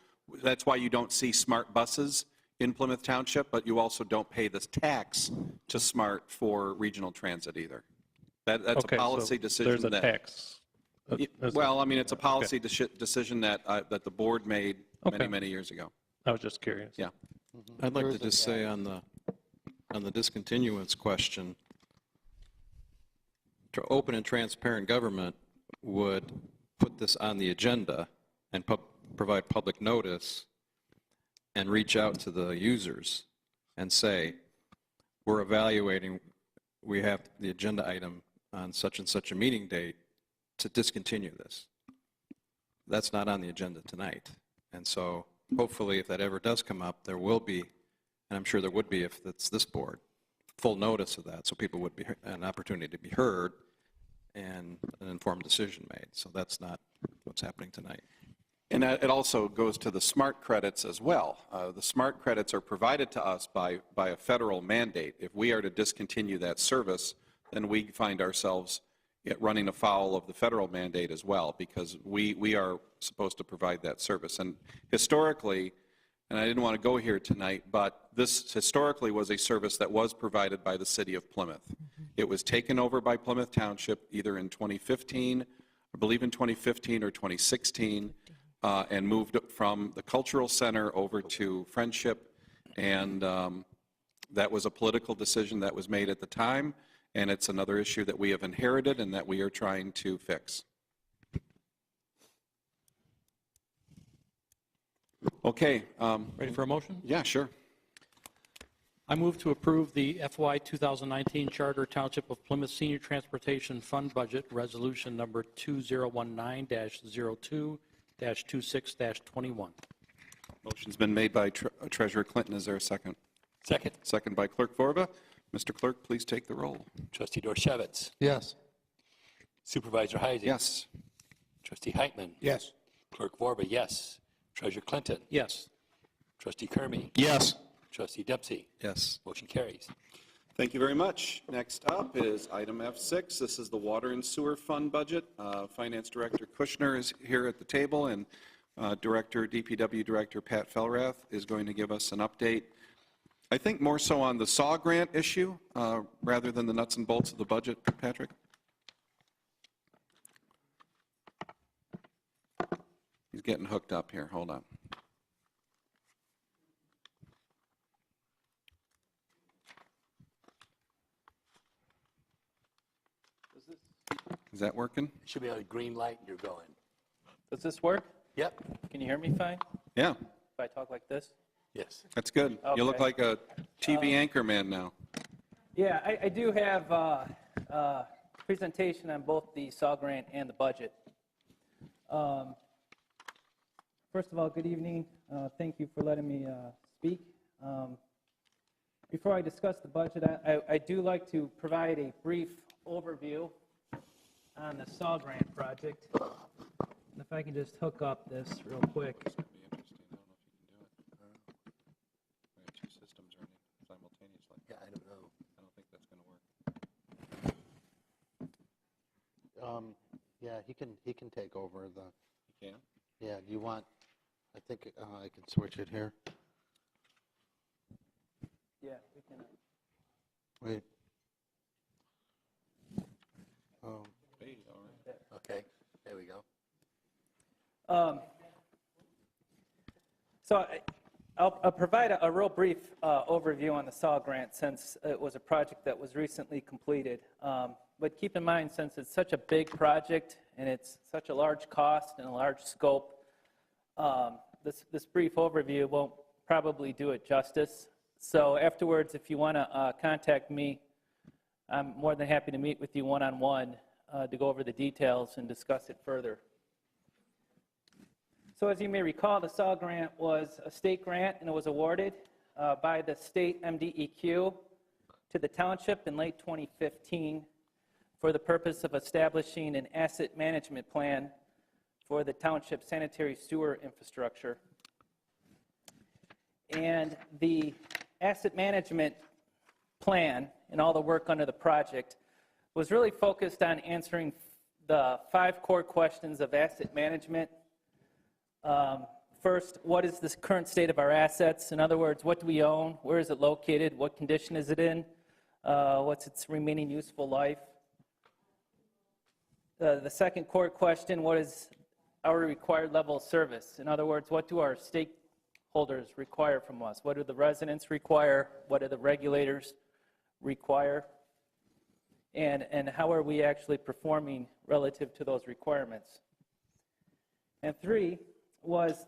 that's why you don't see SMART buses in Plymouth Township, but you also don't pay this tax to SMART for regional transit either. That's Okay, a policy so decision. There's a tax. Well, I mean, it's a policy decision that the board made many, many years ago. I was just curious. Yeah. I'd like to just say on the discontinuance question, open and transparent government would put this on the agenda and provide public notice and reach out to the users and say, we're evaluating, we have the agenda item on such and such a meeting date to discontinue this. That's not on the agenda tonight. And so hopefully if that ever does come up, there will be, and I'm sure there would be if it's this board, full notice of that so people would be an opportunity to be heard and an informed decision made. So that's not what's happening tonight. And it also goes to the SMART credits as well. The SMART credits are provided to us by a federal mandate. If we are to discontinue that service, then we find ourselves running afoul of the federal mandate as well, because we are supposed to provide that service. And historically, and I didn't want to go here tonight, but this historically was a service that was provided by the city of Plymouth. It was taken over by Plymouth Township either in 2015, I believe in 2015 or 2016, and moved from the cultural center over to Friendship. And that was a political decision that was made at the time, and it's another issue that we have inherited and that we are trying to fix. Okay. Ready for a motion? Yeah, sure. I move to approve the FY 2019 Charter Township of Plymouth Senior Transportation Fund Budget Resolution Number 2019-02-26-21. Motion's been made by Treasurer Clinton. Is there a second? Second. Second by Clerk Vorba. Mr. Clerk, please take the roll. Trustee Dorchevitz. Yes. Supervisor Heisey. Yes. Trustee Heitman. Yes. Clerk Vorba, yes. Treasurer Clinton. Yes. Trustee Kermy. Yes. Trustee Dempsey. Yes. Motion carries. Thank you very much. Next up is item F6. This is the Water and Sewer Fund budget. Finance Director Kushner is here at the table, and DPW Director Pat Felrath is going to give us an update. I think more so on the SAW grant issue rather than the nuts and bolts of the budget, Patrick. He's getting hooked up here. Hold on. Is that working? It should be a green light and you're going. Does this work? Yep. Can you hear me fine? Yeah, If I talk like this? Yes. that's good. You look Okay. like a TV anchorman now. Yeah, I do have a presentation on both the SAW grant and the budget. First of all, good evening. Thank you for letting me speak. Before I discuss the budget, I do like to provide a brief overview on the SAW grant project. And if I can just hook up this real quick. Yeah, I don't know. I don't think that's going to work. Yeah, he can take over the. You can? Yeah, do you want? I think I can switch it here. Yeah, we can. Wait. Oh. Okay, there we go. I'll provide a real brief overview on the SAW grant since it was a project that was recently completed. But keep in mind, since it's such a big project and it's such a large cost and a large scope, this brief overview won't probably do it justice. So afterwards, if you want to contact me, I'm more than happy to meet with you one-on-one to go over the details and discuss it further. So as you may recall, the SAW grant was a state grant, and it was awarded by the state MDEQ to the township in late 2015 for the purpose of establishing an asset management plan for the township sanitary sewer infrastructure. And the asset management plan and all the work under the project was really focused on answering the 5 core questions of asset management. First, what is the current state of our assets? In other words, what do we own? Where is it located? What condition is it in? What's its remaining useful life? The second core question, what is our required level of service? In other words, what do our stakeholders require from us? What do the residents require? What do the regulators require? And how are we actually performing relative to those requirements? And 3 was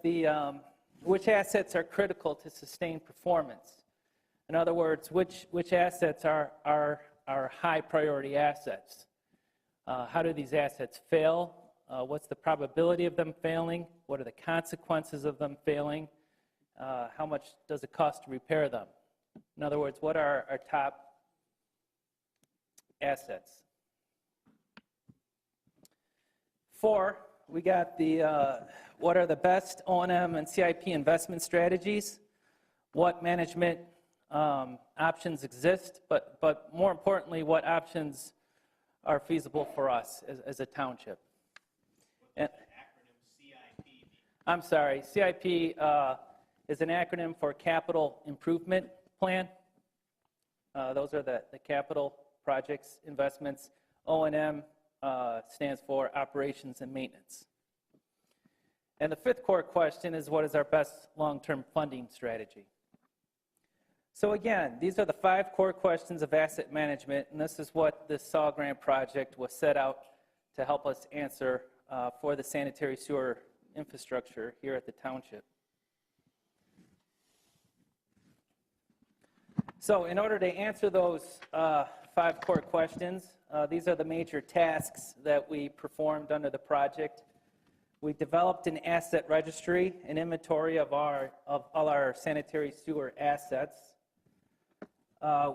which assets are critical to sustain performance. In other words, which assets are high priority assets? How do these assets fail? What's the probability of them failing? What are the consequences of them failing? How much does it cost to repair them? In other words, what are our top assets? 4, we got what are the best O&M and CIP investment strategies? What management options exist? But more importantly, what options are feasible for us as a township? And, I'm sorry, CIP is an acronym for Capital Improvement Plan. Those are the capital projects, investments. O&M stands for Operations and Maintenance. And the 5th core question is, what is our best long-term funding strategy? So again, these are the 5 core questions of asset management, and this is what this SAW grant project was set out to help us answer for the sanitary sewer infrastructure here at the township. So in order to answer those 5 core questions, these are the major tasks that we performed under the project. We developed an asset registry, an inventory of all our sanitary sewer assets.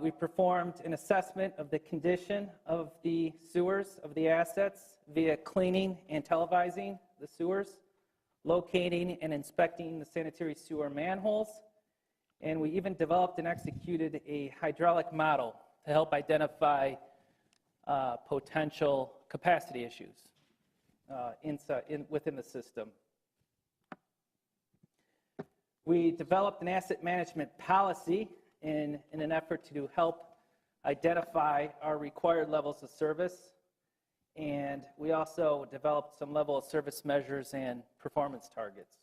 We performed an assessment of the condition of the sewers, of the assets, via cleaning and televising the sewers, locating and inspecting the sanitary sewer manholes, and we even developed and executed a hydraulic model to help identify potential capacity issues within the system. We developed an asset management policy in an effort to help identify our required levels of service, and we also developed some level of service measures and performance targets.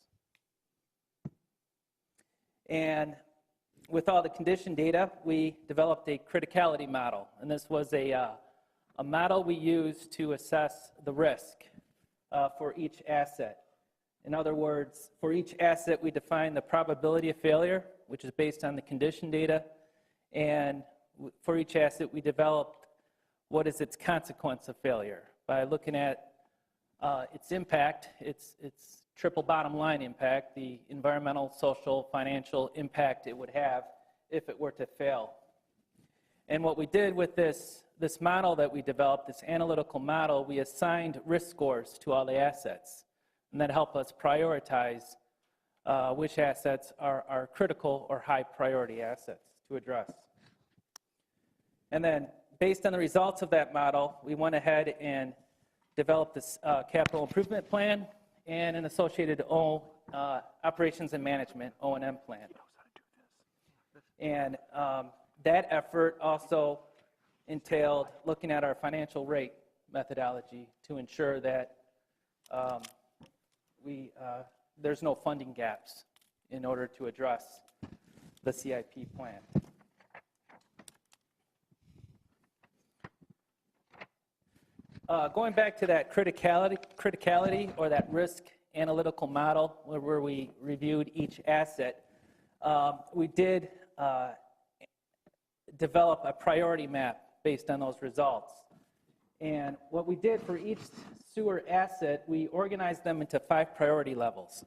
And with all the condition data, we developed a criticality model, and this was a model we used to assess the risk for each asset. In other words, for each asset, we define the probability of failure, which is based on the condition data, and for each asset, we developed what is its consequence of failure by looking at its impact, its triple bottom line impact, the environmental, social, financial impact it would have if it were to fail. And what we did with this model that we developed, this analytical model, we assigned risk scores to all the assets, and that helped us prioritize which assets are critical or high priority assets to address. And then based on the results of that model, we went ahead and developed this capital improvement plan and an associated operations and management, O&M plan. And that effort also entailed looking at our financial rate methodology to ensure that there's no funding gaps in order to address the CIP plan. Going back to that criticality or that risk analytical model where we reviewed each asset, we did develop a priority map based on those results. And what we did for each sewer asset, we organized them into 5 priority levels.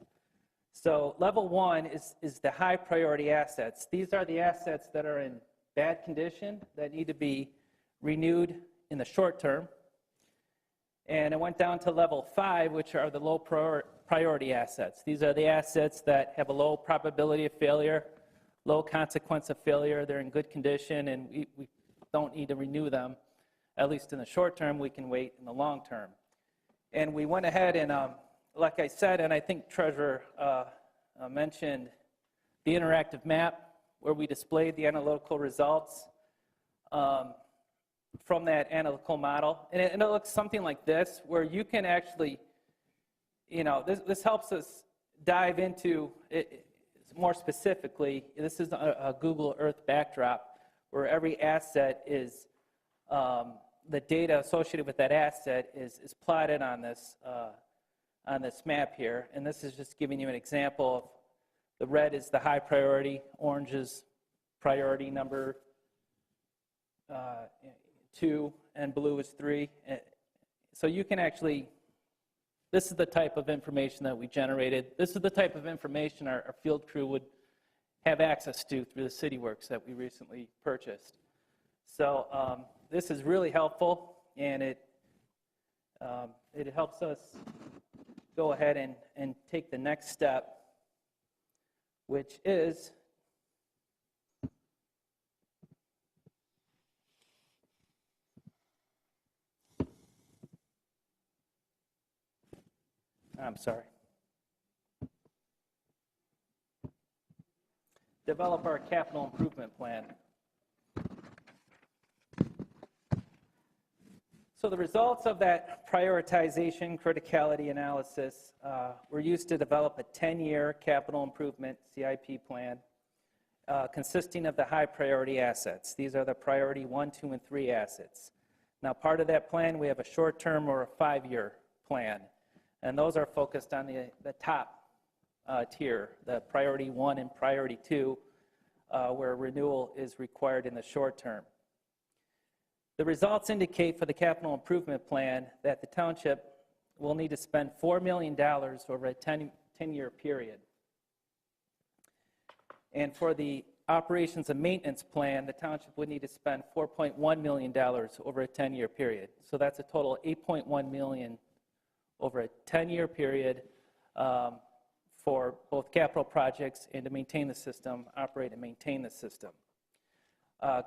So level 1 is the high priority assets. These are the assets that are in bad condition that need to be renewed in the short term. And it went down to level 5, which are the low priority assets. These are the assets that have a low probability of failure, low consequence of failure. They're in good condition, and we don't need to renew them. At least in the short term, we can wait in the long term. And we went ahead and, like I said, and I think Treasurer mentioned the interactive map where we displayed the analytical results from that analytical model. And it looks something like this, where you can actually, this helps us dive into it more specifically. This is a Google Earth backdrop where every asset is, the data associated with that asset is plotted on this map here. And this is just giving you an example of the red is the high priority, orange is priority number 2, and blue is 3. So you can actually, this is the type of information that we generated. This is the type of information our field crew would have access to through the CityWorks that we recently purchased. So this is really helpful, and it helps us go ahead and take the next step, which is develop our capital improvement plan. So the results of that prioritization criticality analysis were used to develop a 10-year capital improvement CIP plan consisting of the high priority assets. These are the priority 1, 2, and 3 assets. Now, part of that plan, we have a short-term or a 5-year plan. And those are focused on the top tier, the priority 1 and priority 2, where renewal is required in the short term. The results indicate for the capital improvement plan that the township will need to spend $4 million over a 10-year period. And for the operations and maintenance plan, the township would need to spend $4.1 million over a 10-year period. So that's a total of $8.1 million over a 10-year period for both capital projects and to maintain the system, operate and maintain the system.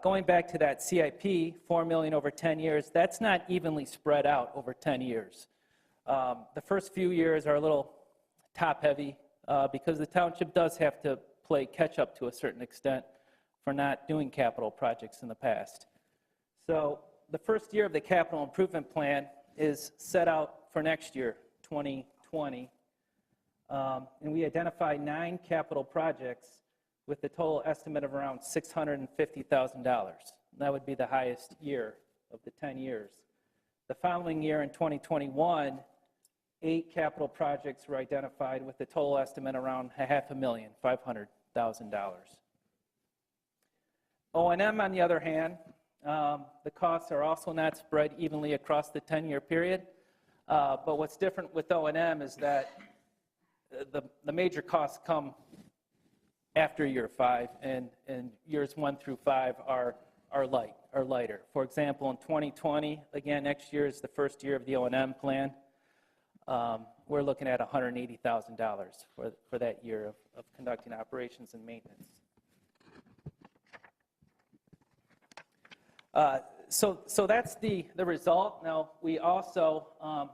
Going back to that CIP, $4 million over 10 years, that's not evenly spread out over 10 years. The first few years are a little top-heavy because the township does have to play catch-up to a certain extent for not doing capital projects in the past. So the first year of the capital improvement plan is set out for next year, 2020, and we identified 9 capital projects with a total estimate of around $650,000. That would be the highest year of the 10 years. The following year, in 2021, 8 capital projects were identified with a total estimate around $500,000, $500,000. O&M, on the other hand, the costs are also not spread evenly across the 10-year period. But what's different with O&M is that the major costs come after year 5, and years 1 through 5 are lighter. For example, in 2020, again, next year is the first year of the O&M plan. We're looking at $180,000 for that year of conducting operations and maintenance. So that's the result. Now, we also,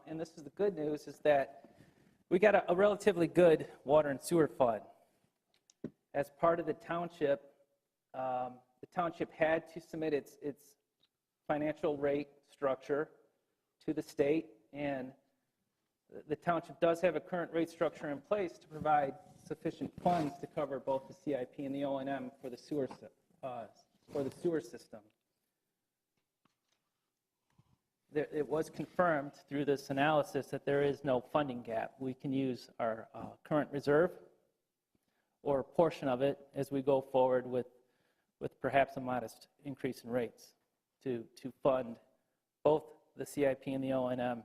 and this is the good news, is that we got a relatively good water and sewer fund. As part of the township had to submit its financial rate structure to the state, and the township does have a current rate structure in place to provide sufficient funds to cover both the CIP and the O&M for the sewer system. It was confirmed through this analysis that there is no funding gap. We can use our current reserve or a portion of it as we go forward with perhaps a modest increase in rates to fund both the CIP and the O&M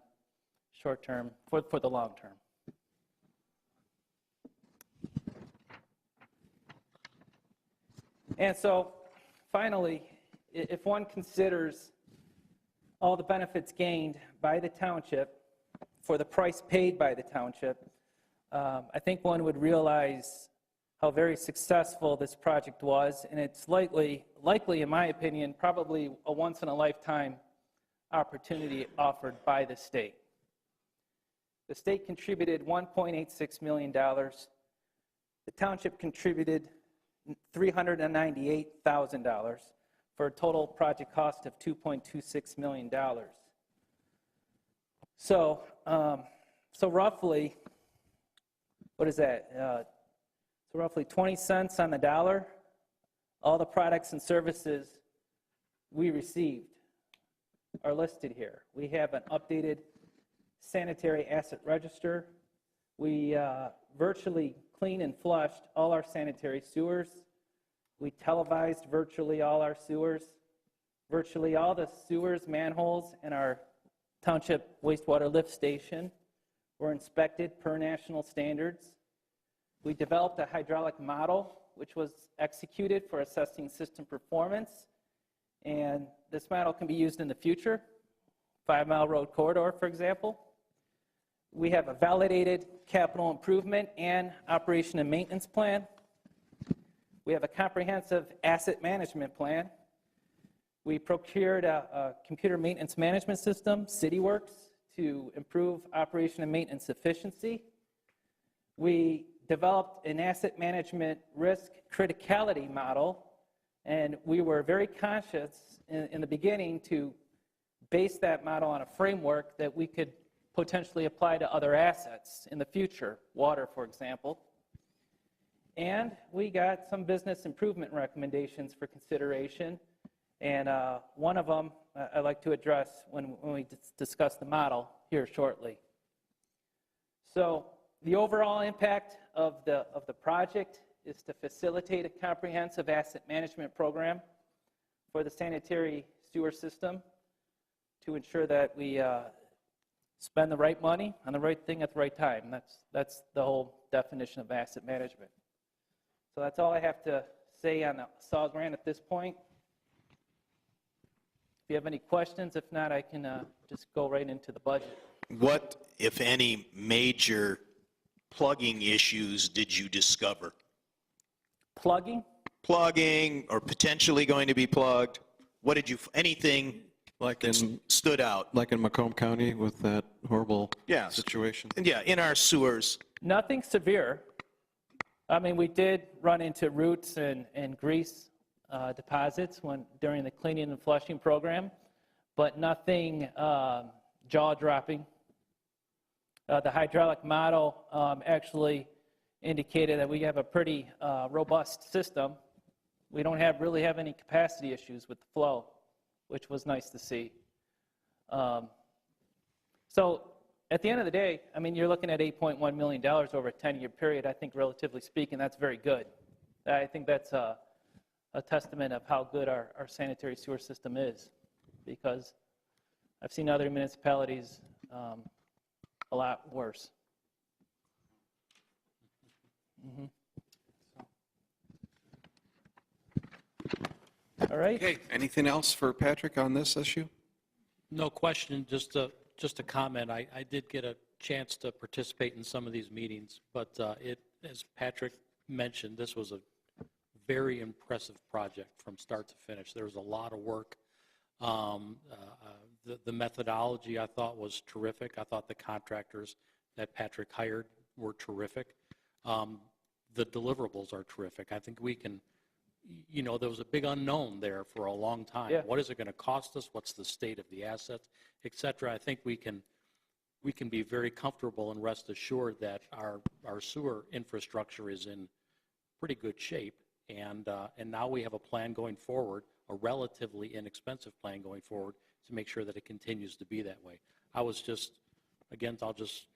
short term for the long term. And so finally, if one considers all the benefits gained by the township for the price paid by the township, I think one would realize how very successful this project was, and it's likely, in my opinion, probably a once-in-a-lifetime opportunity offered by the state. The state contributed $1.86 million. The township contributed $398,000 for a total project cost of $2.26 million. So roughly, what is that? So roughly 20 cents on the dollar, all the products and services we received are listed here. We have an updated sanitary asset register. We virtually cleaned and flushed all our sanitary sewers. We televised virtually all our sewers. Virtually all the sewers, manholes, and our township wastewater lift station were inspected per national standards. We developed a hydraulic model, which was executed for assessing system performance. And this model can be used in the future, 5 Mile Road Corridor, for example. We have a validated capital improvement and operation and maintenance plan. We have a comprehensive asset management plan. We procured a computer maintenance management system, CityWorks, to improve operation and maintenance efficiency. We developed an asset management risk criticality model, and we were very conscious in the beginning to base that model on a framework that we could potentially apply to other assets in the future, water, for example. And we got some business improvement recommendations for consideration, and one of them I'd like to address when we discuss the model here shortly. So the overall impact of the project is to facilitate a comprehensive asset management program for the sanitary sewer system to ensure that we spend the right money on the right thing at the right time. That's the whole definition of asset management. So that's all I have to say on the SAW grant at this point. If you have any questions, if not, I can just go right into the budget. What, if any, major plugging issues did you discover? Plugging? Plugging or potentially going to be plugged. What did you, anything like stood out? Like in Macomb County with that horrible Yes. situation? Yeah, in our sewers. Nothing severe. I mean, we did run into roots and grease deposits during the cleaning and flushing program, but nothing jaw-dropping. The hydraulic model actually indicated that we have a pretty robust system. We don't really have any capacity issues with the flow, which was nice to see. So at the end of the day, I mean, you're looking at $8.1 million over a 10-year period. I think, relatively speaking, that's very good. I think that's a testament of how good our sanitary sewer system is, because I've seen other municipalities a lot worse. Mm-hmm. All right. Okay, anything else for Patrick on this issue? No question, just a comment. I did get a chance to participate in some of these meetings, but as Patrick mentioned, this was a very impressive project from start to finish. There was a lot of work. The methodology I thought was terrific. I thought the contractors that Patrick hired were terrific. The deliverables are terrific. I think we can, there was a big unknown there for a long time. Yeah. What is it going to cost us? What's the state of the assets, et cetera? I think we can we can be very comfortable and rest assured that our sewer infrastructure is in pretty good shape. And now we have a plan going forward, a relatively inexpensive plan going forward to make sure that it continues to be that way. I was just, again, I'll just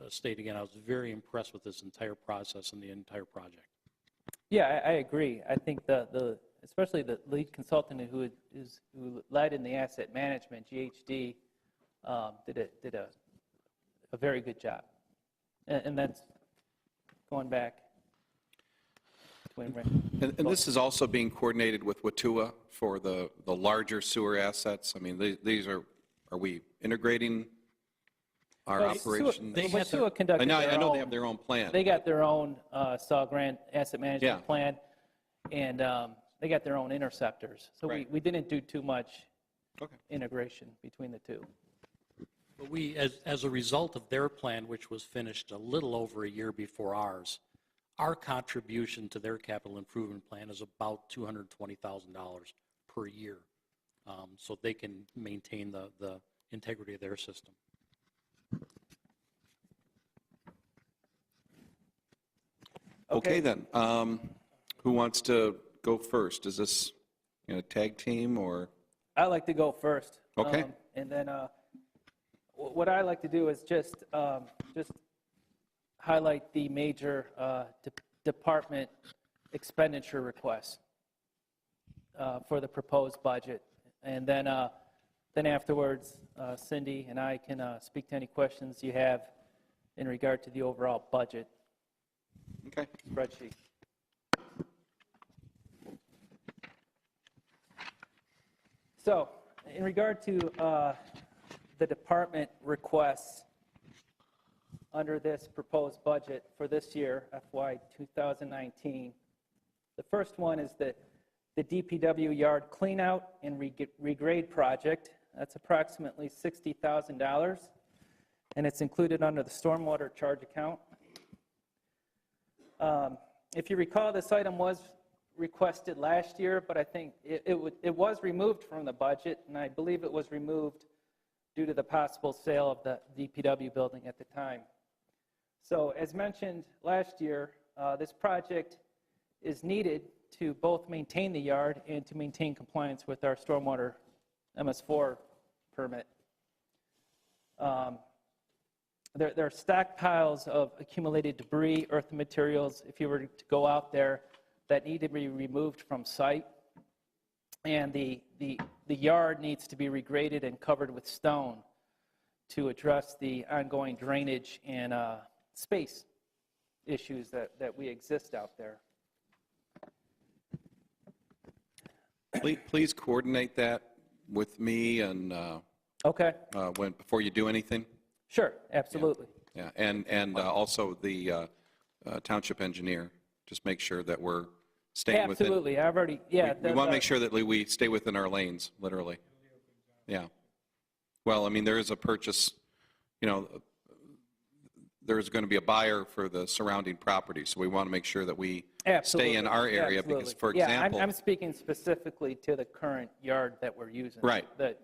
state again, I was very impressed with this entire process and the entire project. Yeah, I agree. I think especially the lead consultant who led in the asset management, GHD, did a very good job. And that's going back. And this is also being coordinated with Watua for the larger sewer assets. I mean, these are we integrating our operation? Watua conducted I know they have their own plan. They got their own Saw Grant asset management plan, and they got their own interceptors. So we didn't do too much integration between the two. But we, as a result of their plan, which was finished a little over a year before ours, our contribution to their capital improvement plan is about $220,000 per year, so they can maintain the integrity of their system. Okay, then. Who wants to go first? Is this tag team or? I like to go first. Okay. And then what I like to do is just highlight the major department expenditure requests for the proposed budget. And then afterwards, Cindy and I can speak to any questions you have in regard to the overall budget spreadsheet. So, in regard to the department requests under this proposed budget for this year, FY 2019, the first one is the DPW yard cleanout and regrade project. That's approximately $60,000, and it's included under the stormwater charge account. If you recall, this item was requested last year, but I think it was removed from the budget, and I believe it was removed due to the possible sale of the DPW building at the time. So as mentioned last year, this project is needed to both maintain the yard and to maintain compliance with our stormwater MS4 permit. There are stockpiles of accumulated debris, earth and materials, if you were to go out there, that need to be removed from site. And the yard needs to be regraded and covered with stone to address the ongoing drainage and space issues that we exist out there. Please coordinate that with me and before you do anything. Sure, absolutely. Yeah. And also the township engineer. Just make sure that we're staying within. Absolutely. I've already, yeah. We want to make sure that we stay within our lanes, literally. Yeah. Well, I mean, there is a purchase, there is going to be a buyer for the surrounding property, so we want to make sure that we stay in our area. Absolutely. Because, for example. I'm speaking specifically to the current yard that we're using. Right. The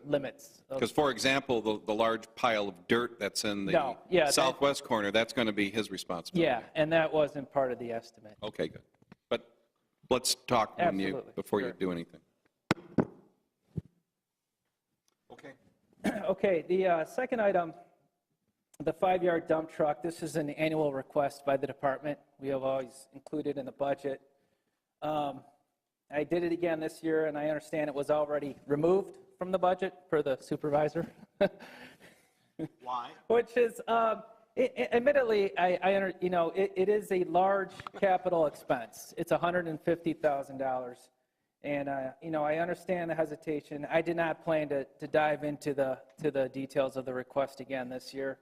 limits. Because, for example, the large pile of dirt that's in the southwest corner, that's going to be his responsibility. Yeah, and that wasn't part of the estimate. Okay, good. But let's talk before you do anything. Okay. Okay, the second item, the 5-yard dump truck. This is an annual request by the department. We have always included in the budget. I did it again this year, and I understand it was already removed from the budget per the supervisor. Why? Which is, admittedly, it is a large capital expense. It's $150,000. And, I understand the hesitation. I did not plan to dive into the details of the request again this year.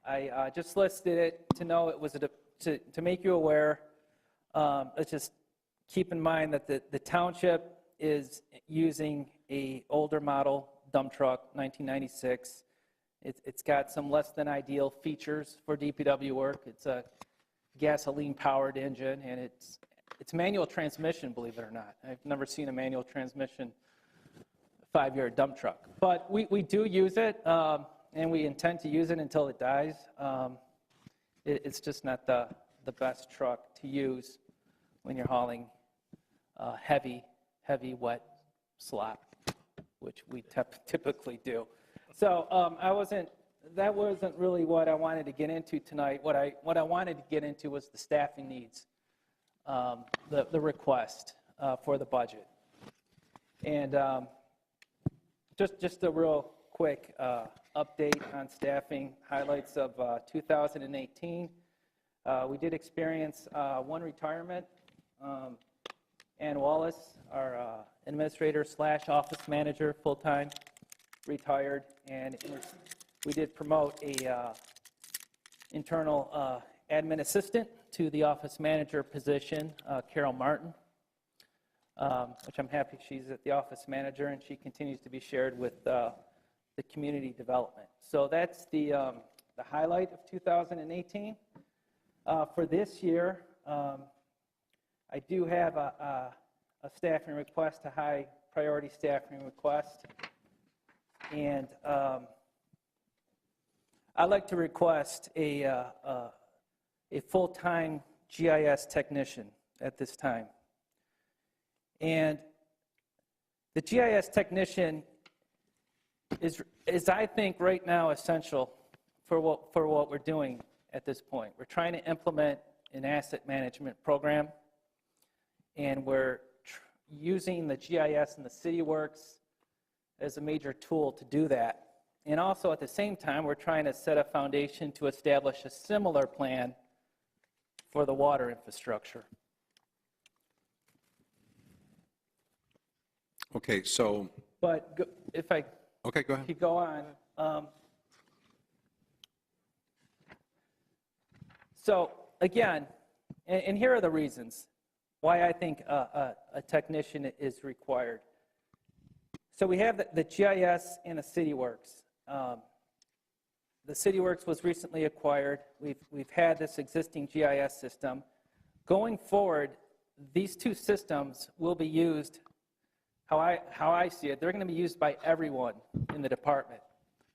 I just listed it to know it was to make you aware. Let's just keep in mind that the township is using a older model dump truck, 1996. It's got some less than ideal features for DPW work. It's a gasoline-powered engine, and it's manual transmission, believe it or not. I've never seen a manual transmission 5-yard dump truck. But we do use it. and we intend to use it until it dies. It's just not the best truck to use when you're hauling heavy, wet slop, which we typically do. So that wasn't really what I wanted to get into tonight. What I wanted to get into was the staffing needs, the request for the budget. And just a real quick update on staffing, highlights of 2018. We did experience one retirement. Ann Wallace, our administrator / office manager, full-time, retired, and we did promote a internal admin assistant to the office manager position, Carol Martin, which I'm happy she's at the office manager, and she continues to be shared with the community development. So that's the highlight of 2018. For this year, I do have a staffing request, a high priority staffing request, and I'd like to request a full-time GIS technician at this time. And the GIS technician is I think right now essential for what we're doing at this point. We're trying to implement an asset management program, and we're using the GIS and the CityWorks as a major tool to do that. And also at the same time, we're trying to set a foundation to establish a similar plan for the water infrastructure. Okay, so. But if I okay, go ahead. could go on. So again, and here are the reasons why I think a technician is required. So we have the GIS and the CityWorks. The CityWorks was recently acquired. We've had this existing GIS system. Going forward, these two systems will be used, how I see it, they're going to be used by everyone in the department,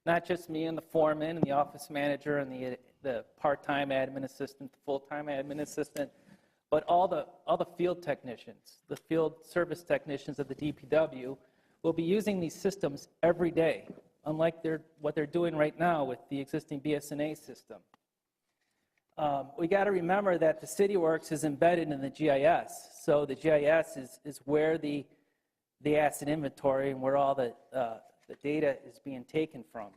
not just me and the foreman and the office manager and the part-time admin assistant, the full-time admin assistant, but all the field technicians, the field service technicians of the DPW will be using these systems every day, unlike what they're doing right now with the existing BSNA system. We got to remember that the CityWorks is embedded in the GIS, so the GIS is where the asset inventory and where all the data is being taken from.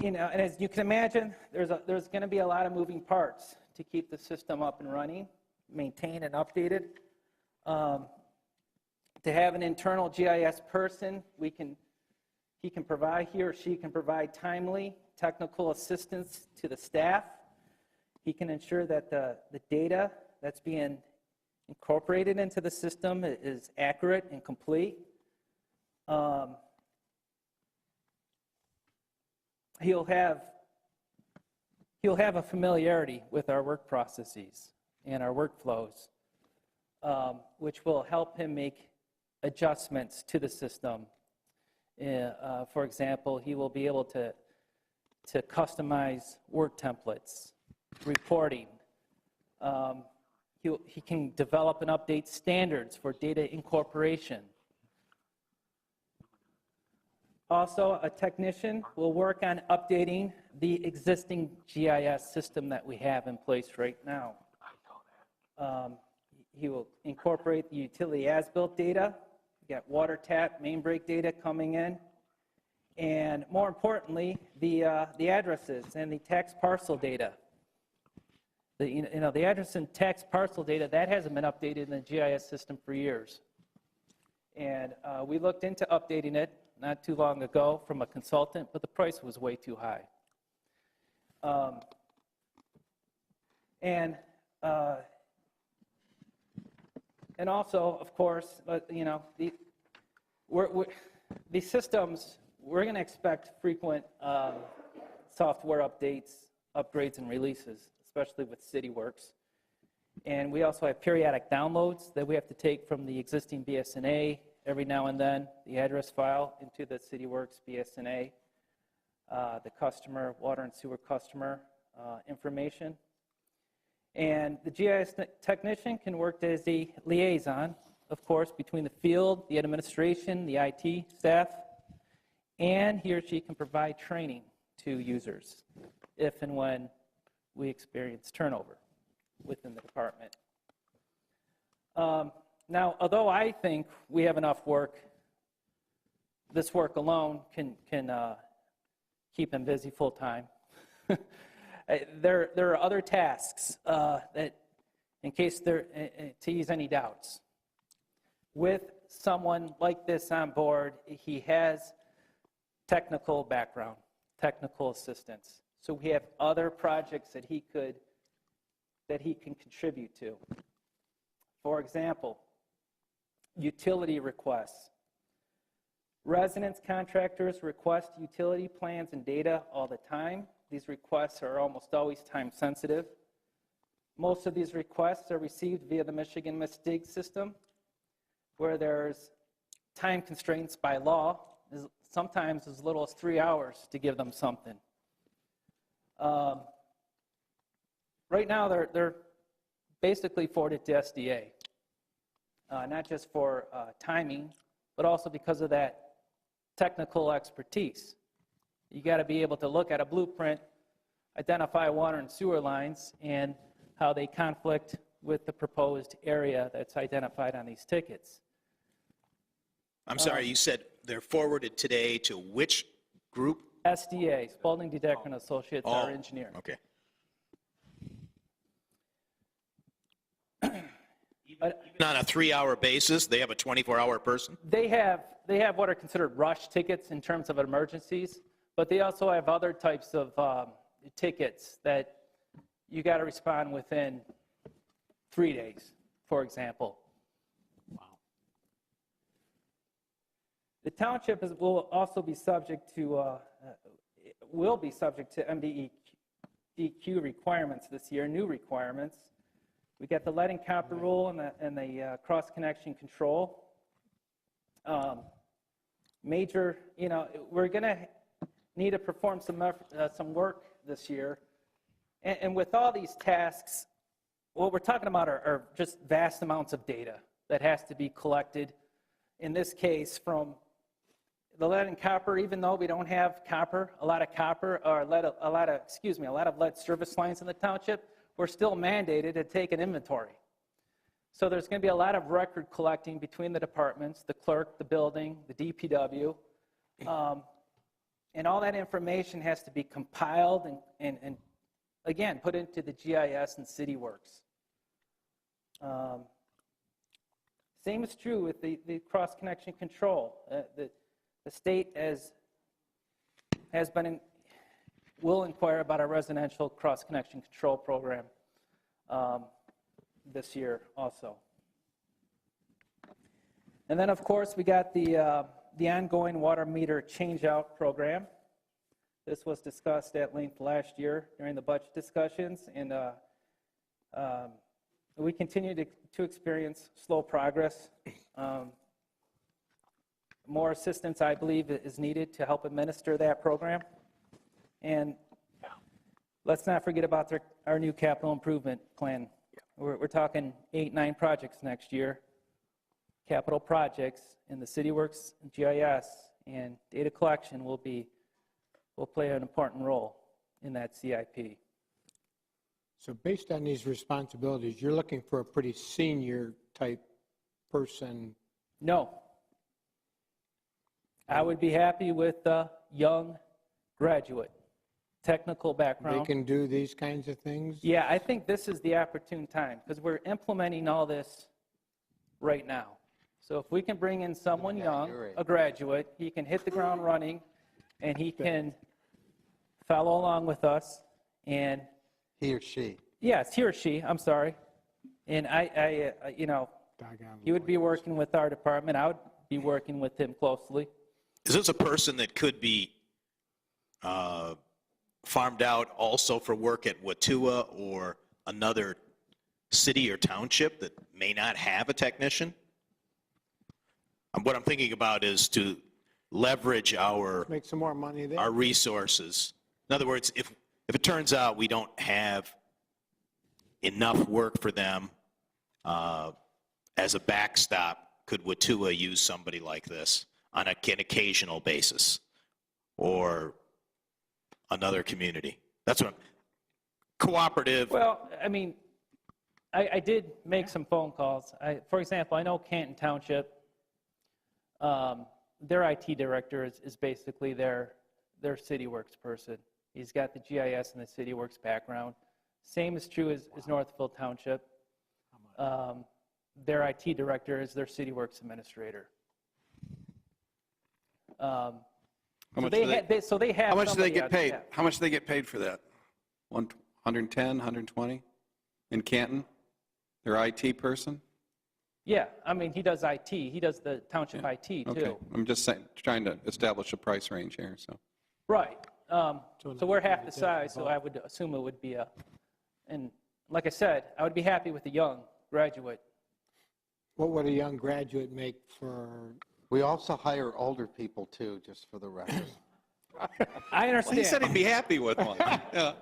And as you can imagine, there's going to be a lot of moving parts to keep the system up and running, maintained and updated. To have an internal GIS person, he or she can provide timely technical assistance to the staff. He can ensure that the data that's being incorporated into the system is accurate and complete. He'll have a familiarity with our work processes and our workflows, which will help him make adjustments to the system. For example, he will be able to customize work templates, reporting. He can develop and update standards for data incorporation. Also, a technician will work on updating the existing GIS system that we have in place right now. He will incorporate the utility as-built data. We got water tap, main break data coming in, and more importantly, the addresses and the tax parcel data. The address and tax parcel data, that hasn't been updated in the GIS system for years. And we looked into updating it not too long ago from a consultant, but the price was way too high. And also, of course, these systems, we're going to expect frequent software updates, upgrades, and releases, especially with CityWorks. And we also have periodic downloads that we have to take from the existing BSNA every now and then the address file into the CityWorks BSNA, the customer, water and sewer customer information. And the GIS technician can work as a liaison, of course, between the field, the administration, the IT staff, and he or she can provide training to users if and when we experience turnover within the department. Now, although I think we have enough work, this work alone can keep him busy full-time. There are other tasks that, in case to ease any doubts. With someone like this on board, he has technical background, technical assistance. So we have other projects that he can contribute to. For example, utility requests. Residents, contractors request utility plans and data all the time. These requests are almost always time sensitive. Most of these requests are received via the Michigan MISDIG system, where there's time constraints by law, sometimes as little as 3 hours to give them something. Right now, they're basically forwarded to SDA, not just for timing, but also because of that technical expertise. You got to be able to look at a blueprint, identify water and sewer lines, and how they conflict with the proposed area that's identified on these tickets. I'm sorry, you said they're forwarded today to which group? SDA, Spalding, Dedecker and Associates, our engineer. Okay. Even on a 3-hour basis, they have a 24-hour person? They have what are considered rush tickets in terms of emergencies, but they also have other types of tickets that you got to respond within 3 days, for example. Wow. The township will also be subject to MDEQ requirements this year, new requirements. We got the lead and copper rule and the cross connection control. Major, we're going to need to perform some work this year. And with all these tasks, what we're talking about are just vast amounts of data that has to be collected, in this case, from the lead and copper. Even though we don't have a lot of lead service lines in the township, we're still mandated to take an inventory. So there's going to be a lot of record collecting between the departments, the clerk, the building, the DPW. And all that information has to be compiled and again, put into the GIS and CityWorks. Same is true with the cross-connection control. The state will inquire about our residential cross-connection control program this year also. And then, of course, we got the ongoing water meter change-out program. This was discussed at length last year during the budget discussions, and we continue to experience slow progress. More assistance, I believe, is needed to help administer that program. And let's not forget about our new capital improvement plan. We're talking 8-9 projects next year, capital projects, and the CityWorks, GIS, and data collection will play an important role in that CIP. So based on these responsibilities, you're looking for a pretty senior type person? No. I would be happy with a young graduate, technical background. They can do these kinds of things? Yeah, I think this is the opportune time because we're implementing all this right now. So if we can bring in someone young, a graduate, he can hit the ground running and he can follow along with us. And he or she? Yes, he or she, I'm sorry. And he would be working with our department. I would be working with him closely. Is this a person that could be farmed out also for work at Watua or another city or township that may not have a technician? what I'm thinking about is to leverage Make some more money there. our resources. In other words, if it turns out we don't have enough work for them as a backstop, could Watua use somebody like this on an occasional basis, or another community? That's what cooperative. Well, I mean, I did make some phone calls. For example, I know Canton Township, their IT director is basically their CityWorks person. He's got the GIS and the CityWorks background. Same is true as Northfield Township. Their IT director is their CityWorks administrator. How So much they do they- so they have How much do they somebody get on paid? staff. How much do they get paid for that? 110, 120 in Canton? Their IT person? Yeah, I mean, he does IT. He does the township IT, too. Okay, I'm just saying, trying to establish a price range here, so. Right. So we're half the size, so I would assume it would be and like I said, I would be happy with a young graduate. What would a young graduate make for? We also hire older people too, just for the record. I understand. Well, he said he'd be happy with one. Yeah.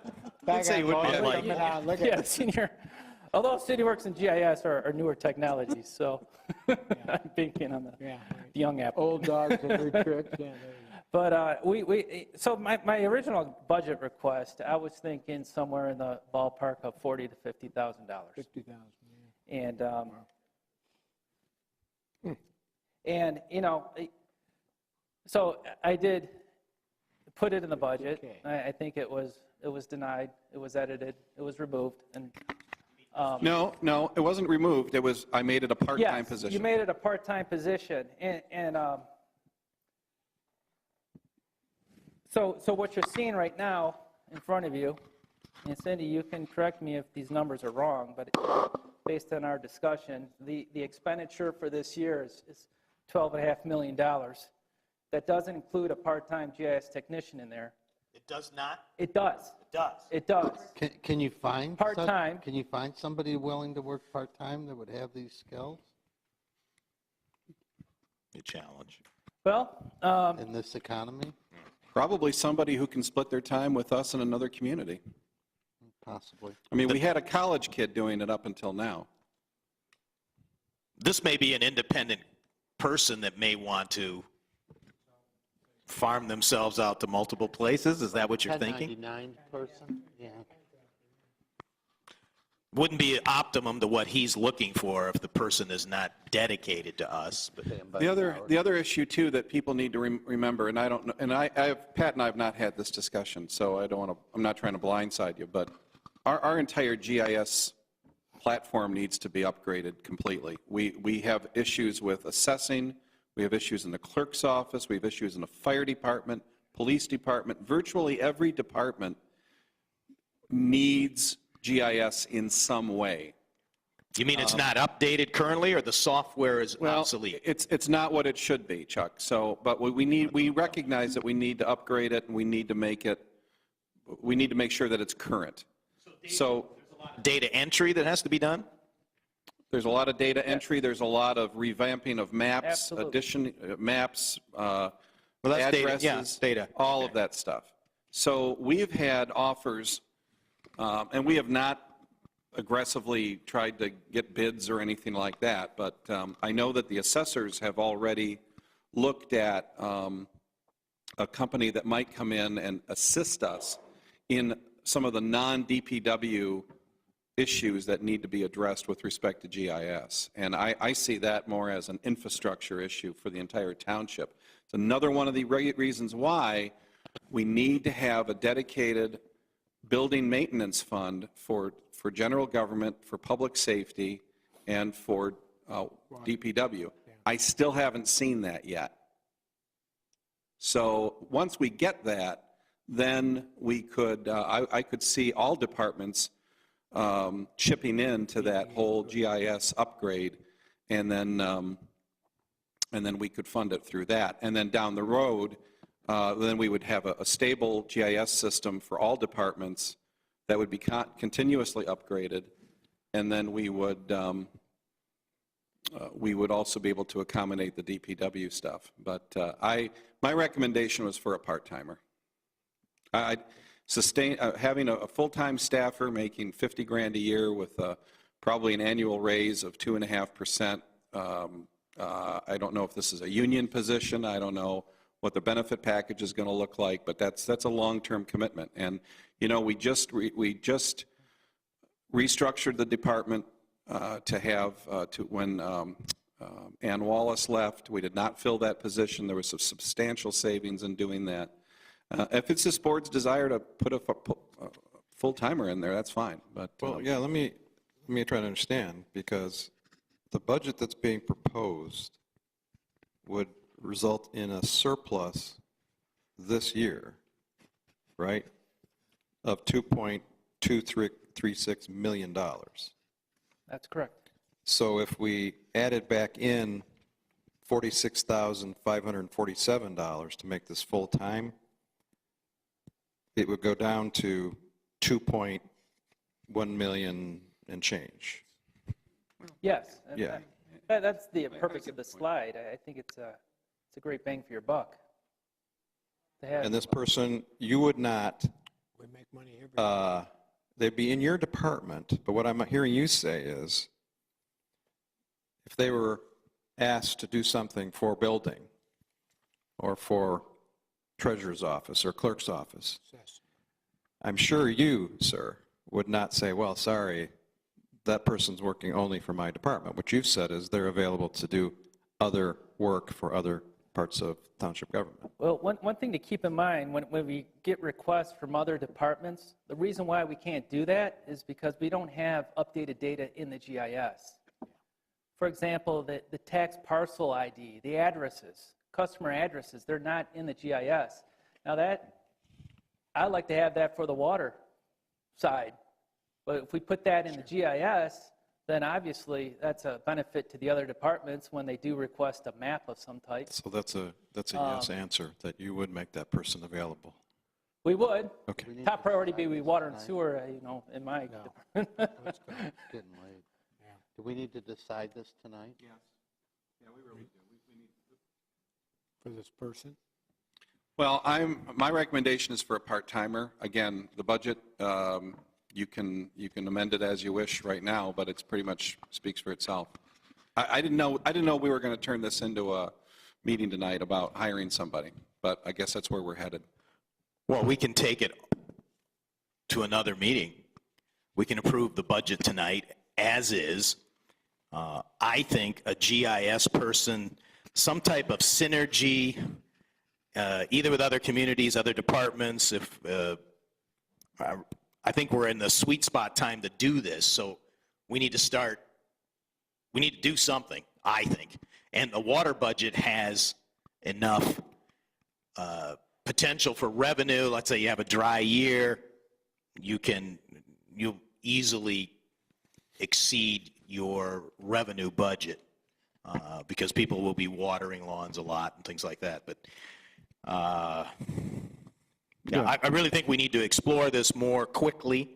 Let's say he would be happy. Look Yeah, at senior. Although CityWorks and GIS are newer technologies, so I'm thinking on the young apple. old dogs and new tricks. Yeah, there you go. But so my original budget request, I was thinking somewhere in the ballpark of $40,000 to $50,000. 50,000. And you know, so I did put it in the budget. I think it was denied. It was edited. It was removed. And No, it wasn't removed. It was, I made it a part-time yes, position. you made it a part-time position. So what you're seeing right now in front of you, and Cindy, you can correct me if these numbers are wrong, but based on our discussion, the expenditure for this year is $12.5 million. That doesn't include a part-time GIS technician in there. It does not? It does. It does. It does. Can you find Part-time. Can you find somebody willing to work part-time that would have these skills A challenge. Well, in this economy? Probably somebody who can split their time with us in another community. Possibly. I mean, we had a college kid doing it up until now. This may be an independent person that may want to farm themselves out to multiple places. Is that what you're thinking? 1099 person? Yeah. Wouldn't be optimum to what he's looking for if the person is not dedicated to us. But The other issue too that people need to remember, and I don't know, and Pat and I have not had this discussion, so I don't want to. I'm not trying to blindside you, but our entire GIS platform needs to be upgraded completely. We have issues with assessing. We have issues in the clerk's office. We have issues in the fire department, police department. Virtually every department needs GIS in some way. You mean it's not updated currently, or the software is obsolete? It's not what it should be, Chuck. So, but we recognize that we need to upgrade it, and we need to make sure that it's current. So, data entry that has to be done? There's a lot of data entry. There's a lot of revamping of maps, Absolutely. maps, Well, that's addresses, data. Yeah, data. all of that stuff. So we've had offers, and we have not aggressively tried to get bids or anything like that, but I know that the assessors have already looked at a company that might come in and assist us in some of the non-DPW issues that need to be addressed with respect to GIS. And I see that more as an infrastructure issue for the entire township. It's another one of the reasons why we need to have a dedicated building maintenance fund for general government, for public safety, and for DPW. I still haven't seen that yet. So once we get that, then we could, I could see all departments chipping in to that whole GIS upgrade, and then we could fund it through that. And then down the road, then we would have a stable GIS system for all departments that would be continuously upgraded, and then we would we would also be able to accommodate the DPW stuff. But my recommendation was for a part-timer. Having a full-time staffer making 50 grand a year with probably an annual raise of 2.5%. I don't know if this is a union position. I don't know what the benefit package is going to look like, but that's a long-term commitment. And you know, we just restructured the department to have when Ann Wallace left, we did not fill that position. There was some substantial savings in doing that. If it's this board's desire to put a full-timer in there, that's fine. But well, yeah, let me try to understand, because the budget that's being proposed would result in a surplus this year, right, of $2.236 million. That's correct. So if we added back in $46,547 to make this full-time, it would go down to 2.1 million and change. Yes. And Yeah. That's the purpose of the slide. I think it's a great bang for your buck. To have, And this person, you would not, We make money here. they'd be in your department, but what I'm hearing you say is, if they were asked to do something for building or for treasurer's office or clerk's office, I'm sure you, sir, would not say, well, sorry, that person's working only for my department. What you've said is they're available to do other work for other parts of township government. well, one thing to keep in mind, when we get requests from other departments, the reason why we can't do that is because we don't have updated data in the GIS. For example, the tax parcel ID, the addresses, customer addresses, they're not in the GIS. Now I'd like to have that for the water side. But if we put that in the GIS, then obviously that's a benefit to the other departments when they do request a map of some type. So that's a yes answer, that you would make that person available. We would. Okay. Top priority be water and sewer, in my department. It's getting late. Do we need to decide this tonight? yes. Yeah, we really do. We need For this person? Well, my recommendation is for a part-timer. Again, the budget, you can amend it as you wish right now, but it's pretty much speaks for itself. I didn't know we were going to turn this into a meeting tonight about hiring somebody, but I guess that's where we're headed. Well, we can take it to another meeting. We can approve the budget tonight as is. I think a GIS person, some type of synergy, either with other communities, other departments. I think we're in the sweet spot time to do this, so we need to do something, I think. And the water budget has enough potential for revenue. Let's say you have a dry year, you'll easily exceed your revenue budget because people will be watering lawns a lot and things like that. But yeah, I really think we need to explore this more quickly.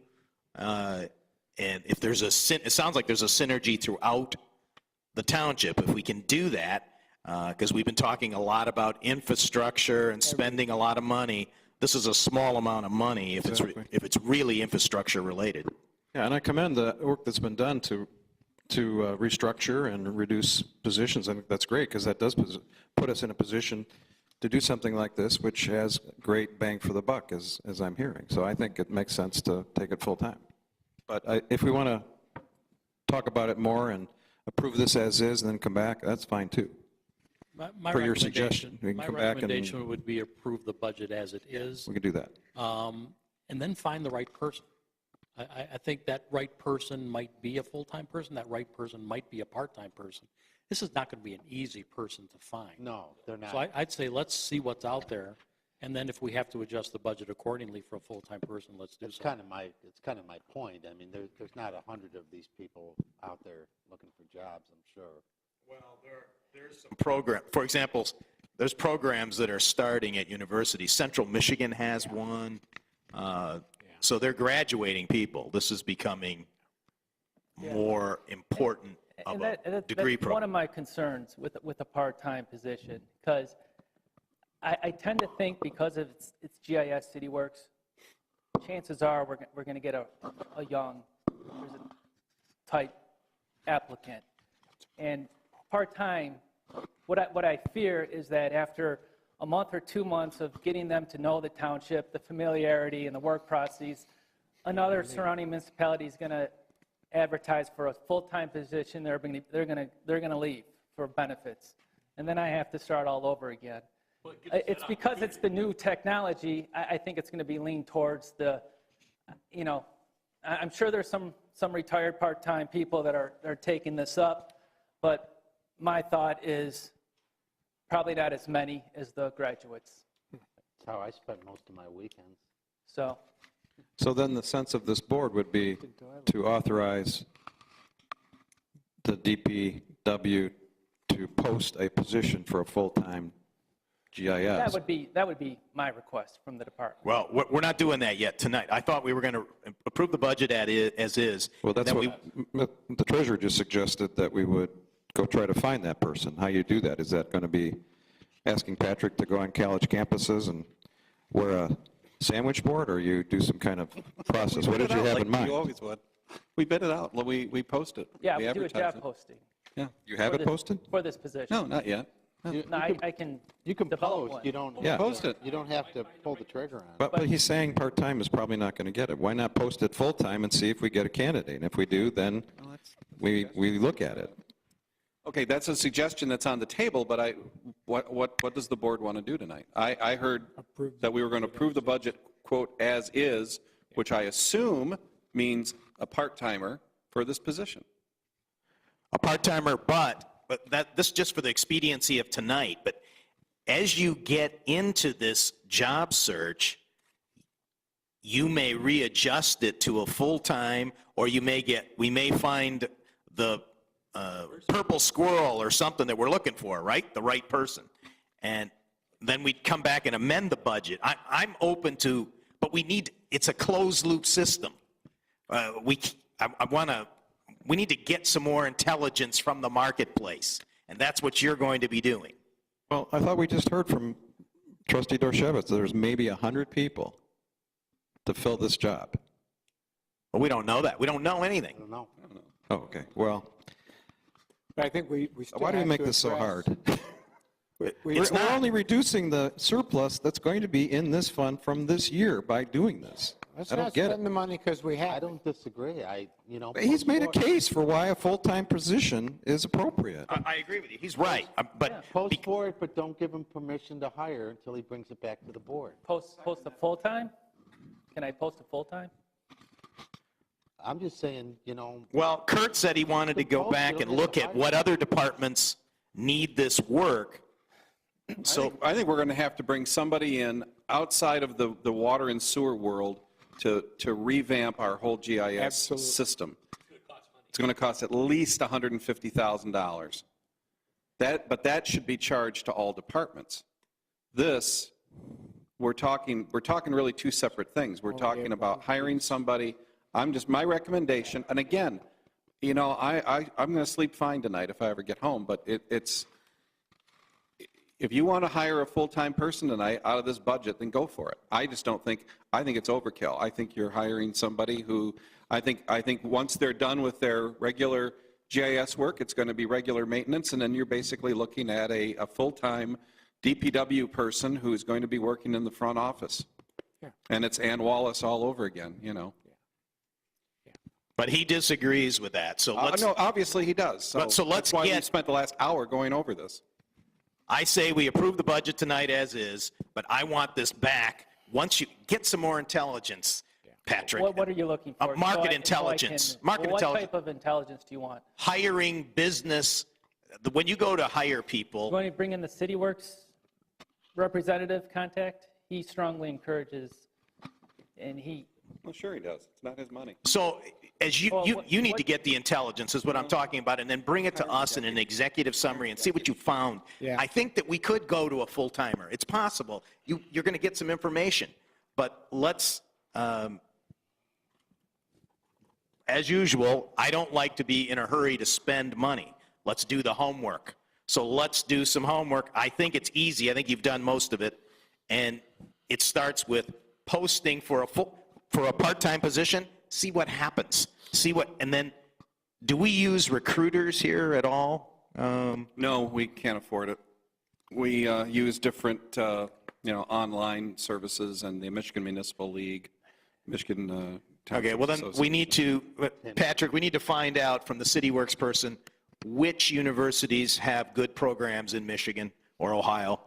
And if there's it sounds like there's a synergy throughout the township. If we can do that, because we've been talking a lot about infrastructure and spending a lot of money. This is a small amount of money if it's really infrastructure related. Yeah, and I commend the work that's been done to restructure and reduce positions. I think that's great, because that does put us in a position to do something like this, which has great bang for the buck, as I'm hearing. So I think it makes sense to take it full time. But if we want to talk about it more and approve this as is and then come back, that's fine too. For your suggestion, we can come back and... My recommendation would be approve the budget as it is. We can do that. And then find the right person. I think that right person might be a full-time person. That right person might be a part-time person. This is not going to be an easy person to find. No, they're not. So I'd say let's see what's out there, and then if we have to adjust the budget accordingly for a full-time person, let's do so. It's kind of my point. I mean, there's not 100 of these people out there looking for jobs, I'm sure. Well, there's some program. For example, there's programs that are starting at universities. Central Michigan has one. So they're graduating people. This is becoming more important And a degree that's one program. of my concerns with a part-time position, because I tend to think because of it's GIS CityWorks, chances are we're going to get a young, type applicant. And part-time, what I fear is that after a month or 2 months of getting them to know the township, the familiarity and the work processes, another surrounding municipality is going to advertise for a full-time position. They're going to leave for benefits, and then I have to start all over again. It's because it's the new technology. I think it's going to be leaned towards the, I'm sure there's some retired part-time people that are taking this up, but my thought is probably not as many as the graduates. That's how I spend most of my weekends. So then the sense of this board would be to authorize the DPW to post a position for a full-time GIS. that would be my request from the department. Well, we're not doing that yet tonight. I thought we were going to approve the budget as is. Well, that's what the treasurer just suggested, that we would go try to find that person. How you do that? Is that going to be asking Patrick to go on college campuses and wear a sandwich board, or you do some kind of process? What did you have in mind? You always would. We bid it out. We post it. Yeah, we do a advertise job it. posting. Yeah. You have it posted? For this position. No, not yet. No, I can You can develop post, one. you don't. Yeah. Post it. You don't have to pull the trigger on it. But he's saying part-time is probably not going to get it. Why not post it full-time and see if we get a candidate? And if we do, then we look at it. Okay, that's a suggestion that's on the table, but what does the board want to do tonight? I heard that we were going to approve the budget, quote, as is, which I assume means a part-timer for this position. A part-timer, but this is just for the expediency of tonight, but as you get into this job search, you may readjust it to a full-time, or we may find the purple squirrel or something that we're looking for, right? The right person. And then we'd come back and amend the budget. I'm open to, but it's a closed-loop system. We need to get some more intelligence from the marketplace, and that's what you're going to be doing. Well, I thought we just heard from Trustee Dorshevitz there's maybe 100 people to fill this job. Well, we don't know that. We don't know anything. I don't know. Oh, okay. Well, But I think we still why do we have make to this so address- hard? We- We're only reducing the surplus that's going to be in this fund from this year by doing this. Let's I don't not get spend it. the money because we I have. don't disagree. He's made a case for why a full-time position is appropriate. I agree with you. He's right. But Post for it, but don't give him permission to hire until he brings it back to the board. Post a full-time? Can I post a full-time? I'm just saying, well, Kurt said he wanted to go back and look at what other departments need this work. So I think we're going to have to bring somebody in outside of the water and sewer world to revamp our whole GIS Absolutely. system. It's going to cost at least $150,000. But that should be charged to all departments. This, we're talking really two separate things. We're talking about hiring somebody. My recommendation, and again, I'm going to sleep fine tonight if I ever get home, but it's, if you want to hire a full-time person tonight out of this budget, then go for it. I think it's overkill. I think you're hiring somebody who, I think once they're done with their regular GIS work, it's going to be regular maintenance, and then you're basically looking at a full-time DPW person who is going to be working in the front office. Yeah. And it's Ann Wallace all over again, But he disagrees with that. So let's. No, obviously he does. So let's that's why we spent the last hour going over this. I say we approve the budget tonight as is, but I want this back once you get some more intelligence, Patrick. What are you looking for? Market intelligence. Market what intelligence. type of intelligence do you want? Hiring, business. When you go to hire people. You want to bring in the CityWorks representative contact? He strongly encourages, and he. Well, sure he does. It's not his money. So as you need to get the intelligence is what I'm talking about, and then bring it to us in an executive summary and see what you found. Yeah. I think that we could go to a full-timer. It's possible. You're going to get some information. But let's, as usual, I don't like to be in a hurry to spend money. Let's do the homework. So let's do some homework. I think it's easy. I think you've done most of it. And it starts with posting for a part-time position. See what happens. And then, do we use recruiters here at all? No, we can't afford it. We use different, online services and the Michigan Municipal League, Michigan Township Okay, well then we need to, Association. Patrick, we need to find out from the city works person which universities have good programs in Michigan or Ohio.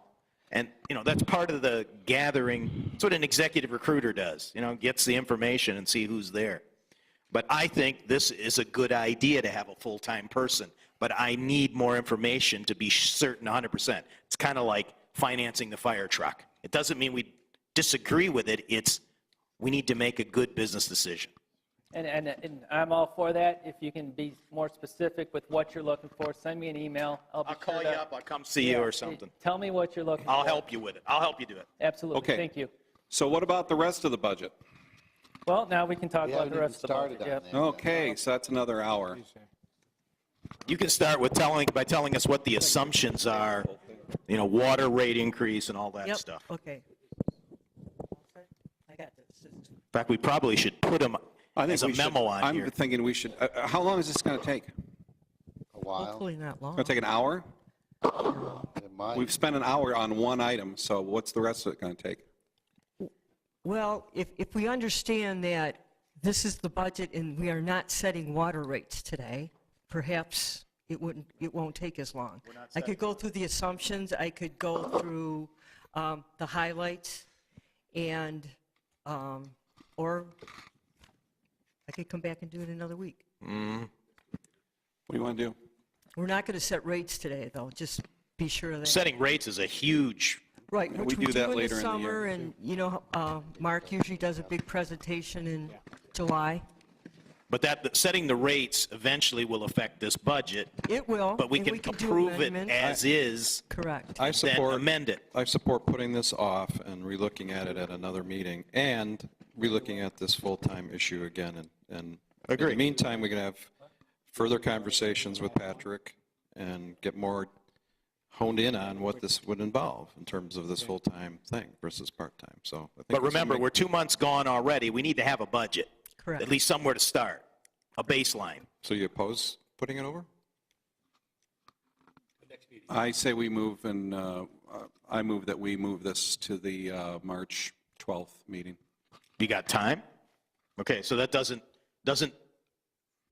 And, that's part of the gathering. That's what an executive recruiter does, gets the information and see who's there. But I think this is a good idea to have a full-time person. But I need more information to be certain 100%. It's kind of like financing the fire truck. It doesn't mean we disagree with it. It's we need to make a good business decision. And I'm all for that. If you can be more specific with what you're looking for, send me an email. I'll call you up. I'll come see you or something. Tell me what you're looking for. I'll help you with it. I'll help you do it. Absolutely. Okay. Thank you. So what about the rest of the budget? Well, now we can talk about the rest of the budget. Yep. Okay, so that's another hour. You can start with by telling us what the assumptions are, water rate increase and all that Yep, stuff. okay. I got this. In fact, we probably should put them as a memo on here. I'm thinking we should, how long is this going to take? A while. Hopefully not long. Going to take an hour? It might. We've spent an hour on one item, so what's the rest of it going to take? Well, if we understand that this is the budget and we are not setting water rates today, perhaps it won't take as long. I could go through the assumptions, I could go through the highlights, and or I could come back and do it another week. What do you want to do? We're not going to set rates today, though. Just be sure of that. Setting rates is a huge. Right, Yeah, which we do that later in the the summer, year. and Mark usually does a big presentation in July. But setting the rates eventually will affect this budget. It will. But we and can do approve it amendments. as is. Correct. I support, then amend it. I support putting this off and relooking at it at another meeting and relooking at this full-time issue again. And in the meantime, we can have further conversations with Patrick and get more honed in on what this would involve in terms of this full-time thing versus part-time. So, I think But remember, we're 2 months gone already. We need to have a budget. Correct. At least somewhere to start, a baseline. So you oppose putting it over? I say we move, and I move that we move this to the March 12th meeting. You got time? Okay, so that doesn't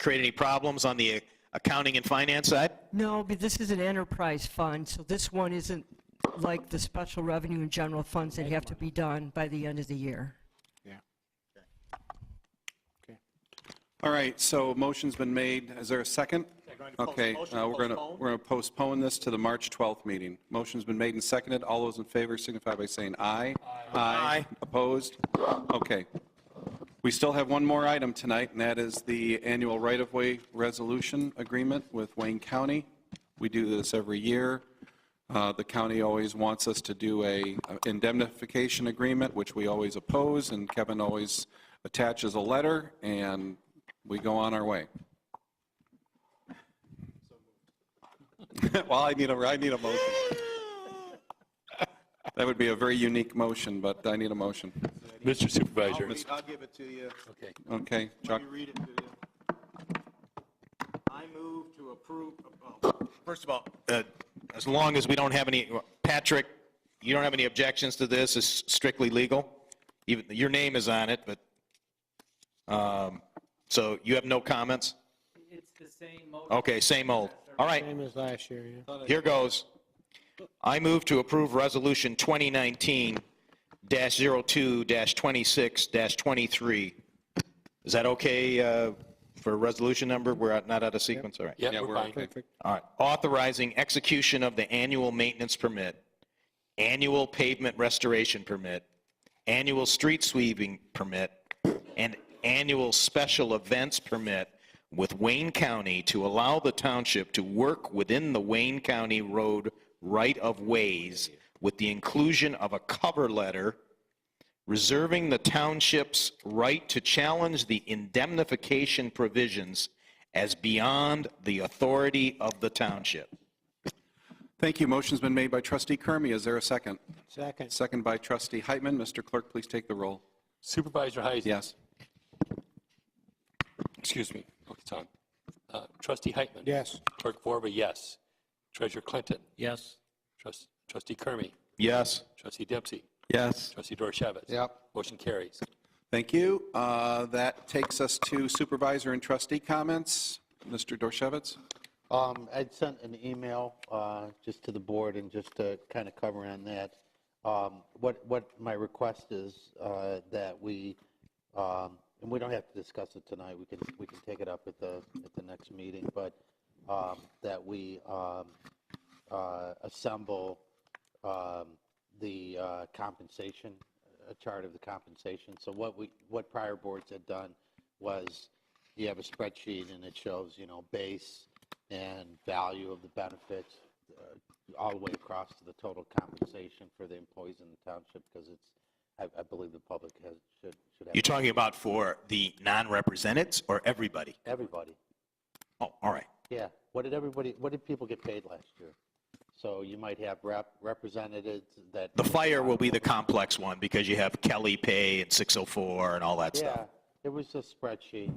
create any problems on the accounting and finance side? No, but this is an enterprise fund, so this one isn't like the special revenue and general funds that have to be done by the end of the year. All right, so motion's been made. Is there a second? Okay, we're going to postpone this to the March 12th meeting. Motion's been made and seconded. All those in favor signify by saying aye. Aye. Opposed? Okay. We still have one more item tonight, and that is the annual right-of-way resolution agreement with Wayne County. We do this every year. The county always wants us to do a indemnification agreement, which we always oppose, and Kevin always attaches a letter, and we go on our way. Well, I need a motion. That would be a very unique motion, but I need a motion. Mr. Supervisor. I'll give it to you. Okay. Okay, Chuck. Let me read it to you. I move to approve, first of all, as long as we don't have any, Patrick, you don't have any objections to this, it's strictly legal? Even, your name is on it, but, so you have no comments? It's the same motion. Okay, same old. All right. Same as last year, yeah. Here goes. I move to approve Resolution 2019-02-26-23. Is that okay for a resolution number? We're not out of sequence? All right. Yeah, we're fine. Perfect. All right. Authorizing execution of the annual maintenance permit, annual pavement restoration permit, annual street sweeping permit, and annual special events permit with Wayne County to allow the township to work within the Wayne County road right-of-ways with the inclusion of a cover letter reserving the township's right to challenge the indemnification provisions as beyond the authority of the township. Thank you. Motion's been made by Trustee Kermey. Is there a second? Second. Second by Trustee Heitman. Mr. Clerk, please take the roll. Supervisor Heisey. Yes. Excuse me. Okay, it's on. Trustee Heitman. Yes. Clerk Vorba, yes. Treasurer Clinton. Yes. Trustee Kermey. Yes. Trustee Dempsey. Yes. Trustee Dorchevitz. Yep. Motion carries. Thank you. That takes us to supervisor and trustee comments. Mr. Dorchevitz? I'd sent an email just to the board, and just to kind of cover on that, what my request is that we, and we don't have to discuss it tonight, we can take it up at the next meeting, but that we assemble the compensation, a chart of the compensation. So what prior boards had done was you have a spreadsheet and it shows, base and value of the benefits all the way across to the total compensation for the employees in the township, because it's, I believe the public should have. You're talking about for the non-represented or everybody? Everybody. Oh, all right. Yeah. What did people get paid last year? So you might have representatives that. The fire will be the complex one because you have Kelly pay and 604 and all that stuff. Yeah, it was a spreadsheet.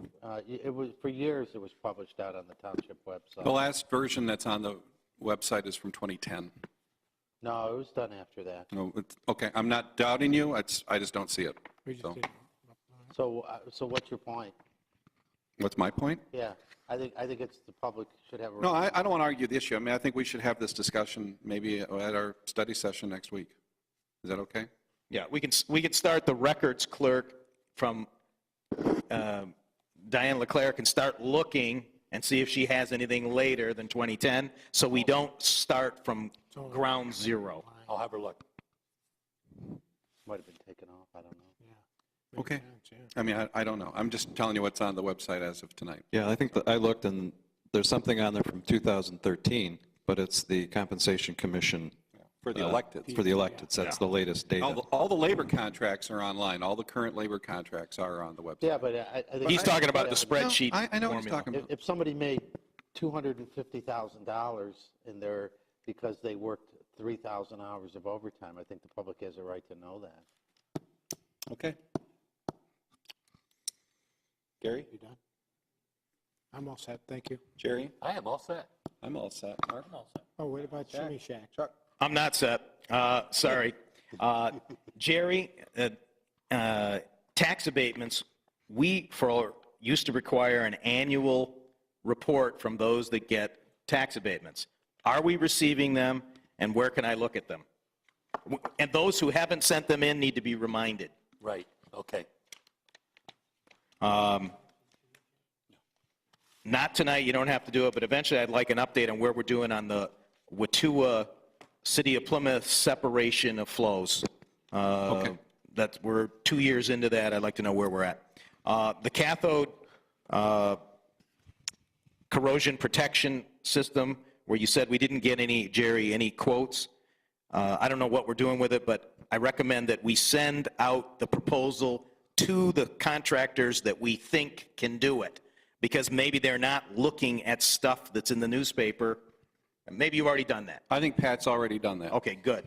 It was, for years, it was published out on the township website. The last version that's on the website is from 2010. No, it was done after that. No, okay, I'm not doubting you. I just don't see it. So what's your point? What's my point? Yeah, I think it's the public should have a. No, I don't want to argue the issue. I mean, I think we should have this discussion maybe at our study session next week. Is that okay? Yeah, we can start the records clerk from Diane Leclerc can start looking and see if she has anything later than 2010, so we don't start from ground zero. I'll have her look. Might have been taken off, I don't know. Okay. I mean, I don't know. I'm just telling you what's on the website as of tonight. Yeah, I think that I looked and there's something on there from 2013, but it's the Compensation Commission. For the electeds. For the electeds. That's the latest data. All the labor contracts are online. All the current labor contracts are on the website. Yeah, but I think. He's talking about the spreadsheet. No, I know what he's formula. talking about. If somebody made $250,000 in there because they worked 3,000 hours of overtime, I think the public has a right to know that. Okay. Gary? You done? I'm all set, thank you. Jerry? I am all set. I'm all set. Mark? I'm all set. Oh, what about Shimmy Shack? Chuck? I'm not set. Sorry. Jerry, tax abatements, we used to require an annual report from those that get tax abatements. Are we receiving them, and where can I look at them? And those who haven't sent them in need to be reminded. Right, okay. Not tonight, you don't have to do it, but eventually I'd like an update on where we're doing on the Wautua City of Plymouth separation of flows. Okay. We're 2 years into that. I'd like to know where we're at. The cathode corrosion protection system, where you said we didn't get any quotes. I don't know what we're doing with it, but I recommend that we send out the proposal to the contractors that we think can do it, because maybe they're not looking at stuff that's in the newspaper. Maybe you've already done that. I think Pat's already done that. Okay, good.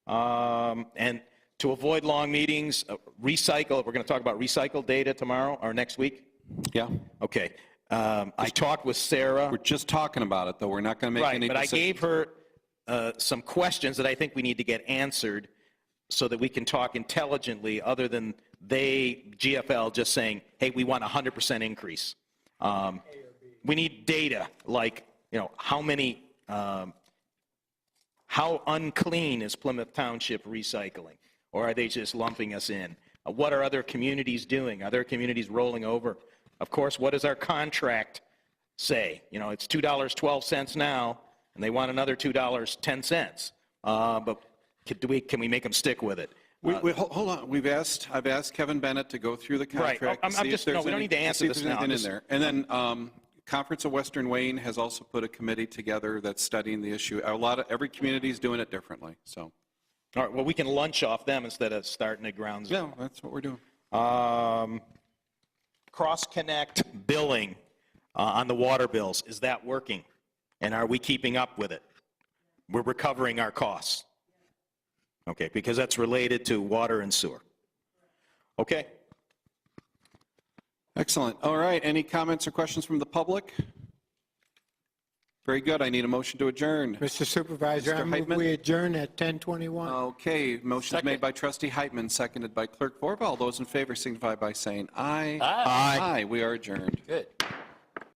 And to avoid long meetings, recycle, we're going to talk about recycle data tomorrow or next week? Yeah. Okay. I talked with Sarah. We're just talking about it, though. We're not going to make any Right, but decisions. I gave her some questions that I think we need to get answered so that we can talk intelligently, other than GFL, just saying, hey, we want a 100% increase. We need data, like, how many, how unclean is Plymouth Township recycling? Or are they just lumping us in? What are other communities doing? Are other communities rolling over? Of course, what does our contract say? It's $2.12 now, and they want another $2.10. But can we make them stick with it? Hold on. I've asked Kevin Bennett to go through the contract. Right. And see if there's we don't need to answer this now. in there. And then Conference of Western Wayne has also put a committee together that's studying the issue. Every community is doing it differently. So. All right, well, we can lunch off them instead of starting at ground zero. Yeah, that's what we're doing. Cross-connect billing on the water bills, is that working? And are we keeping up with it? We're recovering our costs. Okay, because that's related to water and sewer. Okay? Excellent. All right, any comments or questions from the public? Very good. I need a motion to adjourn. Mr. Supervisor, Mr. I move Heitman? we adjourn at 10:21. Okay, motion made by Trustee Heitman, seconded by Clerk Vorba. All those in favor signify by saying aye. Aye. Aye. We are adjourned. Good.